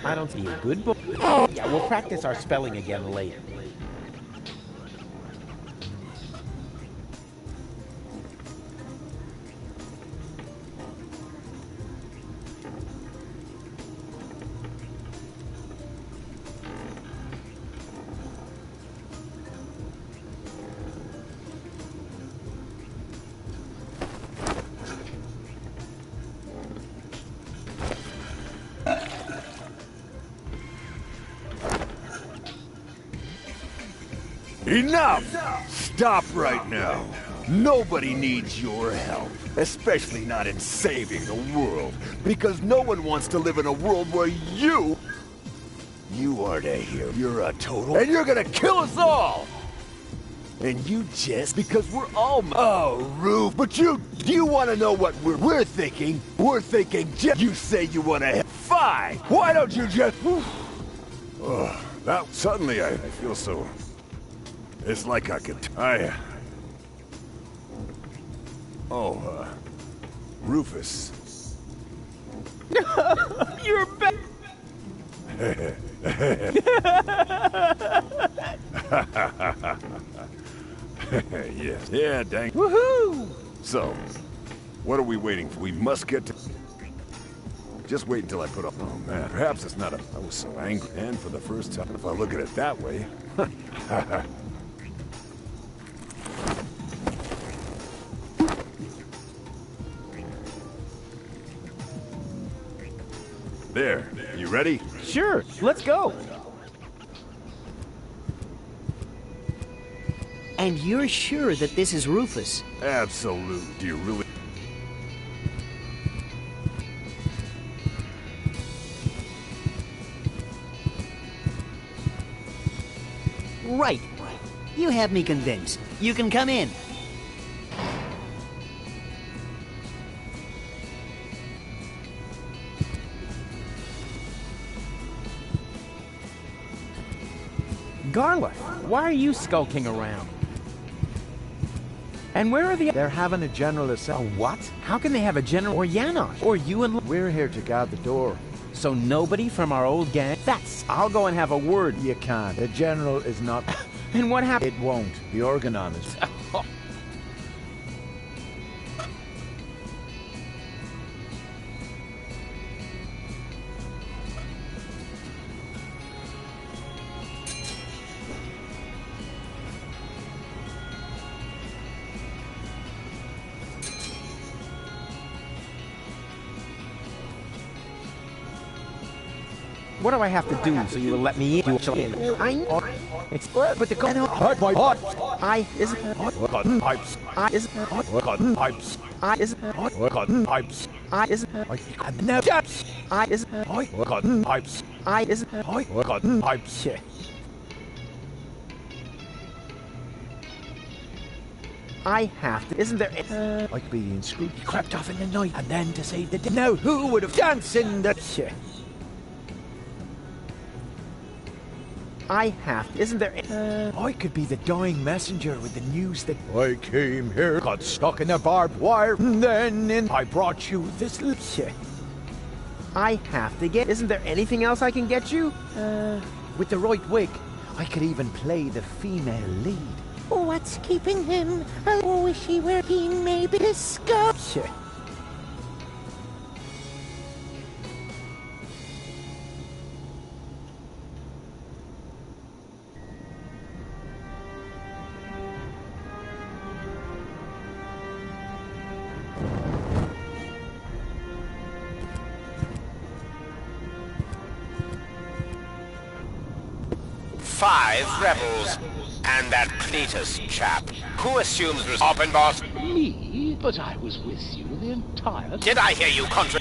I don't see a good book. Yeah, we'll practice our spelling again later. Enough! Stop right now. Nobody needs your help, especially not in saving the world, because no one wants to live in a world where you aren't a hero. You're a total, and you're gonna kill us all! And you just, because we're all... Oh, Roof, but do you want to know what we're thinking? We're thinking just... You say you want to help. Fine! Why don't you just... That suddenly I feel so... It's like I could... Rufus. You're back! Yes. Yeah, dang. Woohoo! So, what are we waiting for? We must get to... Just wait until I put up... Oh, man. Perhaps it's not a... I was so angry. And for the first time, if I look at it that way... There. You ready? Sure. Let's go. And you're sure that this is Rufus? Absolute. Do you really... Right. You have me convinced. You can come in. Garlic, why are you skulking around? And where are the... They're having a general assembly. A what? How can they have a general or Janosch? Or you and... We're here to guard the door. So nobody from our old gang? I'll go and have a word. You can't. The general is not... And what happened? It won't. The Organon is... What do I have to do so you will let me in? But the I is pipes. I is pipes. I is pipes. I is no pipes. I is pipes. I is pipes. I have to. Isn't there? I could be the inscrutable. He crept off in the night, and then to save the day. Now, who would have danced in the? I have to. Isn't there? I could be the dying messenger with the news that I came here, got stuck in the barbed wire, and then I brought you this little. I have to get. Isn't there anything else I can get you? With the right wig, I could even play the female lead. What's keeping him? I wish he were being maybe discussed. Five rebels. And that Cletus chap. Who assumes Oppenboss? Me? But I was with you the entire time. Did I hear you contra...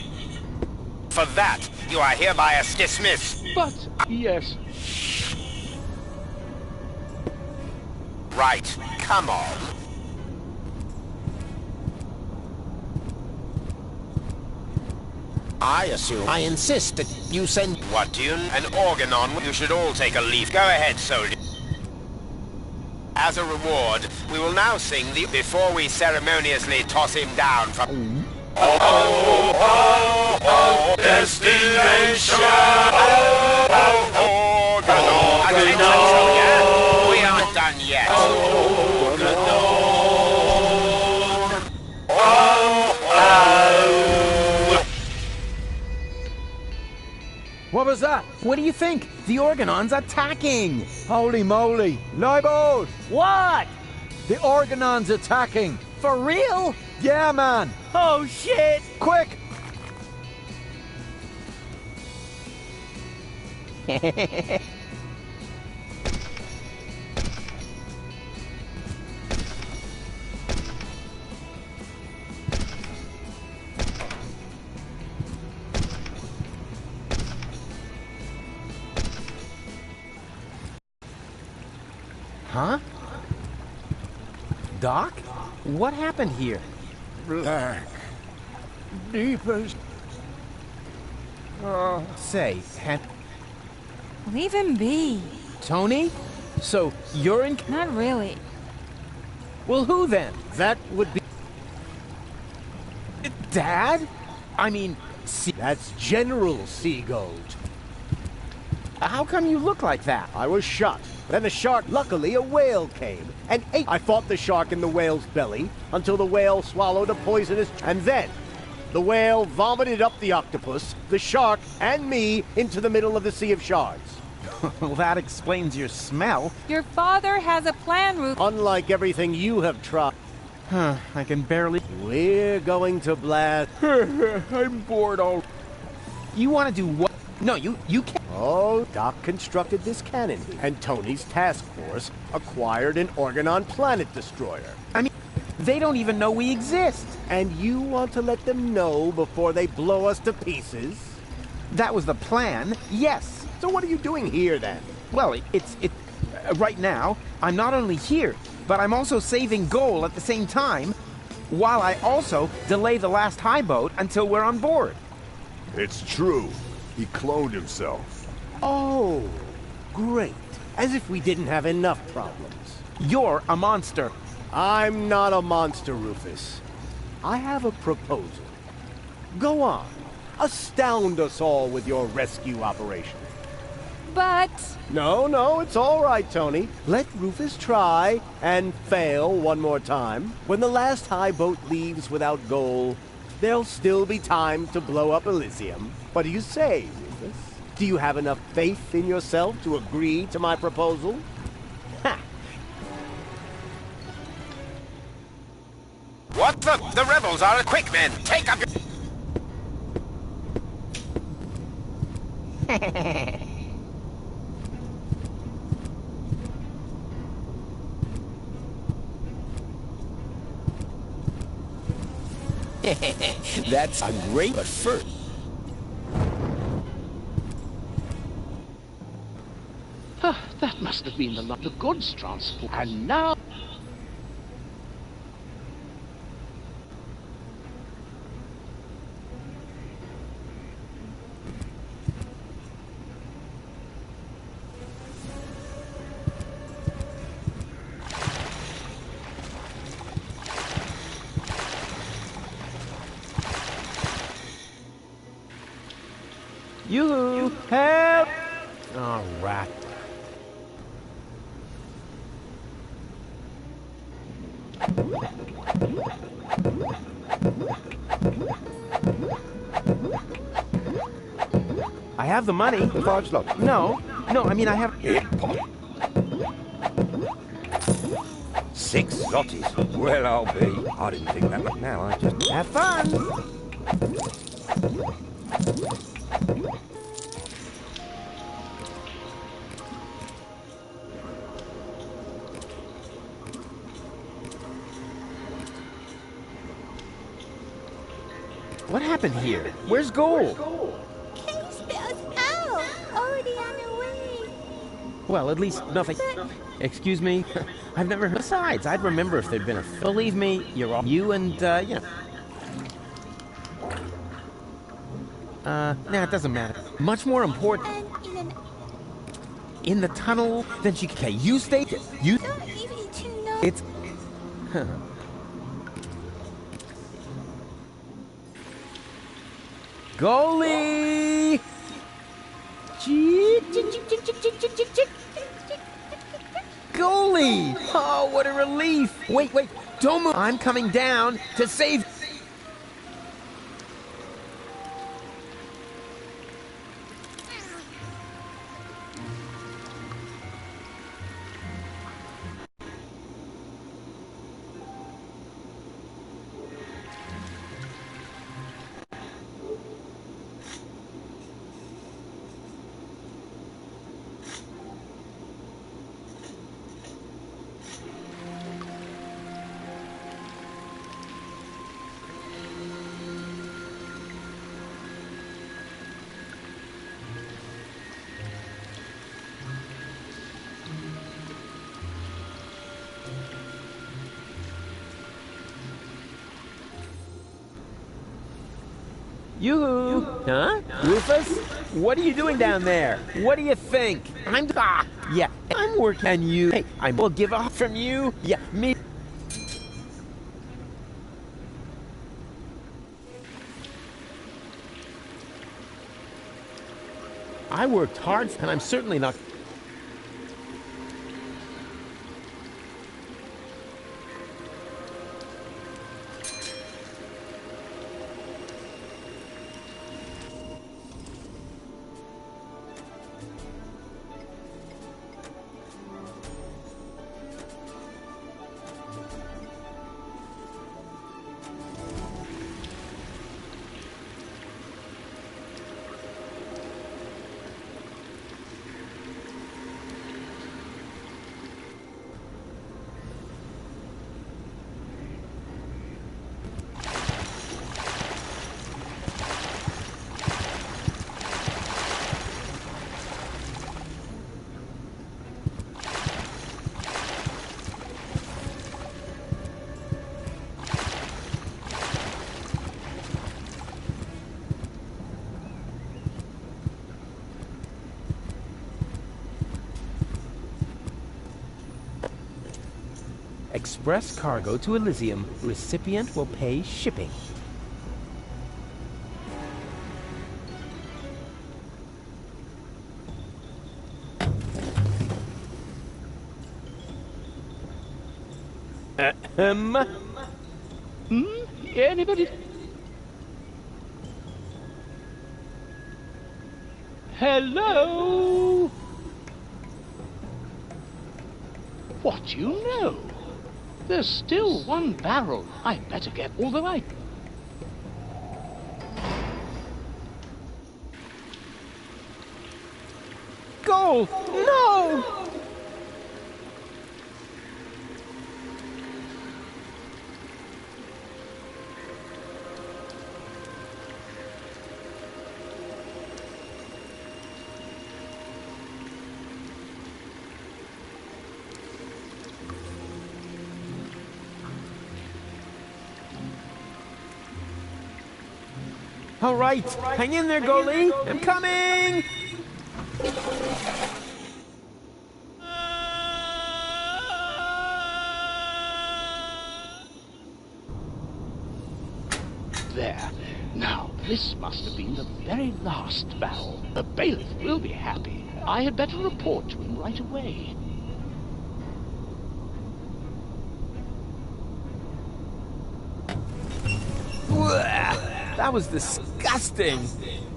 For that, you are hereby dismissed. But, yes. Right. Come on. I assume. I insist that you send... What do you... An Organon. You should all take a leaf. Go ahead, soldier. As a reward, we will now sing the... Before we ceremoniously toss him down from... Oh, oh, oh, destination! Oh, oh, Organon! Attention, soldier! We aren't done yet. What was that? What do you think? The Organon's attacking! Holy moly! Leibold! What? The Organon's attacking! For real? Yeah, man! Oh, shit! Quick! Huh? Doc? What happened here? Black. Deepest. Say, Leave him be. Tony? So, you're in... Not really. Well, who then? That would be... Dad? I mean... That's General Seagold. How come you look like that? I was shot. Then the shark, luckily a whale came and ate. I fought the shark in the whale's belly until the whale swallowed a poisonous... And then the whale vomited up the octopus, the shark, and me into the middle of the Sea of Shards. Well, that explains your smell. Your father has a plan, Ruth. Unlike everything you have tried. I can barely... We're going to blast... I'm bored all... You want to do what? No, you can't... Oh, Doc constructed this cannon, and Tony's task force acquired an Organon planet destroyer. I mean, they don't even know we exist. And you want to let them know before they blow us to pieces? That was the plan, yes. So what are you doing here, then? Well, right now, I'm not only here, but I'm also saving Goal at the same time, while I also delay the last high boat until we're on board. It's true. He cloned himself. Oh, great. As if we didn't have enough problems. You're a monster. I'm not a monster, Rufus. I have a proposal. Go on. astound us all with your rescue operation. But... No, it's all right, Tony. Let Rufus try and fail one more time. When the last high boat leaves without goal, there'll still be time to blow up Elysium. What do you say, Rufus? Do you have enough faith in yourself to agree to my proposal? Ha! What the rebels are quick, men! Take up your... That's a great but first. That must have been the goods transport. And now... Yoo-hoo! Help! Oh, rat. I have the money. 5 slots. No, I mean I have... 6 zlotys. Well, I'll be. I didn't think that much. Now I just... Have fun! What happened here? Where's gold? Case bells out. Already on the way. Well, at least nothing. Excuse me? I've never heard. Besides, I'd remember if there'd been a... Believe me, you're all... You and, you know... Nah, it doesn't matter. Much more important... In the tunnel, then she... Okay, you stay... You... Don't even to know... It's... Huh. Goalie! Goalie! Oh, what a relief! Wait, don't move! I'm coming down to save... Yoo-hoo! Huh? Rufus? What are you doing down there? What do you think? Yeah, I'm working on you. Hey, I will give up from you. Yeah, me. I worked hard, and I'm certainly not... Express cargo to Elysium. Recipient will pay shipping. Anybody? Hello? What do you know? There's still one barrel. I better get, although I... Goal! No! All right, hang in there, goalie. I'm coming! There. Now, this must have been the very last barrel. The bailiff will be happy. I had better report to him right away. That was disgusting.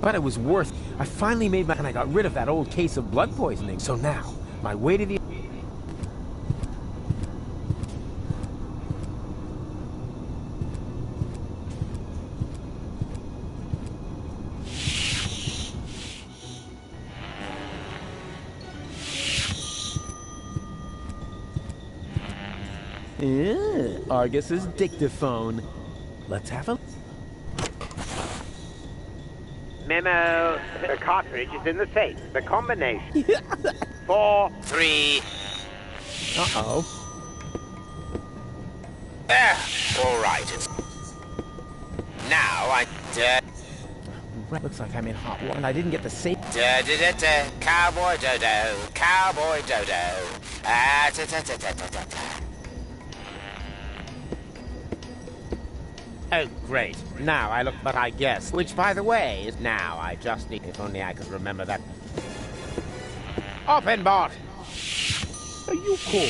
But it was worth it. I finally made and I got rid of that old case of blood poisoning. So now, my way to the... Argus's dictaphone. Let's have a... Memo. The cartridge is in the safe. The combination. 4, 3. Uh-oh. There. All right. Now I... Looks like I'm in hot water and I didn't get the safe... Cowboy dodo. Cowboy dodo. Oh, great. Now I look, but I guess. Which, by the way, is now I just need... If only I could remember that. Open bot! Are you cool?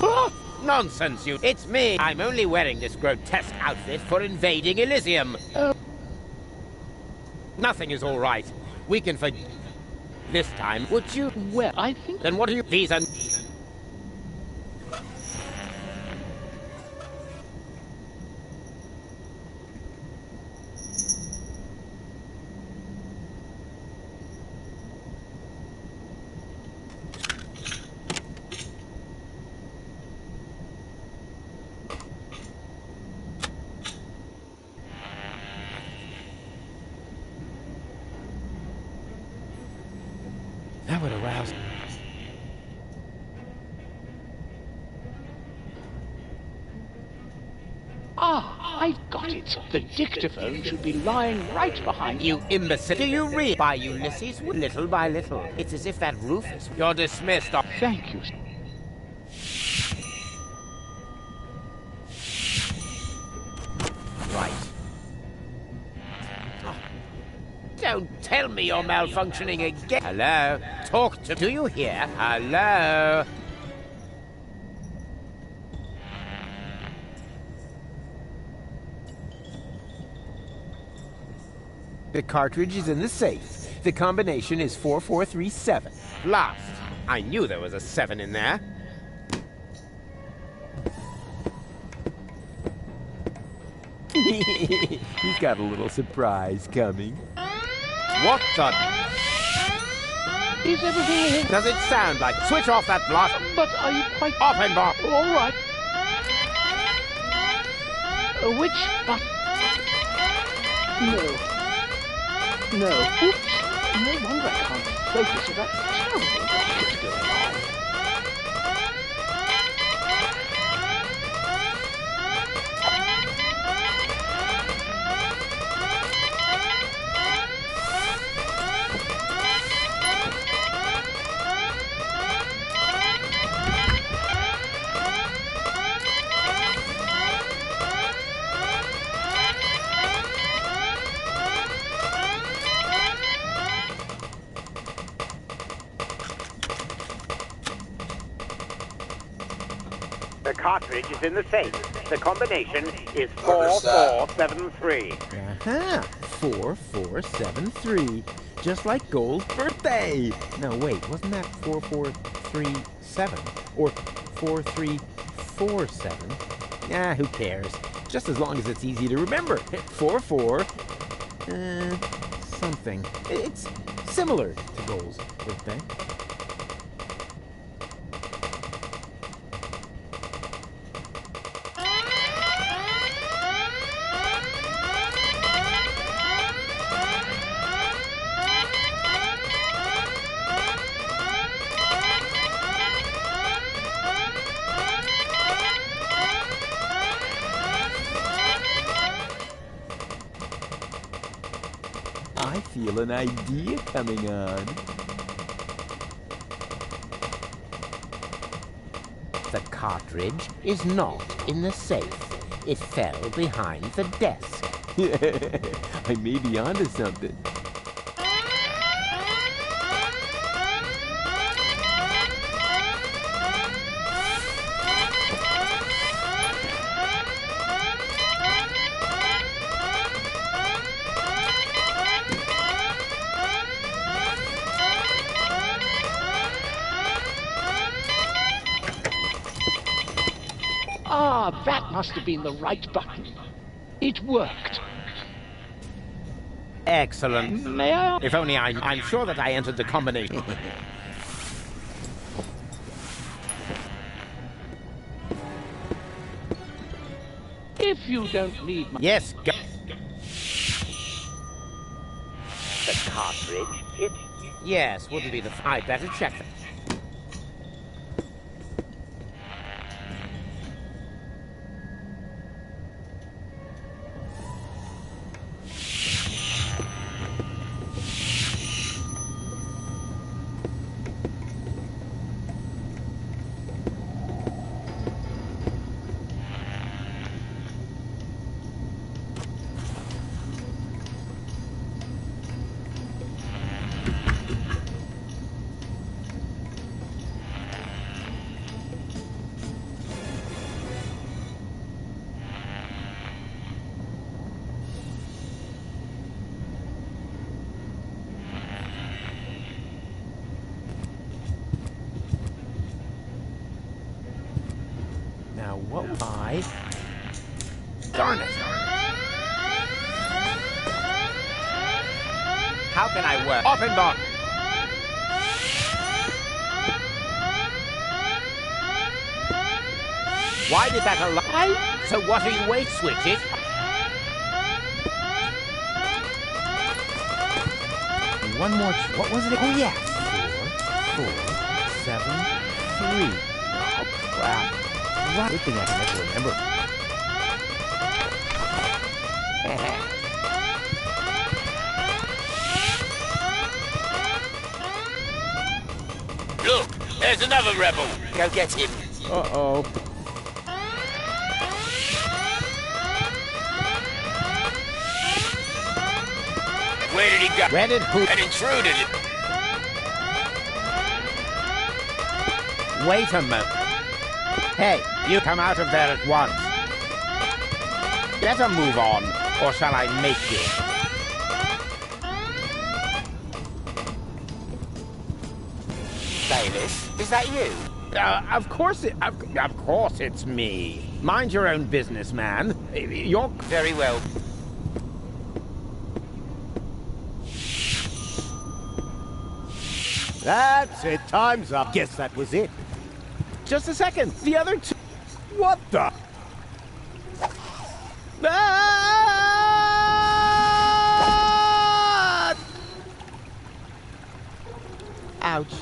Ah! Nonsense, you... It's me! I'm only wearing this grotesque outfit for invading Elysium. Nothing is all right. We can forget... This time, would you... Well, I think... Then what are you... These are... That would arouse... Ah, I've got it. The dictaphone should be lying right behind you. Imbecile. Do you read by Ulysses? Little by little. It's as if that Rufus... You're dismissed. Thank you. Right. Don't tell me you're malfunctioning again. Hello? Talk to... Do you hear? Hello? The cartridge is in the safe. The combination is 4437. Blast! I knew there was a 7 in there. He's got a little surprise coming. What the... Is everything... Does it sound like... Switch off that blast... But are you quite... Open bar... All right. Which button? No. No. Oops. No wonder I can't focus on that terrible racket going on. The cartridge is in the safe. The combination is 4473. Uh-huh. 4473. Just like Gold's birthday. No, wait, wasn't that 4437? Or 4347? Who cares? Just as long as it's easy to remember. 44... something. It's similar to Gold's birthday. I feel an idea coming on. The cartridge is not in the safe. It fell behind the desk. I may be onto something. Ah, that must have been the right button. It worked. Excellent. May I? If only I'm sure that I entered the combination. If you don't need my... Yes, go. The cartridge? It... Yes, wouldn't be the... I'd better check them. Now, what was I... Darn it. How can I work? Offenbach! Why did that alarm? So what are you wait switches? One more... What was it? Oh, yeah. 4, 4, 7, 3. Oh, crap. What? Good thing I can never remember. Look, there's another rebel. Go get him. Uh-oh. Where did he go? Where did who? An intruder. Wait a moment. Hey, you come out of there at once. Better move on, or shall I make you? Bailiff, is that you? Of course it's me. Mind your own business, man. You're... Very well. That's it. Time's up. Guess that was it. Just a second. The other two... What the... Ah! Ouch.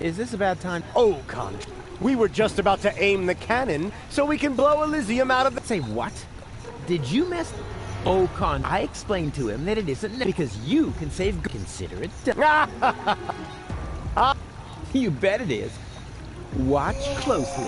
Is this a bad time? Oh, cunt. We were just about to aim the cannon so we can blow Elysium out of the... Say what? Did you mess... Oh, Con, I explained to him that it isn't because you can save... Consider it done. You bet it is. Watch closely.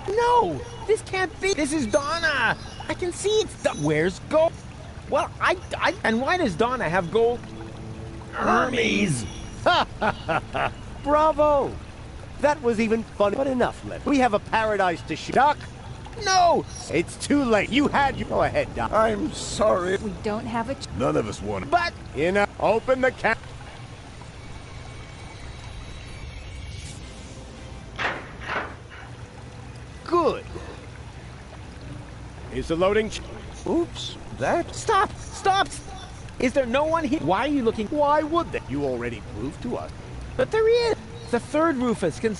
No! This can't be! This is Donna! I can see it's Where's gold? Well, and why does Donna have gold? Hermes! Bravo! That was even fun, but enough, Lev. We have a paradise to shoot. Doc? No! It's too late. You had you. Go ahead, Doc. I'm sorry. We don't have a... None of us want to. But... Open the cap. Good. Is the loading... Oops. That... Stop! Stop! Is there no one here? Why are you looking? Why would they? You already proved to us. But there is. The third Rufus can...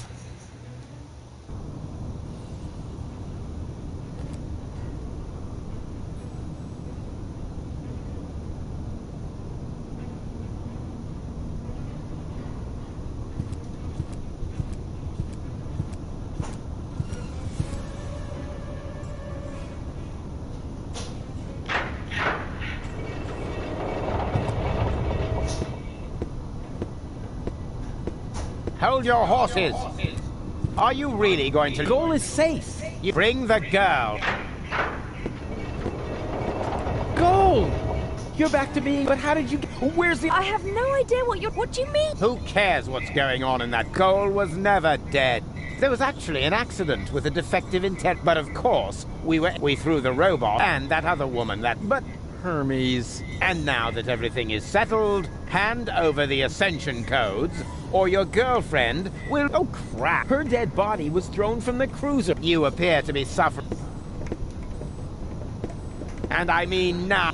Hold your horses. Are you really going to... The goal is safe. You bring the girl. Goal! You're back to being... But how did you... Where's the... I have no idea what do you mean? Who cares what's going on in that? Goal was never dead. There was actually an accident with a defective intent. But of course, we threw the robot and that other woman But... Hermes. And now that everything is settled, hand over the Ascension codes, or your girlfriend will... Oh, crap. Her dead body was thrown from the cruiser. You appear to be suffering. And I mean now.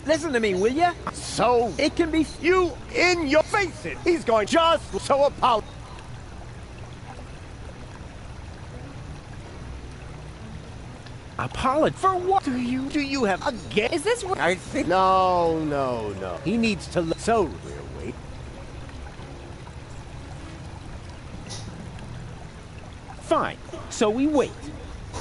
Listen to me, will ya? So... It can be... You in your face it. He's going just so apologize. Apology for what? Do you have a guess? Is this what... I think... No. He needs to... So, we'll wait. Fine. So we wait.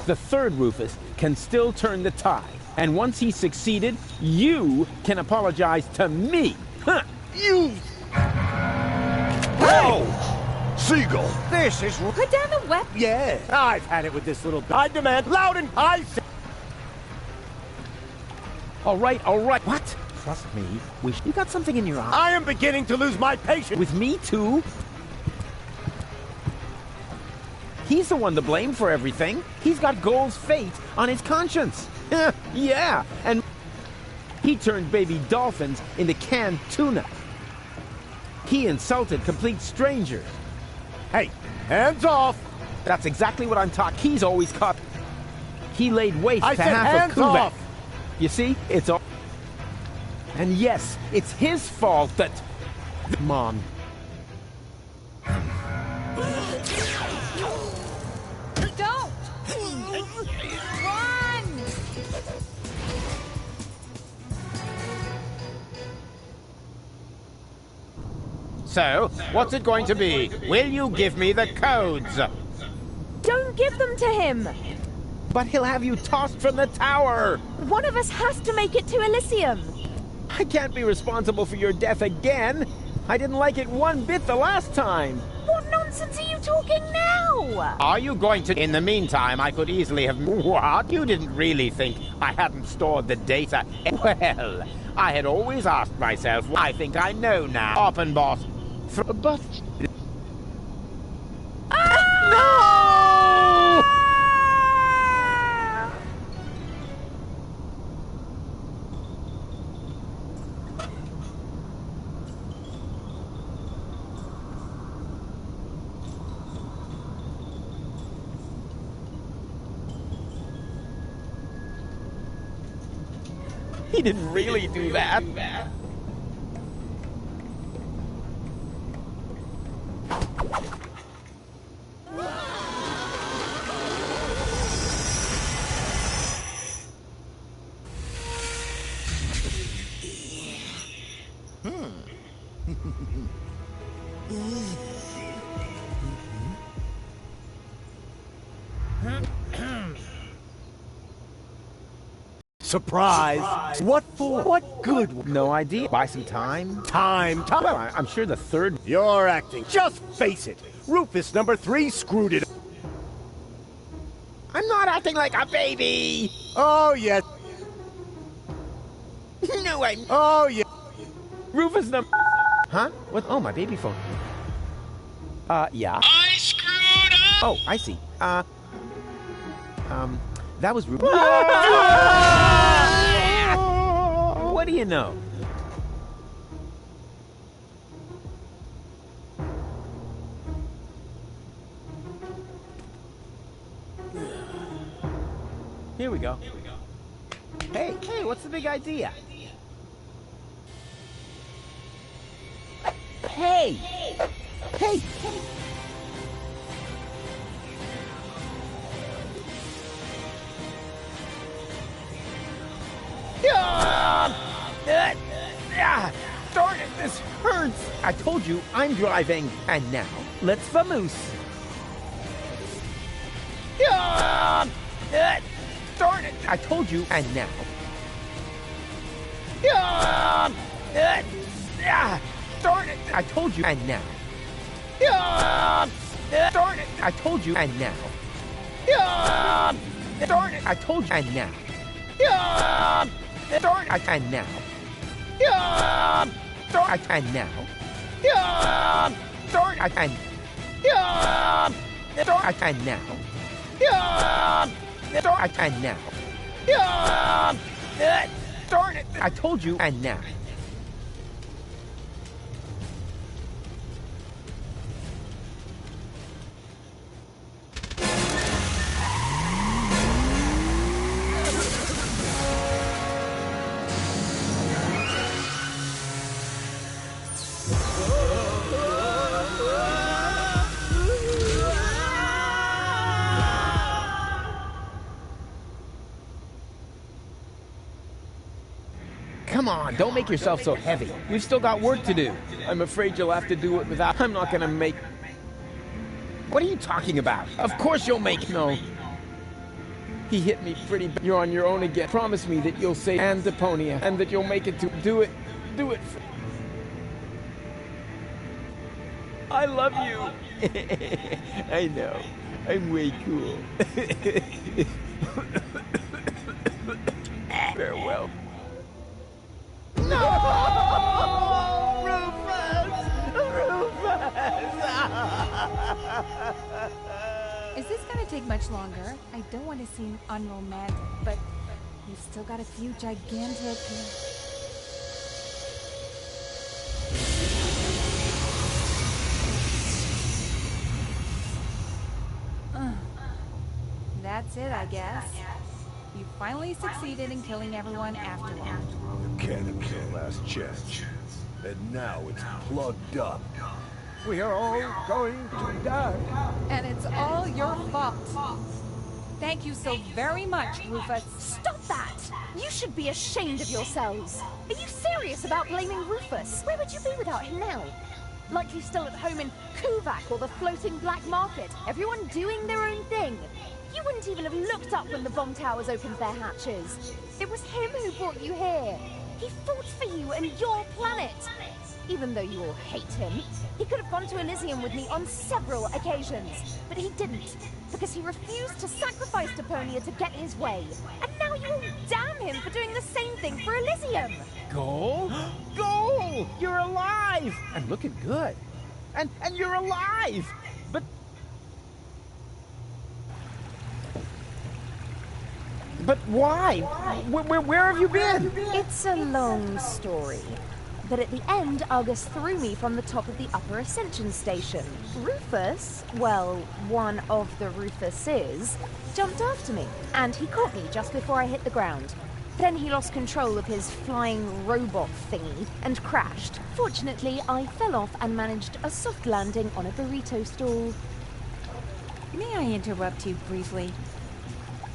The third Rufus can still turn the tide. And once he's succeeded, you can apologize to me. Huh. You... Whoa! Seagull! This is... Put down the weapon. Yeah, I've had it with this little... I demand loud and high... All right. What? Trust me. You got something in your eye. I am beginning to lose my patience. With me, too? He's the one to blame for everything. He's got Gold's fate on his conscience. Yeah, and he turned baby dolphins into canned tuna. He insulted complete strangers. Hey, hands off! That's exactly what I'm talking. He's always caught. He laid waste I to said half hands of Kuwait. off. You see, it's all. And yes, it's his fault that. Mom. Don't! Run! So, what's it going to be? Will you give me the codes? Don't give them to him. But he'll have you tossed from the tower. One of us has to make it to Elysium. I can't be responsible for your death again. I didn't like it one bit the last time. What nonsense are you talking now? Are you going to... In the meantime, I could easily have... What? You didn't really think I hadn't stored the data? Well, I had always asked myself... I think I know now. Oppenboss. But... No! He didn't really do that. Surprise! What for? What good? No idea. Buy some time? Time. Well, I'm sure the third... You're acting. Just face it. Rufus number 3 screwed it. I'm not acting like a baby! Oh, yes. No, I'm... Oh, yeah. Rufus number... Huh? What? Oh, my baby phone. Yeah. I screwed up! Oh, I see. That was Rufus. What do you know? Here we go. Hey, what's the big idea? Hey! Hey! Darn it, this hurts! I told you I'm driving, and now let's vamoose. Darn it! I told you, and now. Darn it! I told you, and now. Darn it! I told you, and now. Darn it! I told you, and now. Darn it! And now. Darn it! And now. Darn it! And darn it! And now. Darn it! And now. Darn it! I told you, and now. Come on, don't make yourself so heavy. We've still got work to do. I'm afraid you'll have to do it without... I'm not gonna make... What are you talking about? Of course you'll make... No. He hit me pretty bad. You're on your own again. Promise me that you'll save Goodbye Deponia and that you'll make it to... Do it. Do it. I love you. I know. I'm way cool. Farewell. No! Rufus! Is this gonna take much longer? I don't want to seem unromantic, but you've still got a few gigantic... That's it, I guess. You finally succeeded in killing everyone after all. The cannon was our last chance. And now it's plugged up. We are all going to die. And it's all your fault. Thank you so very much, Rufus. Stop that! You should be ashamed of yourselves. Are you serious about blaming Rufus? Where would you be without him now? Likely still at home in Kuvak or the floating black market. Everyone doing their own thing. You wouldn't even have looked up when the bomb towers opened their hatches. It was him who brought you here. He fought for you and your planet. Even though you all hate him, he could have gone to Elysium with me on several occasions. But he didn't, because he refused to sacrifice Deponia to get his way. And now you all damn him for doing the same thing for Elysium. Goal? Goal! You're alive! And looking good. And you're alive! But why? Where have you been? It's a long story. But at the end, Argus threw me from the top of the upper ascension station. Rufus, well, one of the Rufuses, jumped after me. And he caught me just before I hit the ground. Then he lost control of his flying robot thingy and crashed. Fortunately, I fell off and managed a soft landing on a burrito stall. May I interrupt you briefly?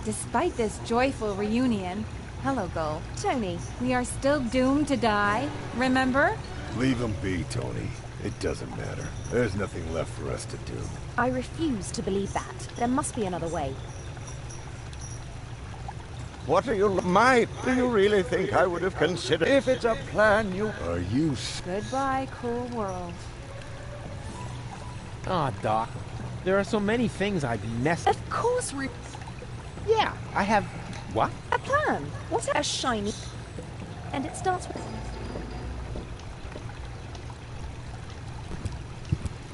Despite this joyful reunion, hello, Gull. Tony. We are still doomed to die, remember? Leave him be, Tony. It doesn't matter. There's nothing left for us to do. I refuse to believe that. There must be another way. What are you... My... Do you really think I would have considered... If it's a plan you... Are you... Goodbye, cool world. Aw, Doc. There are so many things I've messed... Of course, Yeah, I have... What? a plan. What's a shiny? And it starts with...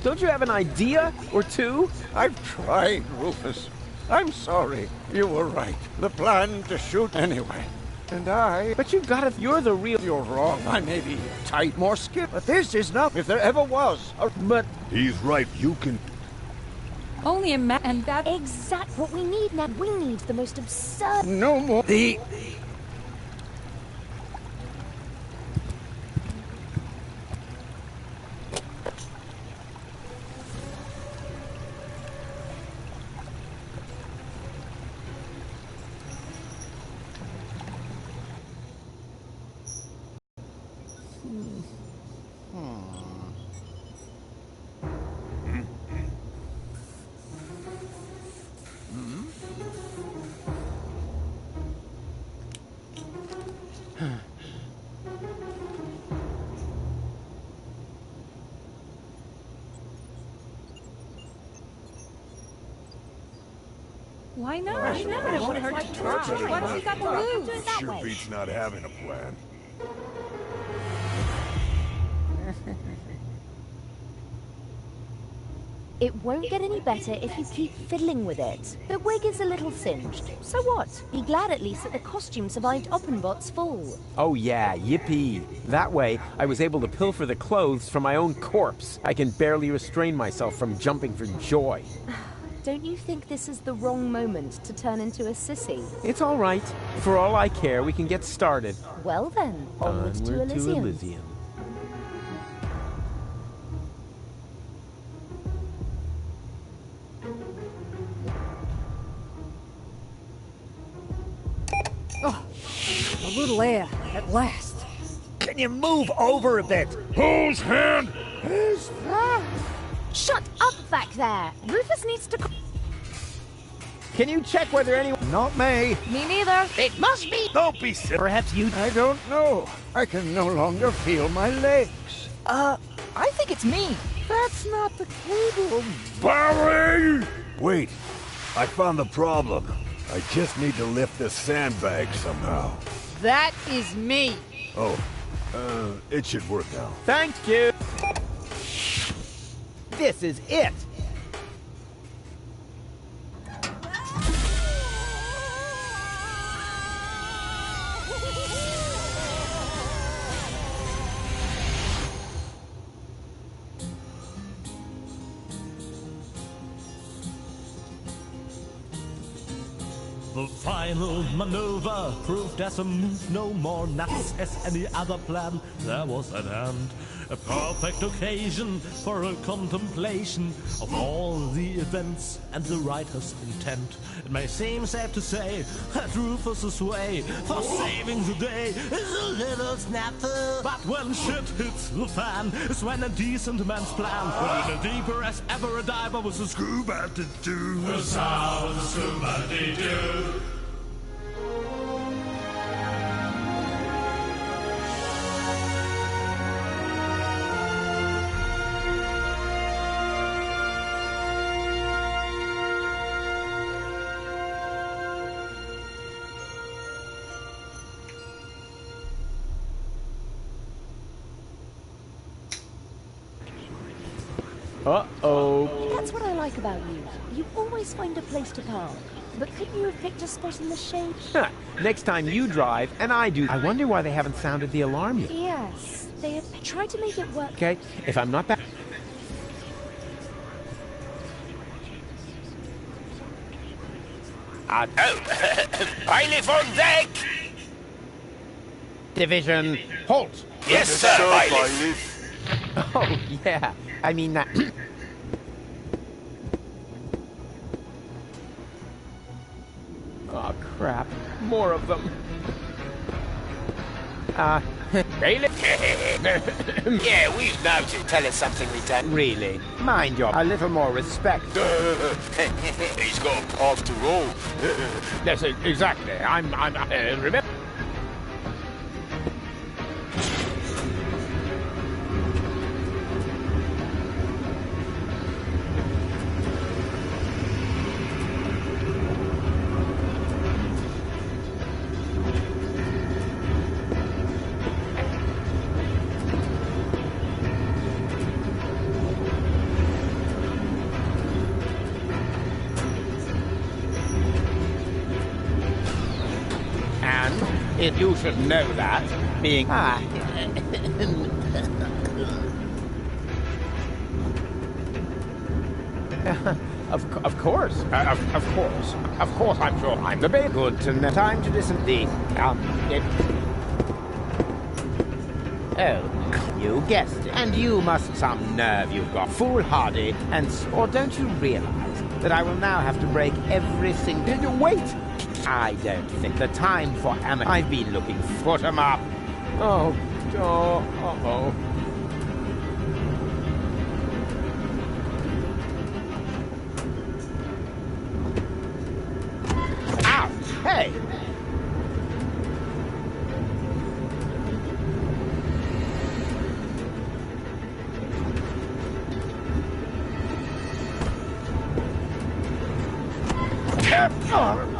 Don't you have an idea or two? I've tried, Rufus. I'm sorry. You were right. The plan to shoot anyway. And I... But you've got to... You're the real... You're wrong. I may be tight, more skip, but this is not... If there ever was. But... He's right. You can... Only a and that... Exact what we need now. We need the most absurd... No more... The... Why not? I know. It wouldn't hurt to try. What have we got to lose? Sure beats not having a plan. It won't get any better if you keep fiddling with it. The wig is a little singed. So what? Be glad at least that the costume survived Oppenbot's fall. Oh yeah, yippee. That way, I was able to pilfer the clothes from my own corpse. I can barely restrain myself from jumping for joy. Don't you think this is the wrong moment to turn into a sissy? It's all right. For all I care, we can get started. Well then, onwards to Elysium. Oh, a little air, at last. Can you move over a bit? Whose hand is that? Shut up back there! Rufus needs to... Can you check whether anyone... Not me. Me neither. It must be... Don't be silly. Perhaps you... I don't know. I can no longer feel my legs. I think it's me. That's not the cable. Barry! Wait. I found the problem. I just need to lift this sandbag somehow. That is me. Oh, it should work now. Thank you. This is it. The final maneuver proved as a move no more nuts as any other plan there was at hand. A perfect occasion for a contemplation of all the events and the writer's intent. It may seem safe to say that Rufus's way for saving the day is a little snafu. But when shit hits the fan is when a decent man's plan put in deeper as ever a diver was a scuba to do. The sound scuba to do. Uh-oh. That's what I like about you. You always find a place to park. But couldn't you have picked a spot in the shade? Next time you drive, and I do. I wonder why they haven't sounded the alarm yet. Yes. They have tried to make it work. Okay, if I'm not back... Bailiff on deck! Division, halt! Yes, sir, Bailiff. Oh, yeah. I mean that... Oh, crap. More of them. Bailiff! Yeah, we've noticed. Tell us something we don't. Really? Mind your... A little more respect. He's got a path to roll. Yes, exactly. Remember... If you should know that, being... Of course. Of course, I'm sure I'm the big good to know. Time to listen to the... Oh, you guessed it. And you must some nerve you've got. Foolhardy and... Or don't you realize that I will now have to break every single... Wait! I don't think the time for amateur... I've been looking... Put 'em up! Oh, uh-oh. Ow! Hey!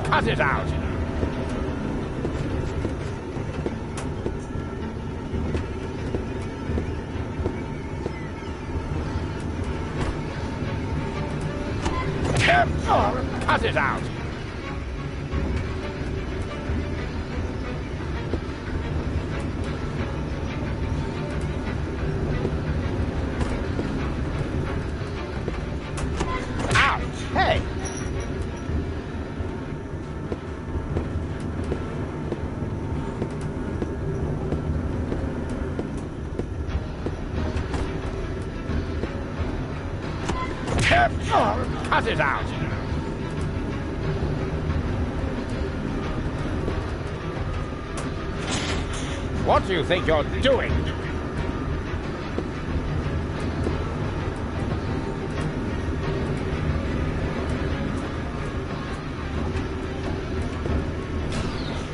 Cut it out! Cut it out! Ow! Hey! Cut it out! What do you think you're doing?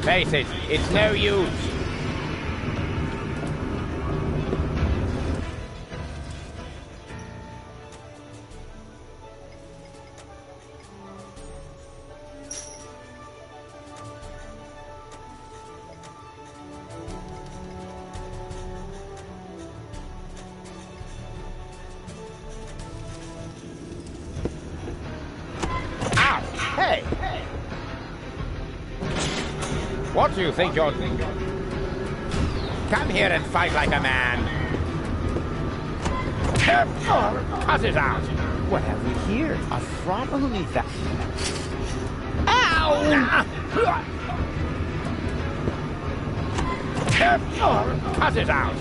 Face it, it's no use. Hey! What do you think you're... Come here and fight like a man. Cut it out. What have we here? A frog? Only that... Ow! Cut it out.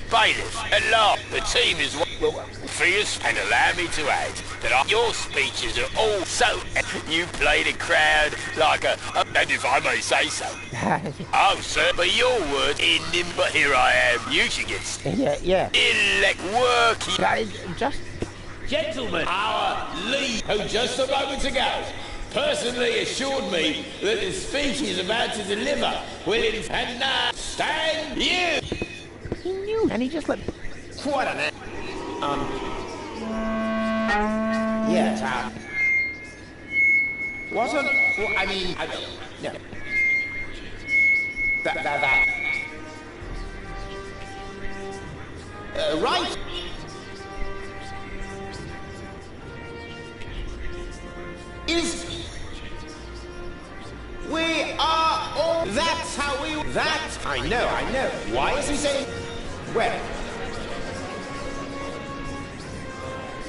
Bailiff, at last, the team is fierce, and allow me to add that your speeches are all so... You play the crowd like a and if I may say so. Oh, sir, but your word in him, but here I am. You should get... Yeah. Elect working... Just... Gentlemen, our lead, who just a moment ago personally assured me that the speech he's about to deliver will and now stand you. He knew, and he just let... What an... Yeah, wasn't... Well, I mean... Yeah. That... Right? Is... We are all... That's how we... That... I know. Why is he saying... Well...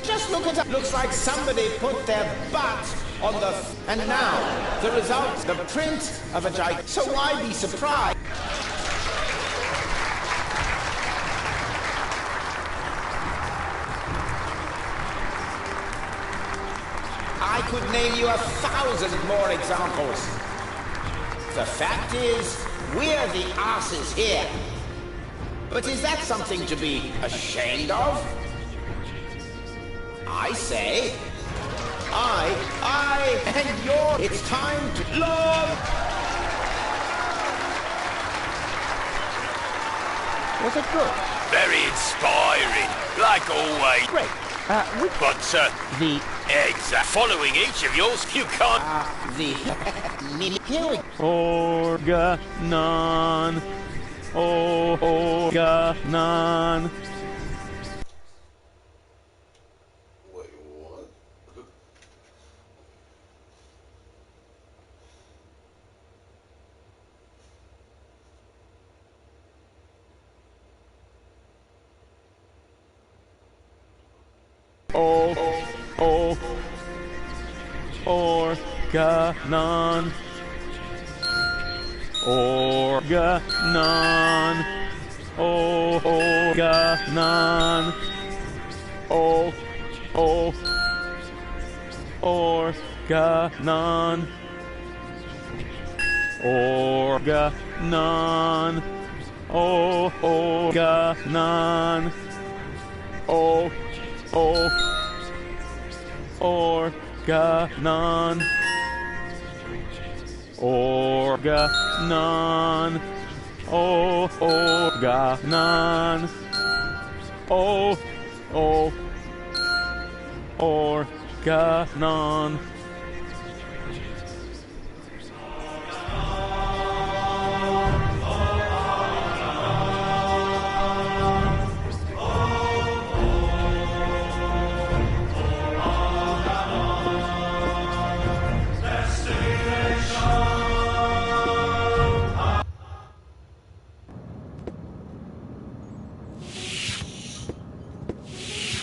Just Just look at that. Looks like somebody put their butt on the... And now, the result, the print of a giant... So why be surprised? I could name you 1,000 more examples. The fact is, we're the asses here. But is that something to be ashamed of? I say, I, and you're... It's time to love! Was it good? Very inspiring, like always. Great. But, the... Exact. Following each of yours, you can't... Organon. Organon. Organon. Organon. Organon. Organon. Organon. Organon. Organon. Organon. Organon. Organon.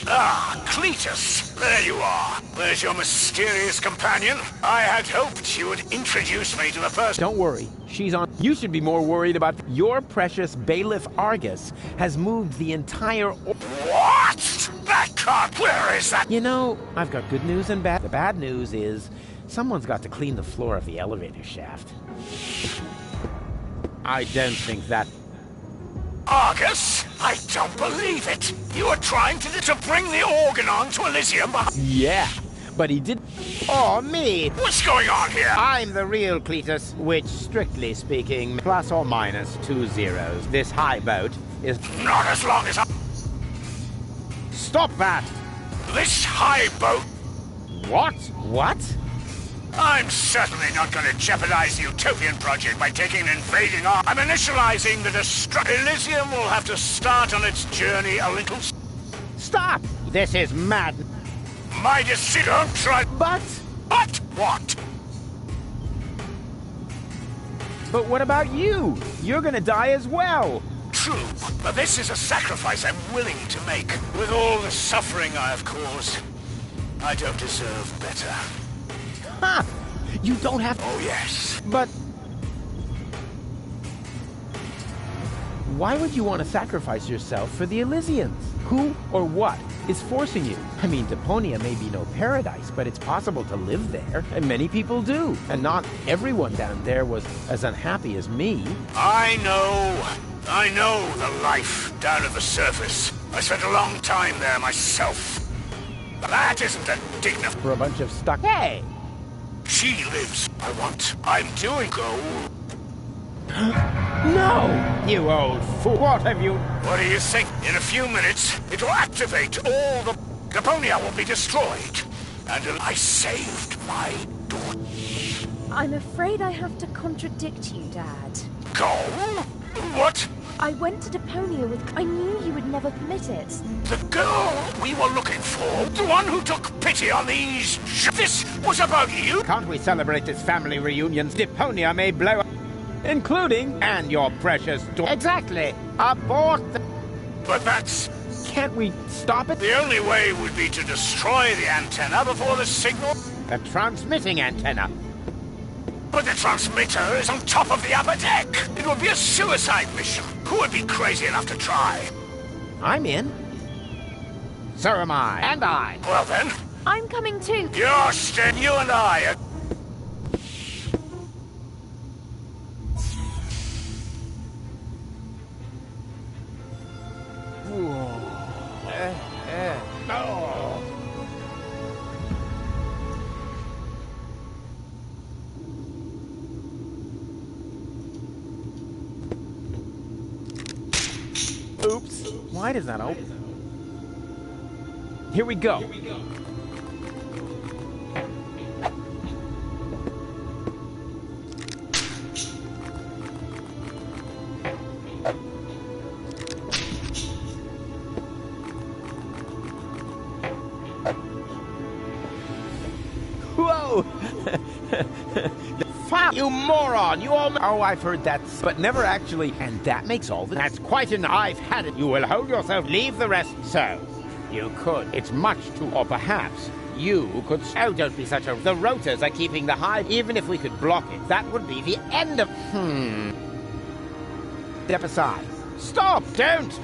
Ah, Cletus! There you are. There's your mysterious companion. I had hoped you would introduce me to the person... Don't worry. She's on... You should be more worried about... Your precious bailiff Argus has moved the entire... What? That can't... Where is that? You know, I've got good news and bad. The bad news is... Someone's got to clean the floor of the elevator shaft. I don't think that... Argus? I don't believe it. You were trying to bring the Organon to Elysium. Yeah, but he did... Oh, me! What's going on here? I'm the real Cletus, which, strictly speaking, plus or minus 2 zeros. This high boat is... Not as long as I... Stop that! This high boat... What? What? I'm certainly not going to jeopardize the Utopian project by taking an invading arm. I'm initializing the Elysium will have to start on its journey a little... Stop! This is mad. My decision, don't try... But... But what? But what about you? You're gonna die as well. True, but this is a sacrifice I'm willing to make. With all the suffering I have caused, I don't deserve better. Ha! You don't have... Oh, yes. But... Why would you want to sacrifice yourself for the Elysians? Who or what is forcing you? I mean, Deponia may be no paradise, but it's possible to live there, and many people do. And not everyone down there was as unhappy as me. I know the life down at the surface. I spent a long time there myself. But that isn't a dignified... For a bunch of stuck... Hey! She lives. I'm doing go. No! You old fool. What have you... What do you think? In a few minutes, it will activate all the... Deponia will be destroyed. And I saved my daughter. I'm afraid I have to contradict you, Dad. Go? What? I went to Deponia with... I knew you would never permit it. The girl we were looking for? The one who took pity on these... This was about you? Can't we celebrate this family reunion? Deponia may blow up. Including... And your precious daughter. Exactly. Abort the... But that's... Can't we stop it? The only way would be to destroy the antenna before the signal... The transmitting antenna. But the transmitter is on top of the upper deck. It would be a suicide mission. Who would be crazy enough to try? I'm in. So am I. And I. Well then. I'm coming too. You're staying. You and I are... Oh. Oops. Why does that open? Here we go. Whoa! You moron! You all... Oh, I've heard that, but never actually... And that makes all the... That's quite enough. I've had it. You will hold yourself. Leave the rest. So, you could. It's much too... Or perhaps you could... Oh, don't be such a... The rotors are keeping the hive. Even if we could block it, that would be the end of... Step aside. Stop! Don't!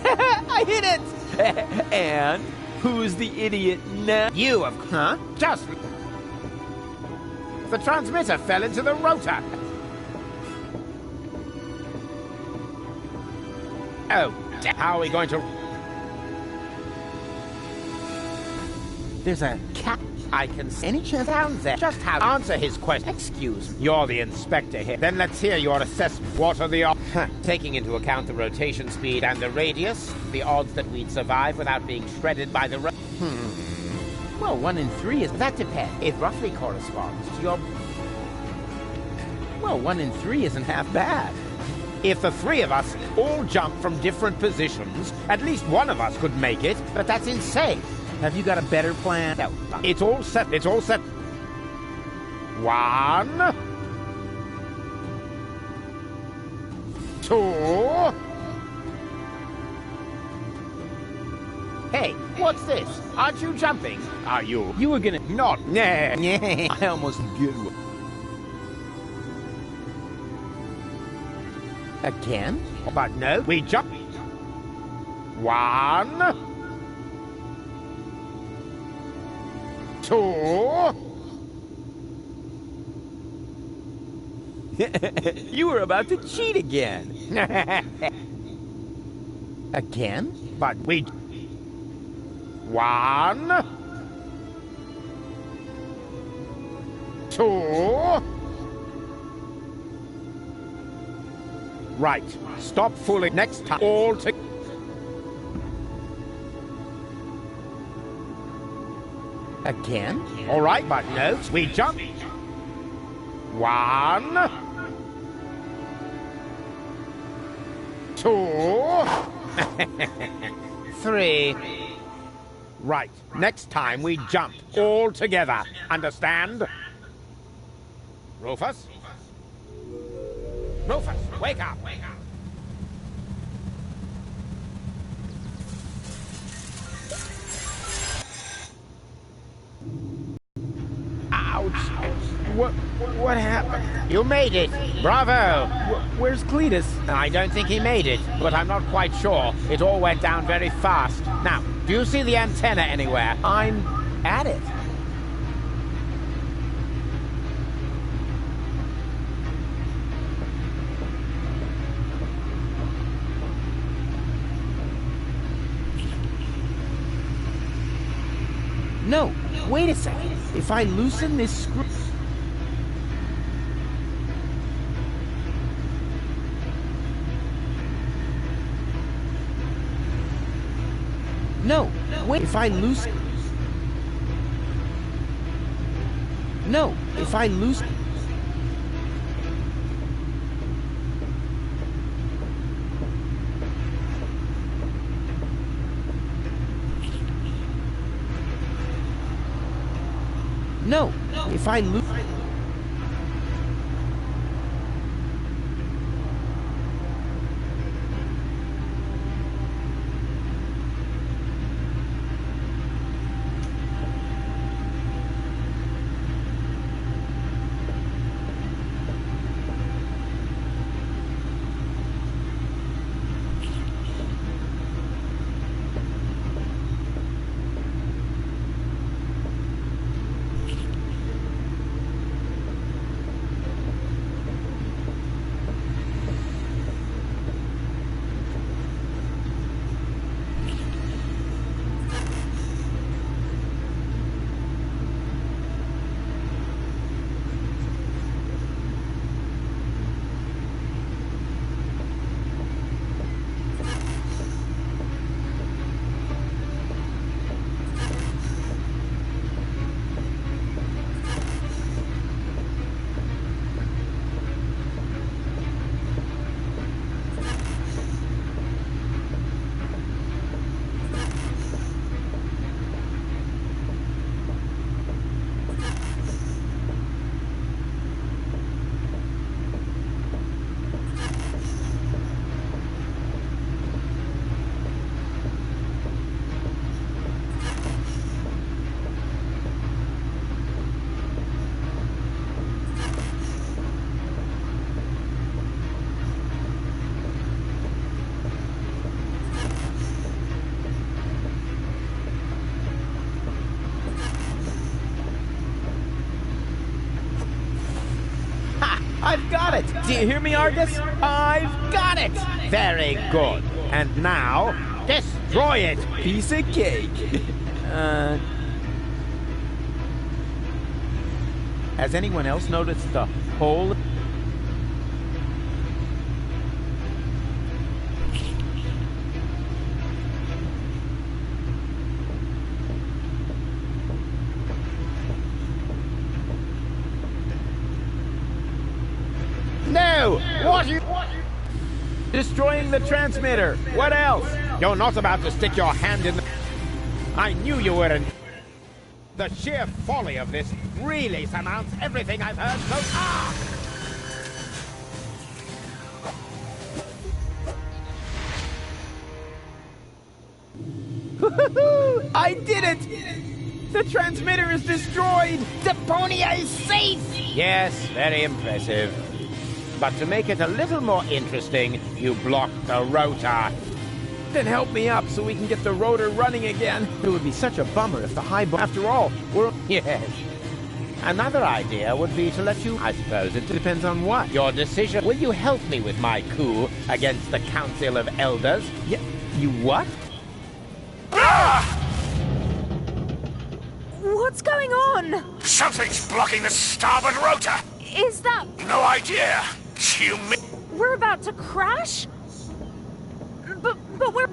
I hit it! And who's the idiot now? You, of... Huh? Just... The transmitter fell into the rotor. Oh, how are we going to... There's a cat. I can see. Any chance down there? Just how... Answer his question. Excuse me. You're the inspector here. Then let's hear your assessment. What are the odds? Taking into account the rotation speed and the radius, the odds that we'd survive without being shredded by the... Well, 1 in 3 is... That depends. It roughly corresponds to your... Well, 1 in 3 isn't half bad. If the three of us all jump from different positions, at least one of us could make it, but that's insane. Have you got a better plan? No. It's all set. It's all set. 1... 2... Hey, what's this? Aren't you jumping? Are you? You were gonna... Not. Nah. I almost did one. Again? But no, we jump. 1... 2... You were about to cheat again. Again? But we... 1... 2... Right. Stop fooling. Next time. All to... Again? All right, but no. We jump. 1... 2... 3... Right. Next time we jump. All together. Understand? Rufus? Rufus, wake up! Wake up! Ouch! What happened? You made it! Bravo! Where's Cletus? I don't think he made it, but I'm not quite sure. It all went down very fast. Now, do you see the antenna anywhere? I'm at it. No, wait a second. If I loosen this screw... No, wait, if I loosen... No, if I loosen... No, if I lose... I've got it! Do you hear me, Argus? I've got it! Very good. And now, destroy it! Piece of cake. Has anyone else noticed the hole? No! What you... Destroying the transmitter. What else? You're not about to stick your hand in the... I knew you were in... The sheer folly of this really surmounts everything I've heard so far! I did it! The transmitter is destroyed! Deponia is safe! Yes, very impressive. But to make it a little more interesting, you blocked the rotor. Then help me up so we can get the rotor running again. It would be such a bummer if the after all, we're... Yes. Another idea would be to let you... I suppose it depends on what. Your decision. Will you help me with my coup against the Council of Elders? Yeah. You what? What's going on? Something's blocking the starboard rotor. Is that... No idea. We're about to crash? But we're...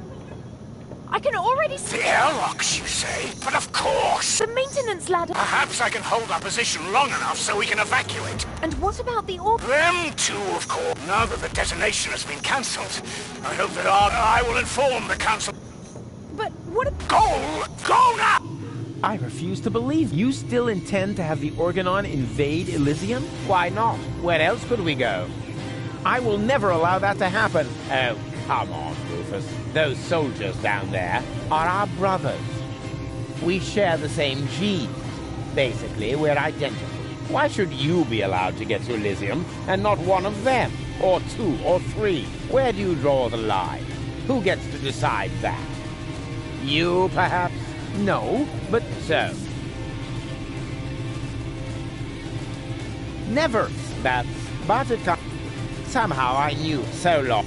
I can already see... The airlocks, you say? But of course! The maintenance ladder... Perhaps I can hold our position long enough so we can evacuate. And what about the Them too, of course. Now that the detonation has been cancelled, I hope that I will inform the council. But what... Go now! I refuse to believe you still intend to have the Organon invade Elysium? Why not? Where else could we go? I will never allow that to happen. Oh, come on, Rufus. Those soldiers down there are our brothers. We share the same genes. Basically, we're identical. Why should you be allowed to get to Elysium and not one of them? Or two, or three? Where do you draw the line? Who gets to decide that? You, perhaps? No, but... So? Never! But it comes... Somehow I knew so long.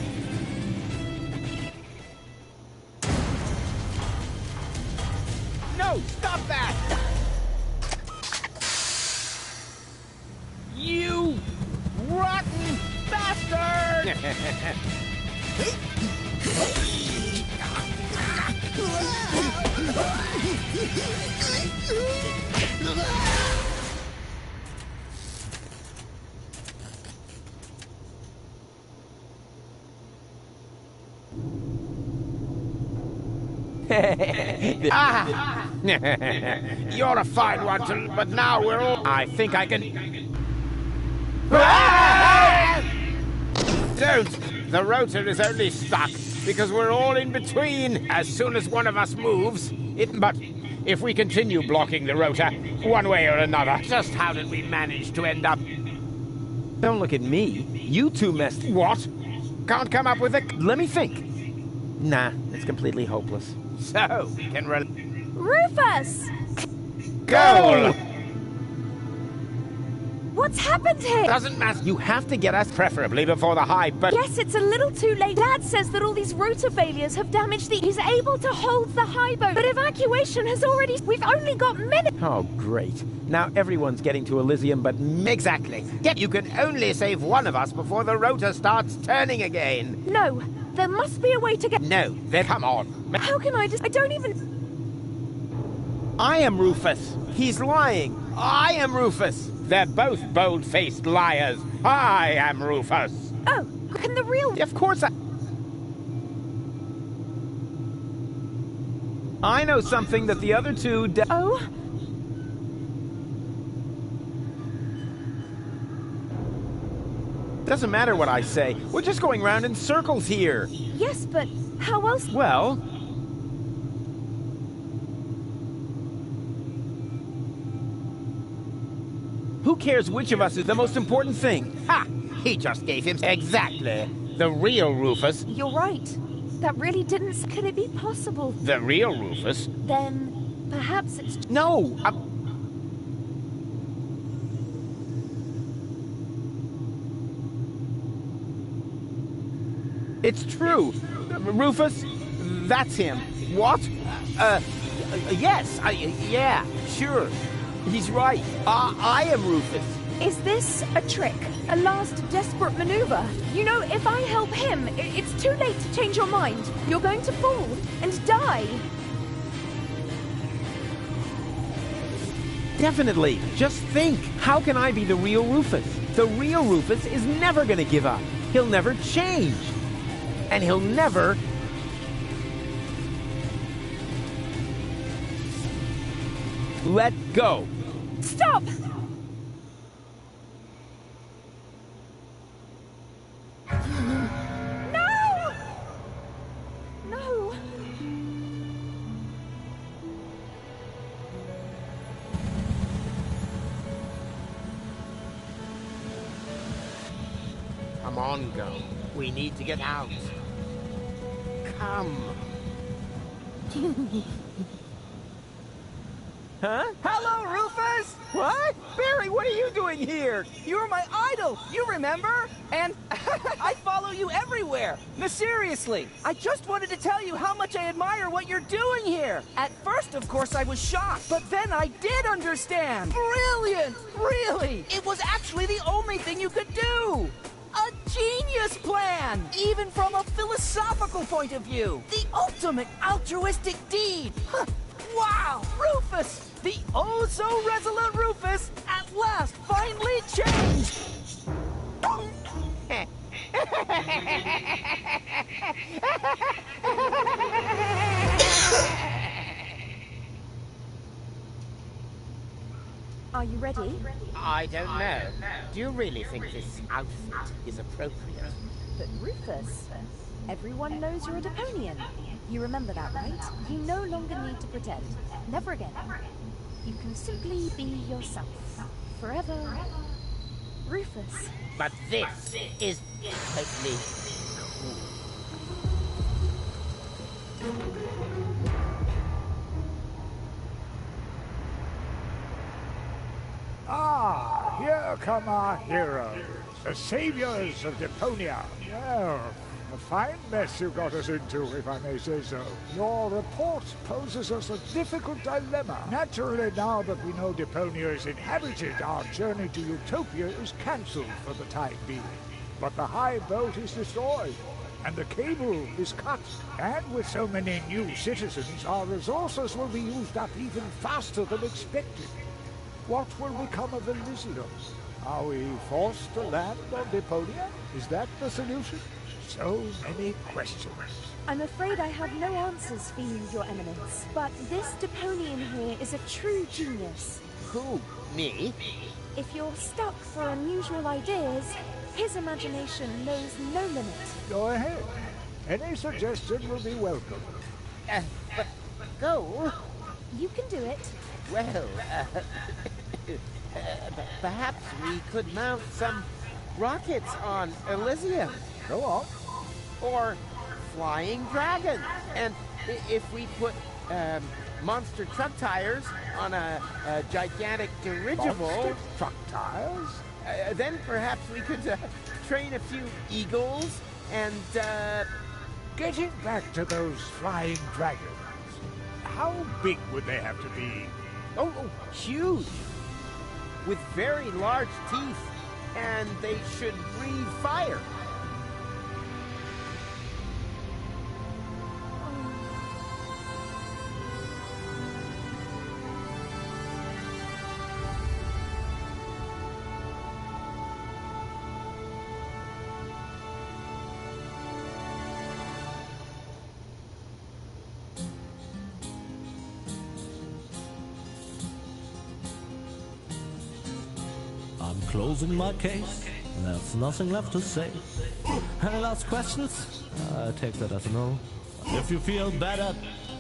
No! Stop that! You rotten bastard! You're a fine one, but now we're all... I think I can... Don't! The rotor is only stuck because we're all in between. As soon as one of us moves, But if we continue blocking the rotor, one way or another, just how did we manage to end up... Don't look at me. You two messed... What? Can't come up with a... Let me think. Nah, it's completely hopeless. So, can Rufus! Go! What's happened here? Doesn't matter. You have to get us preferably before the high, but... Yes, it's a little too late. Dad says that all these rotor failures have damaged the... He's able to hold the high boat, but evacuation has already... We've only got minutes. Oh, great. Now everyone's getting to Elysium but... Exactly. You can only save one of us before the rotor starts turning again. No, there must be a way to get... No, then come on. How can I just... I don't even... I am Rufus. He's lying. I am Rufus. They're both bold-faced liars. I am Rufus. Oh, can the real... Of course I know something that the other two... Oh? Doesn't matter what I say. We're just going round in circles here. Yes, but how else... Well... Who cares which of us is the most important thing? Ha! He just gave him... Exactly. The real Rufus... You're right. That really didn't... Could it be possible? The real Rufus? Then, perhaps it's... No! It's true. Rufus, that's him. What? Yes, yeah, sure. He's right. I am Rufus. Is this a trick? A last desperate maneuver? You know, if I help him, it's too late to change your mind. You're going to fall and die. Definitely. Just think. How can I be the real Rufus? The real Rufus is never going to give up. He'll never change. And he'll never... let go. Stop! No! No! Come on, Go. We need to get out. Come. Huh? Hello, Rufus! What? Barry, what are you doing here? You were my idol, you remember? And I follow you everywhere. No, seriously, I just wanted to tell you how much I admire what you're doing here. At first, of course, I was shocked, but then I did understand. Brilliant! Really! It was actually the only thing you could do. A genius plan, even from a philosophical point of view. The ultimate altruistic deed. Wow, Rufus! The oh-so-resolute Rufus at last finally changed! Are you ready? I don't know. Do you really think this outfit is appropriate? But Rufus, everyone knows you're a Deponian. You remember that, right? You no longer need to pretend. Never again. You can simply be yourself. Forever. Rufus. But this is totally cool. Ah, here come our heroes, the saviors of Deponia. Well, a fine mess you got us into, if I may say so. Your report poses us a difficult dilemma. Naturally, now that we know Deponia is inhabited, our journey to Utopia is cancelled for the time being. But the high boat is destroyed, and the cable is cut. And with so many new citizens, our resources will be used up even faster than expected. What will become of Elysium? Are we forced to land on Deponia? Is that the solution? So many questions. I'm afraid I have no answers for you, Your Eminence. But this Deponian here is a true genius. Who? Me? If you're stuck for unusual ideas, his imagination knows no limit. Go ahead. Any suggestion will be welcome. But Go. You can do it. Well, perhaps we could mount some rockets on Elysium. Go on. Or flying dragons. And if we put monster truck tires on a gigantic dirigible... Monster truck tires? Then perhaps we could train a few eagles and... Getting back to those flying dragons, how big would they have to be? Oh, huge! With very large teeth, and they should breathe fire. Closing my case, there's nothing left to say. Any last questions? I take that as a no. If you feel better,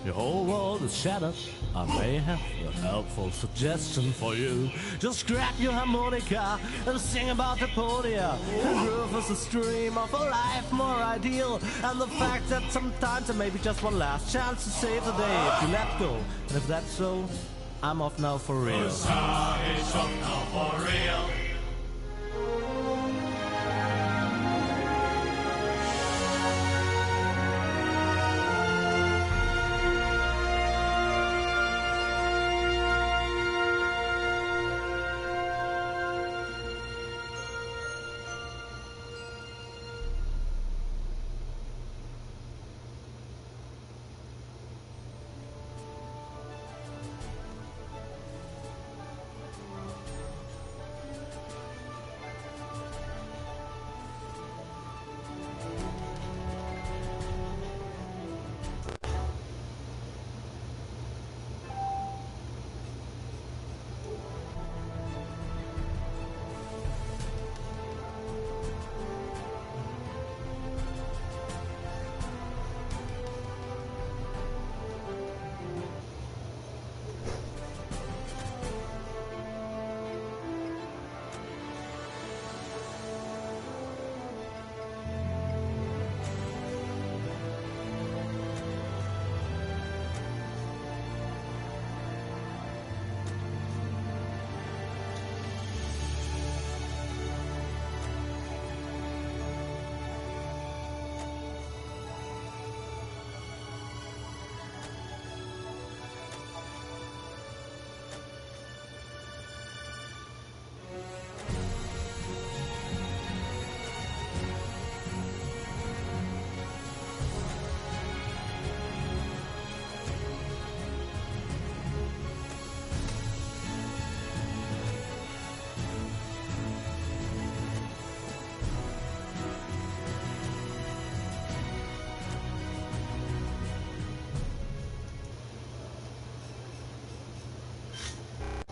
your whole world is shattered, I may have a helpful suggestion for you. Just grab your harmonica and sing about Deponia. And Rufus is a dream of a life more ideal, and the fact that sometimes there may be just one last chance to save the day if you let go. And if that's so, I'm off now for real. The star is up now for real.